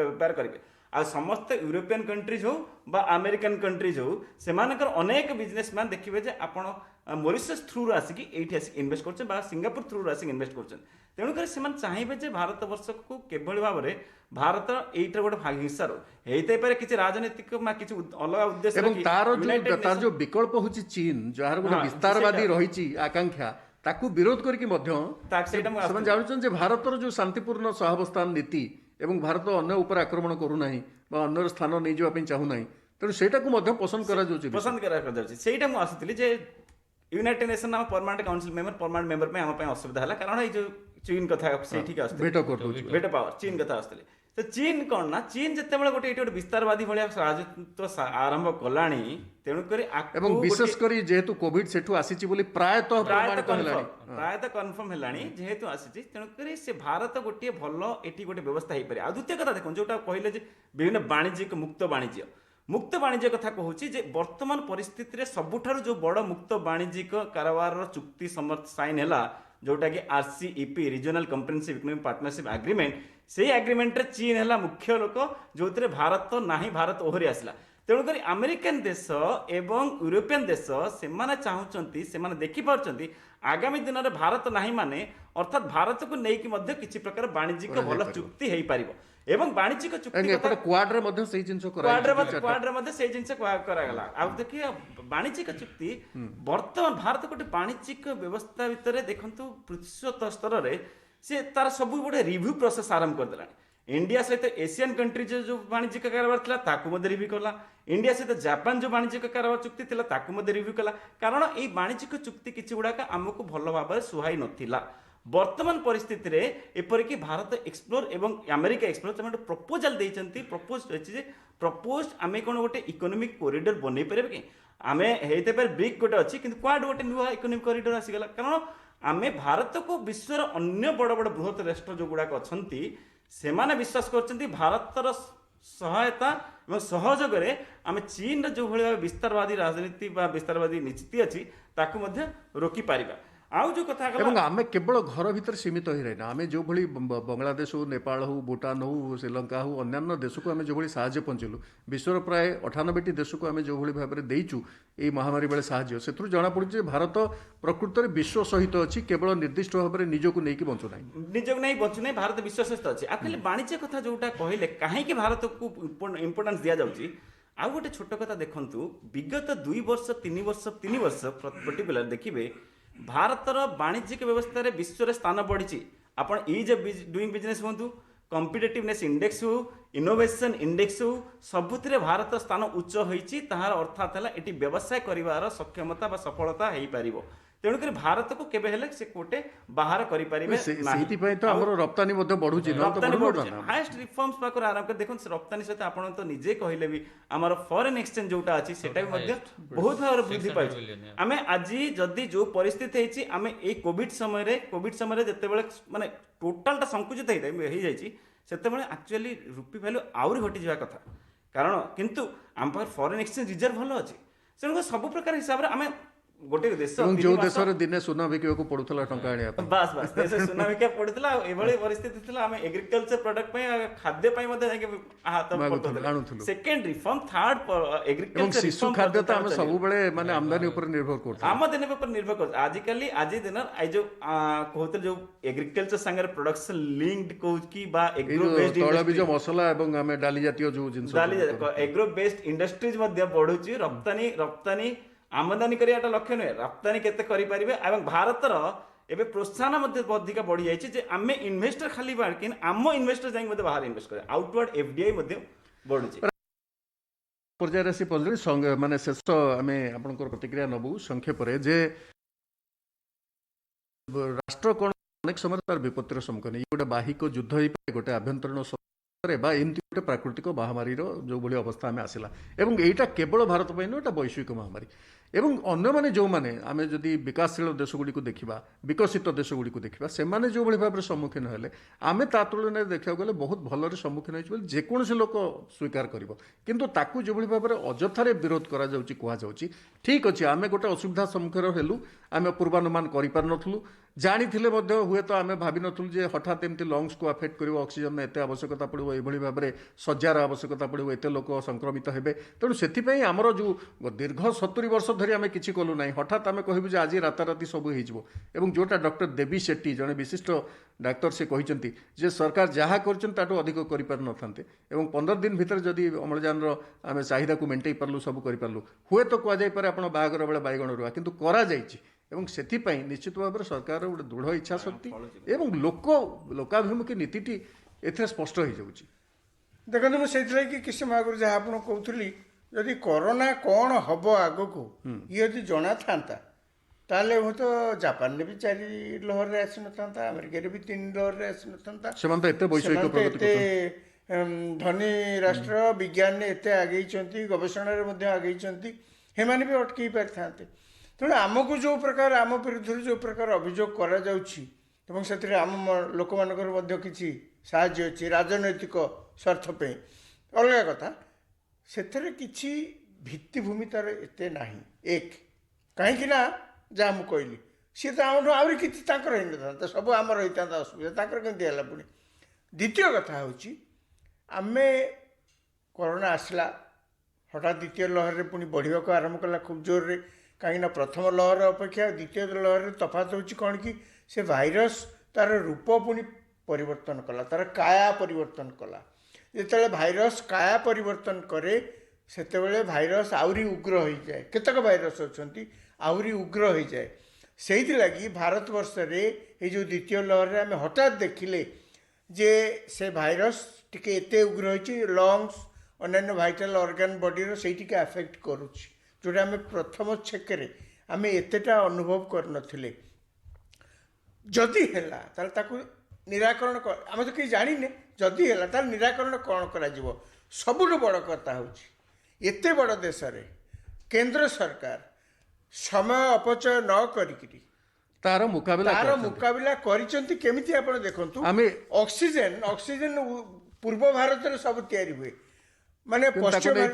[SPEAKER 2] ବେପାର କରିବେ। ଆଉ ସମସ୍ତେ ୟୁରୋପିଆନ୍ କଣ୍ଟ୍ରିଜ୍ ହଉ ବା ଆମେରିକାନ୍ କଣ୍ଟ୍ରିଜ୍ ହଉ, ସେମାନଙ୍କର ଅନେକ ବିଜନେସମ୍ୟାନ୍ ଦେଖିବେ ଯେ ଆପଣ ମରିସସ୍ ଥ୍ରୁରୁ ଆସିକି ଏଇଠି ଆସିକି ଇନଭେଷ୍ଟ କରୁଛନ୍ତି ବା ସିଙ୍ଗାପୁର ଥ୍ରୁରୁ ଆସିକି ଇନଭେଷ୍ଟ କରୁଛନ୍ତି। ତେଣୁକରି ସେମାନେ ଚାହିଁବେ ଯେ ଭାରତ ବର୍ଷକୁ କିଭଳି ଭାବରେ ଭାରତ ଏଇଟା ଗୋଟେ ହିଂସାର ହେଇଥାଇପାରେ, କିଛି ରାଜନୈତିକ ବା କିଛି ଅଲଗା ଉଦ୍ଦେଶ୍ୟ
[SPEAKER 1] ଏବଂ ତାର ଯୋଉ ବିକଳ୍ପ ହେଉଛି ଚୀନ, ଯାହାର ଗୋଟେ ବିସ୍ତାରବାଦୀ ରହିଛି ଆକାଂକ୍ଷା, ତାକୁ ବିରୋଧ କରିକି ମଧ୍ୟ ସେମାନେ ଜାଣୁଛନ୍ତି ଯେ ଭାରତର ଯୋଉ ଶାନ୍ତିପୂର୍ଣ୍ଣ ସହାବସ୍ଥାନ ନୀତି ଏବଂ ଭାରତ ଅନ୍ୟ ଉପରେ ଆକ୍ରମଣ କରୁନାହିଁ ବା ଅନ୍ୟର ସ୍ଥାନ ନେଇଯିବା ପାଇଁ ଚାହୁଁନାହିଁ, ତେଣୁ ସେଇଟାକୁ ମଧ୍ୟ ପସନ୍ଦ କରାଯାଉଛି।
[SPEAKER 2] ସେଇଟା ମୁଁ ଆସିଥିଲି ଯେ ୟୁନାଇଟେଡ୍ ନେସନ ଆମ ପରମାନେଣ୍ଟ କାଉନସିଲ ମେମ୍ବର ପାଇଁ ଆମ ପାଇଁ ଅସୁବିଧା ହେଲା, କାରଣ ଏଇ ଯୋଉ ଚୀନ କଥା ସେଇଠିକି ଆସୁଥିଲେ, ଭେଟୋ ପାୱାର ଚୀନ କଥା ଆସୁଥିଲେ। ତ ଚୀନ କ'ଣ ନା, ଚୀନ ଯେତେବେଳେ ଗୋଟେ ଏଇଠି ଗୋଟେ ବିସ୍ତାରବାଦୀ ଭଳିଆ ରାଜତ୍ୱ ଆରମ୍ଭ କଲାଣି, ତେଣୁକରି
[SPEAKER 1] ଏବଂ ବିଶେଷ କରି ଯେହେତୁ କୋଭିଡ ସେଠୁ ଆସିଛି ବୋଲି ପ୍ରାୟତଃ
[SPEAKER 2] କନଫର୍ମ ହେଲାଣି ଯେହେତୁ ଆସିଛି, ତେଣୁକରି ସେ ଭାରତ ଗୋଟିଏ ଭଲ ଏଠି ଗୋଟେ ବ୍ୟବସ୍ଥା ହେଇପାରେ। ଆଉ ଦ୍ୱିତୀୟ କଥା ଦେଖନ୍ତୁ, ଯୋଉଟା କହିଲେ ଯେ ବିଭିନ୍ନ ବାଣିଜ୍ୟିକ ମୁକ୍ତ ବାଣିଜ୍ୟ କଥା କହୁଛି ଯେ ବର୍ତ୍ତମାନ ପରିସ୍ଥିତିରେ ସବୁଠାରୁ ଯୋଉ ବଡ଼ ମୁକ୍ତ ବାଣିଜ୍ୟିକ କାରବାରର ଚୁକ୍ତି ସାଇନ୍ ହେଲା, ଯୋଉଟା କି RCEP regional comprehensive economic partnership agreement, ସେଇ ଆଗ୍ରିମେଣ୍ଟରେ ଚୀନ ହେଲା ମୁଖ୍ୟ ଲୋକ, ଯୋଉଥିରେ ଭାରତ ନାହିଁ, ଭାରତ ଓହରି ଆସିଲା। ତେଣୁକରି ଆମେରିକାନ ଦେଶ ଏବଂ ୟୁରୋପିଆନ୍ ଦେଶ ସେମାନେ ଚାହୁଁଛନ୍ତି, ସେମାନେ ଦେଖିପାରୁଛନ୍ତି ଆଗାମୀ ଦିନରେ ଭାରତ ନାହିଁ ମାନେ ଅର୍ଥାତ୍ ଭାରତକୁ ନେଇକି ମଧ୍ୟ କିଛି ପ୍ରକାର ବାଣିଜ୍ୟିକ ଭଲ ଚୁକ୍ତି ହେଇପାରିବ ଏବଂ ବାଣିଜ୍ୟିକ ଚୁକ୍ତି
[SPEAKER 1] କ୍ୱାଡରେ ମଧ୍ୟ ସେଇ ଜିନିଷ
[SPEAKER 2] କରାଗଲା। ଆଉ ଦେଖିବା ବାଣିଜ୍ୟିକ ଚୁକ୍ତି ବର୍ତ୍ତମାନ ଭାରତ ଗୋଟେ ବାଣିଜ୍ୟିକ ବ୍ୟବସ୍ଥା ଭିତରେ ଦେଖନ୍ତୁ ବିଶ୍ୱ ସ୍ତରରେ ସେ ତାର ସବୁ ଗୋଟେ ରିଭ୍ୟୁ ପ୍ରୋସେସ ଆରମ୍ଭ କରିଦେଲାଣି। इंडिया सहित एशियन कंट्री जो वाणिज्यिक कारोबार था ताकू रिव्यू कला, इंडिया सहित जापान जो वाणिज्यिक कारोबार चुक्ति थी ताकू रिव्यू कला, कारण ये वाणिज्यिक चुक्ति किसी गुड़ाक आमको भल भाव सुहाई नथिला। वर्तमान परिस्थिति रे एपरिक भारत एक्सप्लोर एवं अमेरिका एक्सप्लोर से प्रपोजल देइचंती, प्रपोज आमे कोन गोटे इकोनॉमिक कॉरिडोर बनै परबे कि आमे हेते पर ब्रिक गोटे अछि किंतु क्वाड गोटे नुवा इकोनॉमिक कॉरिडोर आसी गला, कारण आमे भारत को विश्वर अन्य बड़ बड़ बृहत राष्ट्र जो गुड़ाक अछंती सेमाने विश्वास करछंती भारतर सहायता एवं सहयोग रे आमे चीन जो भली विस्तारवादी राजनीति बा विस्तारवादी नीति अछि ताकू मध्य रोकी पारिबा। आउ जो कथा
[SPEAKER 1] एवं आमे केवल घर भीतर सीमित ही रहना, आमे जो भली बांग्लादेश हो, नेपाल हो, भूटान हो, श्रीलंका हो, अन्य देश को आमे जो भली साहाय्य पहुंचलु, विश्वर प्राय 98टी देश को आमे जो भली भाव में देइचु ए महामारी बेले साहाय्य, सेथुर जाना पड़ुचे भारत प्रकृत में विश्व सहित अच्छी, केवल निर्दिष्ट भाव में निजक नहीं कि बंचु नहीं,
[SPEAKER 2] निजक नहीं बंचु नहीं, भारत विश्व सहित अच्छी। आखिर वाणिज्य कथा जोटा कहले कहीं भारत को इंपोर्टेंस दिया जाउची। आउ गोटे छोट कथा देखंतु, विगत 2 वर्ष 3 वर्ष पर्टिकुलर देखिबे भारतर वाणिज्यिक व्यवस्था रे विश्व रे स्थान बढ़ी। आपण इज डूइंग बिजनेस हुंतु, कॉम्पिटिटिवनेस इंडेक्स हो, इनोवेशन इंडेक्स हो, सबुथिरे भारत स्थान उच्च होईची। ताहार अर्थात हला एटी व्यवसाय करिवार सक्षमता बा सफलता हेई पारिबो। ତେଣୁକରି ଭାରତକୁ କେବେ ହେଲେ ସେ କୋଟେ ବାହାର କରିପାରିବେ
[SPEAKER 1] ସେଇଥିପାଇଁ ତ ଆମର ରପ୍ତାନୀ ମଧ୍ୟ ବଢୁଛି
[SPEAKER 2] ହାଏଷ୍ଟ ରିଫର୍ମସ୍ ପାଖରୁ ଆରମ୍ଭ କରି ଦେଖନ୍ତୁ ରପ୍ତାନୀ ସହିତ ଆପଣ ତ ନିଜେ କହିଲେ ବି ଆମର ଫରେନ୍ ଏକ୍ସଚେଞ୍ଜ ଯୋଉଟା ଅଛି ସେଟା ବି ମଧ୍ୟ ବହୁତ ଭାବରେ ବୃଦ୍ଧି ପାଇଛି। ଆମେ ଆଜି ଯଦି ଯୋଉ ପରିସ୍ଥିତି ହେଇଛି ଆମେ ଏଇ କୋଭିଡ ସମୟରେ ଯେତେବେଳେ ମାନେ ଟୋଟାଲଟା ସଂକୁଚିତ ହେଇଯାଇଛି ସେତେବେଳେ ଆକ୍ଚୁଆଲି ରୁପି ଭ୍ୟାଲୁ ଆହୁରି ଘଟିଯିବା କଥା, କାରଣ କିନ୍ତୁ ଆମ ପାଖରେ ଫରେନ୍ ଏକ୍ସଚେଞ୍ଜ ରିଜର୍ଭ ଭଲ ଅଛି। ତେଣୁ ସବୁ ପ୍ରକାର ହିସାବରେ ଆମେ ଗୋଟେ ଦେଶ
[SPEAKER 1] ଯୋଉ ଦେଶରେ ଦିନେ ସୁନା ବିକିବାକୁ ପଡୁଥିଲା ଟଙ୍କା ଆଣିବା ପାଇଁ
[SPEAKER 2] ବାସ୍ ଦେଶ ସୁନା ବିକିବାକୁ ପଡୁଥିଲା ଆଉ ଏଭଳି ପରିସ୍ଥିତି ଥିଲା ଆମେ ଏଗ୍ରିକଲଚର ପ୍ରଡକ୍ଟ ପାଇଁ ଖାଦ୍ୟ ପାଇଁ ମଧ୍ୟ ଯାଇକି
[SPEAKER 1] ଆଣୁଥିଲୁ।
[SPEAKER 2] ସେକେଣ୍ଡ ରିଫର୍ମ ଥାର୍ଡ ଏଗ୍ରିକଲଚର
[SPEAKER 1] ଶିଶୁ ଖାଦ୍ୟ ତ ଆମେ ସବୁବେଳେ ମାନେ ଆମଦାନୀ ଉପରେ ନିର୍ଭର କରୁଛୁ,
[SPEAKER 2] ଆମଦାନୀ ଉପରେ ନିର୍ଭର କରୁଛୁ। ଆଜିକାଲି ଆଜି ଦିନ ଏଇ ଯୋଉ କହୁଥିଲେ ଯୋଉ ଏଗ୍ରିକଲଚର ସାଙ୍ଗରେ ପ୍ରଡକ୍ସନ ଲିଙ୍କଡ କହୁଛି ବା ଏଗ୍ରୋ ବେସ୍ଡ
[SPEAKER 1] ତୈଳବୀଜ ମସଲା ଏବଂ ଆମେ ଡାଲି ଜାତୀୟ ଯୋଉ ଜିନିଷ
[SPEAKER 2] ଏଗ୍ରୋ ବେସ୍ଡ ଇଣ୍ଡଷ୍ଟ୍ରିଜ ମଧ୍ୟ ବଢୁଛି। ରପ୍ତାନି ଆମଦାନୀ କରିବାଟା ଲକ୍ଷ୍ୟ ନୁହେଁ, ରପ୍ତାନି କେତେ କରିପାରିବେ ଏବଂ ଭାରତର ଏବେ ପ୍ରୋତ୍ସାହନ ମଧ୍ୟ ଅଧିକ ବଢି ଯାଇଛି ଯେ ଆମେ ଇନଭେଷ୍ଟର ଖାଲି ଆମ ଇନଭେଷ୍ଟର ଯାଇକି ମଧ୍ୟ ବାହାରେ ଇନଭେଷ୍ଟ କରିବା, ଆଉଟୱାର୍ଡ ଏଫଡିଆଇ ମଧ୍ୟ ବଢୁଛି।
[SPEAKER 1] ପର୍ଯ୍ୟାୟରେ ଆସି ପହଞ୍ଚିଲେ ମାନେ ଶେଷ ଆମେ ଆପଣଙ୍କର ପ୍ରତିକ୍ରିୟା ନେବୁ ସଂକ୍ଷେପରେ ଯେ ରାଷ୍ଟ୍ର କଣ ଅନେକ ସମୟରେ ତାର ବିପତ୍ତିର ସମ୍ମୁଖୀନ ଗୋଟେ ବାହିକ ଯୁଦ୍ଧ ହେଇପାରେ, ଗୋଟେ ଆଭ୍ୟନ୍ତରୀଣ ବା ଏମିତି ଗୋଟେ ପ୍ରାକୃତିକ ମହାମାରୀର ଯୋଉଭଳି ଅବସ୍ଥା ଆମେ ଆସିଲା ଏବଂ ଏଇଟା କେବଳ ଭାରତ ପାଇଁ ନୁହେଁ, ଏଇଟା ବୈଶ୍ୱିକ ମହାମାରୀ ଏବଂ ଅନ୍ୟମାନେ ଯୋଉମାନେ ଆମେ ଯଦି ବିକାଶଶୀଳ ଦେଶଗୁଡ଼ିକୁ ଦେଖିବା, ବିକଶିତ ଦେଶଗୁଡ଼ିକୁ ଦେଖିବା, ସେମାନେ ଯୋଉଭଳି ଭାବରେ ସମ୍ମୁଖୀନ ହେଲେ ଆମେ ତା ତୁଳନାରେ ଦେଖିବାକୁ ଗଲେ ବହୁତ ଭଲରେ ସମ୍ମୁଖୀନ ହେଇଛି ବୋଲି ଯେକୌଣସି ଲୋକ ସ୍ୱୀକାର କରିବ। କିନ୍ତୁ ତାକୁ ଯେଭଳି ଭାବରେ ଅଯଥାରେ ବିରୋଧ କରାଯାଉଛି, କୁହାଯାଉଛି ଠିକ୍ ଅଛି ଆମେ ଗୋଟେ ଅସୁବିଧା ସମ୍ମୁଖୀନ ହେଲୁ, ଆମେ ପୂର୍ବାନୁମାନ କରିପାରିନଥିଲୁ, ଜାଣିଥିଲେ ମଧ୍ୟ ହୁଏତ ଆମେ ଭାବିନଥିଲୁ ଯେ ହଠାତ୍ ଏମିତି ଲଙ୍ଗସକୁ ଆଫେକ୍ଟ କରିବ, ଅକ୍ସିଜେନ ଏତେ ଆବଶ୍ୟକତା ପଡ଼ିବ, ଏଭଳି ଭାବରେ ଶଯ୍ୟାର ଆବଶ୍ୟକତା ପଡ଼ିବ, ଏତେ ଲୋକ ସଂକ୍ରମିତ ହେବେ। ତେଣୁ ସେଥିପାଇଁ ଆମର ଯେଉଁ ଦୀର୍ଘ 70 ବର୍ଷ ଧରି ଆମେ କିଛି କଲୁ ନାହିଁ, ହଠାତ୍ ଆମେ କହିବୁ ଯେ ଆଜି ରାତାରାତି ସବୁ ହେଇଯିବ। ଏବଂ ଯେଉଁଟା ଡକ୍ଟର ଦେବୀ ସେଟ୍ଟି ଜଣେ ବିଶିଷ୍ଟ ଡାକ୍ତର ସେ କହିଛନ୍ତି ଯେ ସରକାର ଯାହା କରିଛନ୍ତି ତାଠୁ ଅଧିକ କରିପାରିନଥାନ୍ତେ ଏବଂ 15 ଦିନ ଭିତରେ ଯଦି ଅମ୍ଳଜାନର ଆମେ ଚାହିଦାକୁ ମେଣ୍ଟେଇ ପାରିଲୁ, ସବୁ କରିପାରିଲୁ, ହୁଏତ କୁହାଯାଇପାରେ ଆପଣ ବାହାଘର ବେଳେ ବାଇଗଣ ରୁଆ, କିନ୍ତୁ କରାଯାଇଛି ଏବଂ ସେଥିପାଇଁ ନିଶ୍ଚିତ ଭାବରେ ସରକାରର ଗୋଟେ ଦୃଢ଼ ଇଚ୍ଛା ଶକ୍ତି ଏବଂ ଲୋକାଭିମୁଖୀ ନୀତିଟି ଏଥିରେ ସ୍ପଷ୍ଟ ହେଇଯାଉଛି।
[SPEAKER 4] ଦେଖନ୍ତୁ ମୁଁ ସେଇଥିଲାଗି କିଛି ସମୟ ଆଗରୁ ଯାହା ଆପଣ କହୁଥିଲି, ଯଦି କରୋନା କ'ଣ ହବ ଆଗକୁ ଇଏ ଯଦି ଜଣାଥାନ୍ତା ତାହେଲେ ହୁଏତ ଜାପାନରେ ବି 4 ଲହରରେ ଆସିନଥାନ୍ତା, ଆମେରିକାରେ ବି 3 ଲହରରେ ଆସିନଥାନ୍ତା।
[SPEAKER 1] ସେମାନେ ତ ଏତେ ବୈଷୟିକ
[SPEAKER 4] ଏତେ ଧନୀ ରାଷ୍ଟ୍ର, ବିଜ୍ଞାନରେ ଏତେ ଆଗେଇଛନ୍ତି, ଗବେଷଣାରେ ମଧ୍ୟ ଆଗେଇଛନ୍ତି, ସେମାନେ ବି ଅଟକେଇ ପାରିଥାନ୍ତେ। ତେଣୁ ଆମକୁ ଯେଉଁ ପ୍ରକାର ଆମ ବିରୁଦ୍ଧରେ ଯେଉଁ ପ୍ରକାର ଅଭିଯୋଗ କରାଯାଉଛି ଏବଂ ସେଥିରେ ଆମ ଲୋକମାନଙ୍କର ମଧ୍ୟ କିଛି ସାହାଯ୍ୟ ଅଛି ରାଜନୈତିକ ସ୍ୱାର୍ଥ ପାଇଁ, ଅଲଗା କଥା, ସେଥିରେ କିଛି ଭିତ୍ତିଭୂମି ତାର ଏତେ ନାହିଁ। ଏକ କାହିଁକି ନା ଯାହା ମୁଁ କହିଲି ସିଏ ତ ଆମଠୁ ଆହୁରି କିଛି ତାଙ୍କର ହେଇନଥାନ୍ତା, ସବୁ ଆମର ହେଇଥାନ୍ତା ଅସୁବିଧା, ତାଙ୍କର କେମିତି ହେଲା ପୁଣି। ଦ୍ୱିତୀୟ କଥା ହେଉଛି ଆମେ କରୋନା ଆସିଲା, ହଠାତ୍ ଦ୍ୱିତୀୟ ଲହରରେ ପୁଣି ବଢ଼ିବାକୁ ଆରମ୍ଭ କଲା ଖୁବ୍ ଜୋରରେ। କାହିଁକିନା ପ୍ରଥମ ଲହର ଅପେକ୍ଷା ଦ୍ୱିତୀୟ ଲହରରେ ତଫାତ ହେଉଛି କ'ଣ କି ସେ ଭାଇରସ୍ ତାର ରୂପ ପୁଣି ପରିବର୍ତ୍ତନ କଲା, ତାର କାୟା ପରିବର୍ତ୍ତନ କଲା। ଯେତେବେଳେ ଭାଇରସ୍ କାୟା ପରିବର୍ତ୍ତନ କରେ ସେତେବେଳେ ଭାଇରସ୍ ଆହୁରି ଉଗ୍ର ହୋଇଯାଏ, କେତେକ ଭାଇରସ୍ ଅଛନ୍ତି ଆହୁରି ଉଗ୍ର ହୋଇଯାଏ। ସେଇଥିଲାଗି ଭାରତବର୍ଷରେ ଏଇ ଯେଉଁ ଦ୍ୱିତୀୟ ଲହରରେ ଆମେ ହଠାତ୍ ଦେଖିଲେ ଯେ ସେ ଭାଇରସ୍ ଟିକେ ଏତେ ଉଗ୍ର ହୋଇଛି, ଲଙ୍ଗସ୍ ଅନ୍ୟାନ୍ୟ ଭାଇଟାଲ୍ ଅର୍ଗାନ ବଡ଼ିର ସେଇଟିକି ଆଫେକ୍ଟ କରୁଛି, ଯେଉଁଟା ଆମେ ପ୍ରଥମ ଛେକରେ ଆମେ ଏତେଟା ଅନୁଭବ କରିନଥିଲେ। ଯଦି ହେଲା ତାହେଲେ ତାକୁ ନିରାକରଣ ଆମେ ତ କେହି ଜାଣିନେ, ଯଦି ହେଲା ତାହେଲେ ନିରାକରଣ କ'ଣ କରାଯିବ? ସବୁଠୁ ବଡ଼ କଥା ହେଉଛି ଏତେ ବଡ଼ ଦେଶରେ କେନ୍ଦ୍ର ସରକାର ସମୟ ଅପଚୟ ନ କରିକିରି
[SPEAKER 1] ତାର
[SPEAKER 4] ମୁକାବିଲା କରିଛନ୍ତି। କେମିତି ଆପଣ ଦେଖନ୍ତୁ, ଆମେ ଅକ୍ସିଜେନ ପୂର୍ବ ଭାରତରେ ସବୁ ତିଆରି ହୁଏ, ମାନେ
[SPEAKER 1] ପହଞ୍ଚେଇବା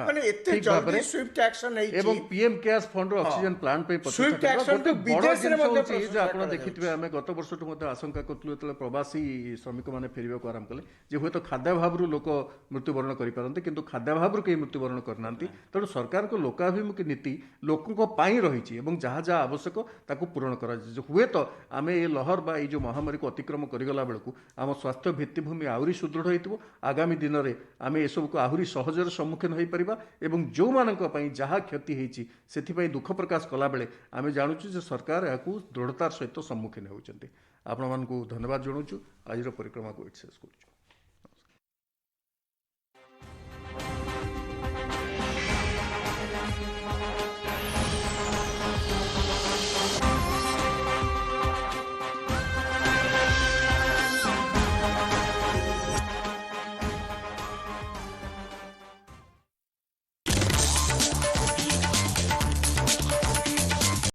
[SPEAKER 4] ମାନେ ଏତେ ଜଲ୍ଦି ସୁଇଫ୍ଟ ଆକ୍ସନ ହେଇଛି
[SPEAKER 1] ଏବଂ ପିଏମ କେୟାର୍ସ ଫଣ୍ଡର ଅକ୍ସିଜେନ ପ୍ଲାଣ୍ଟ ପାଇଁ
[SPEAKER 4] ସୁଇଫ୍ଟ ଆକ୍ସନ ତ ବିଦେଶରେ ମଧ୍ୟ
[SPEAKER 1] ଆପଣ ଦେଖିଥିବେ, ଆମେ ଗତ ବର୍ଷଠୁ ମଧ୍ୟ ଆଶଙ୍କା କରୁଥିଲୁ ଯେତେବେଳେ ପ୍ରବାସୀ ଶ୍ରମିକମାନେ ଫେରିବାକୁ ଆରମ୍ଭ କଲେ ଯେ ହୁଏତ ଖାଦ୍ୟାଭାବରୁ ଲୋକ ମୃତ୍ୟୁବରଣ କରିପାରନ୍ତି, କିନ୍ତୁ ଖାଦ୍ୟାଭାବରୁ କେହି ମୃତ୍ୟୁବରଣ କରିନାହାନ୍ତି। ତେଣୁ ସରକାରଙ୍କ ଲୋକାଭିମୁଖୀ ନୀତି ଲୋକଙ୍କ ପାଇଁ ରହିଛି ଏବଂ ଯାହା ଯାହା ଆବଶ୍ୟକ ତାକୁ ପୂରଣ କରାଯାଇଛି। ହୁଏତ ଆମେ ଏ ଲହର ବା ଏଇ ଯେଉଁ ମହାମାରୀକୁ ଅତିକ୍ରମ କରିଗଲା ବେଳକୁ ଆମ ସ୍ୱାସ୍ଥ୍ୟ ଭିତ୍ତିଭୂମି ଆହୁରି ସୁଦୃଢ଼ ହୋଇଥିବ, ଆଗାମୀ ଦିନରେ ଆମେ ଏସବୁକୁ ଆହୁରି ସହଜରେ ସମ୍ମୁଖୀନ ହୋଇପାରିବା ଏବଂ ଯେଉଁମାନଙ୍କ ପାଇଁ ଯାହା କ୍ଷତି ହେଇଛି ସେଥିପାଇଁ ଦୁଃଖ ପ୍ରକାଶ କଲାବେଳେ ଆମେ ଜାଣୁଛୁ ଯେ ସରକାର ଏହାକୁ ଦୃଢ଼ତାର ସହିତ ସମ୍ମୁଖୀନ ହେଉଛନ୍ତି। ଆପଣମାନଙ୍କୁ ଧନ୍ୟବାଦ ଜଣାଉଛୁ, ଆଜିର ପରିକ୍ରମାକୁ ଏଠି ଶେଷ କରୁଛୁ।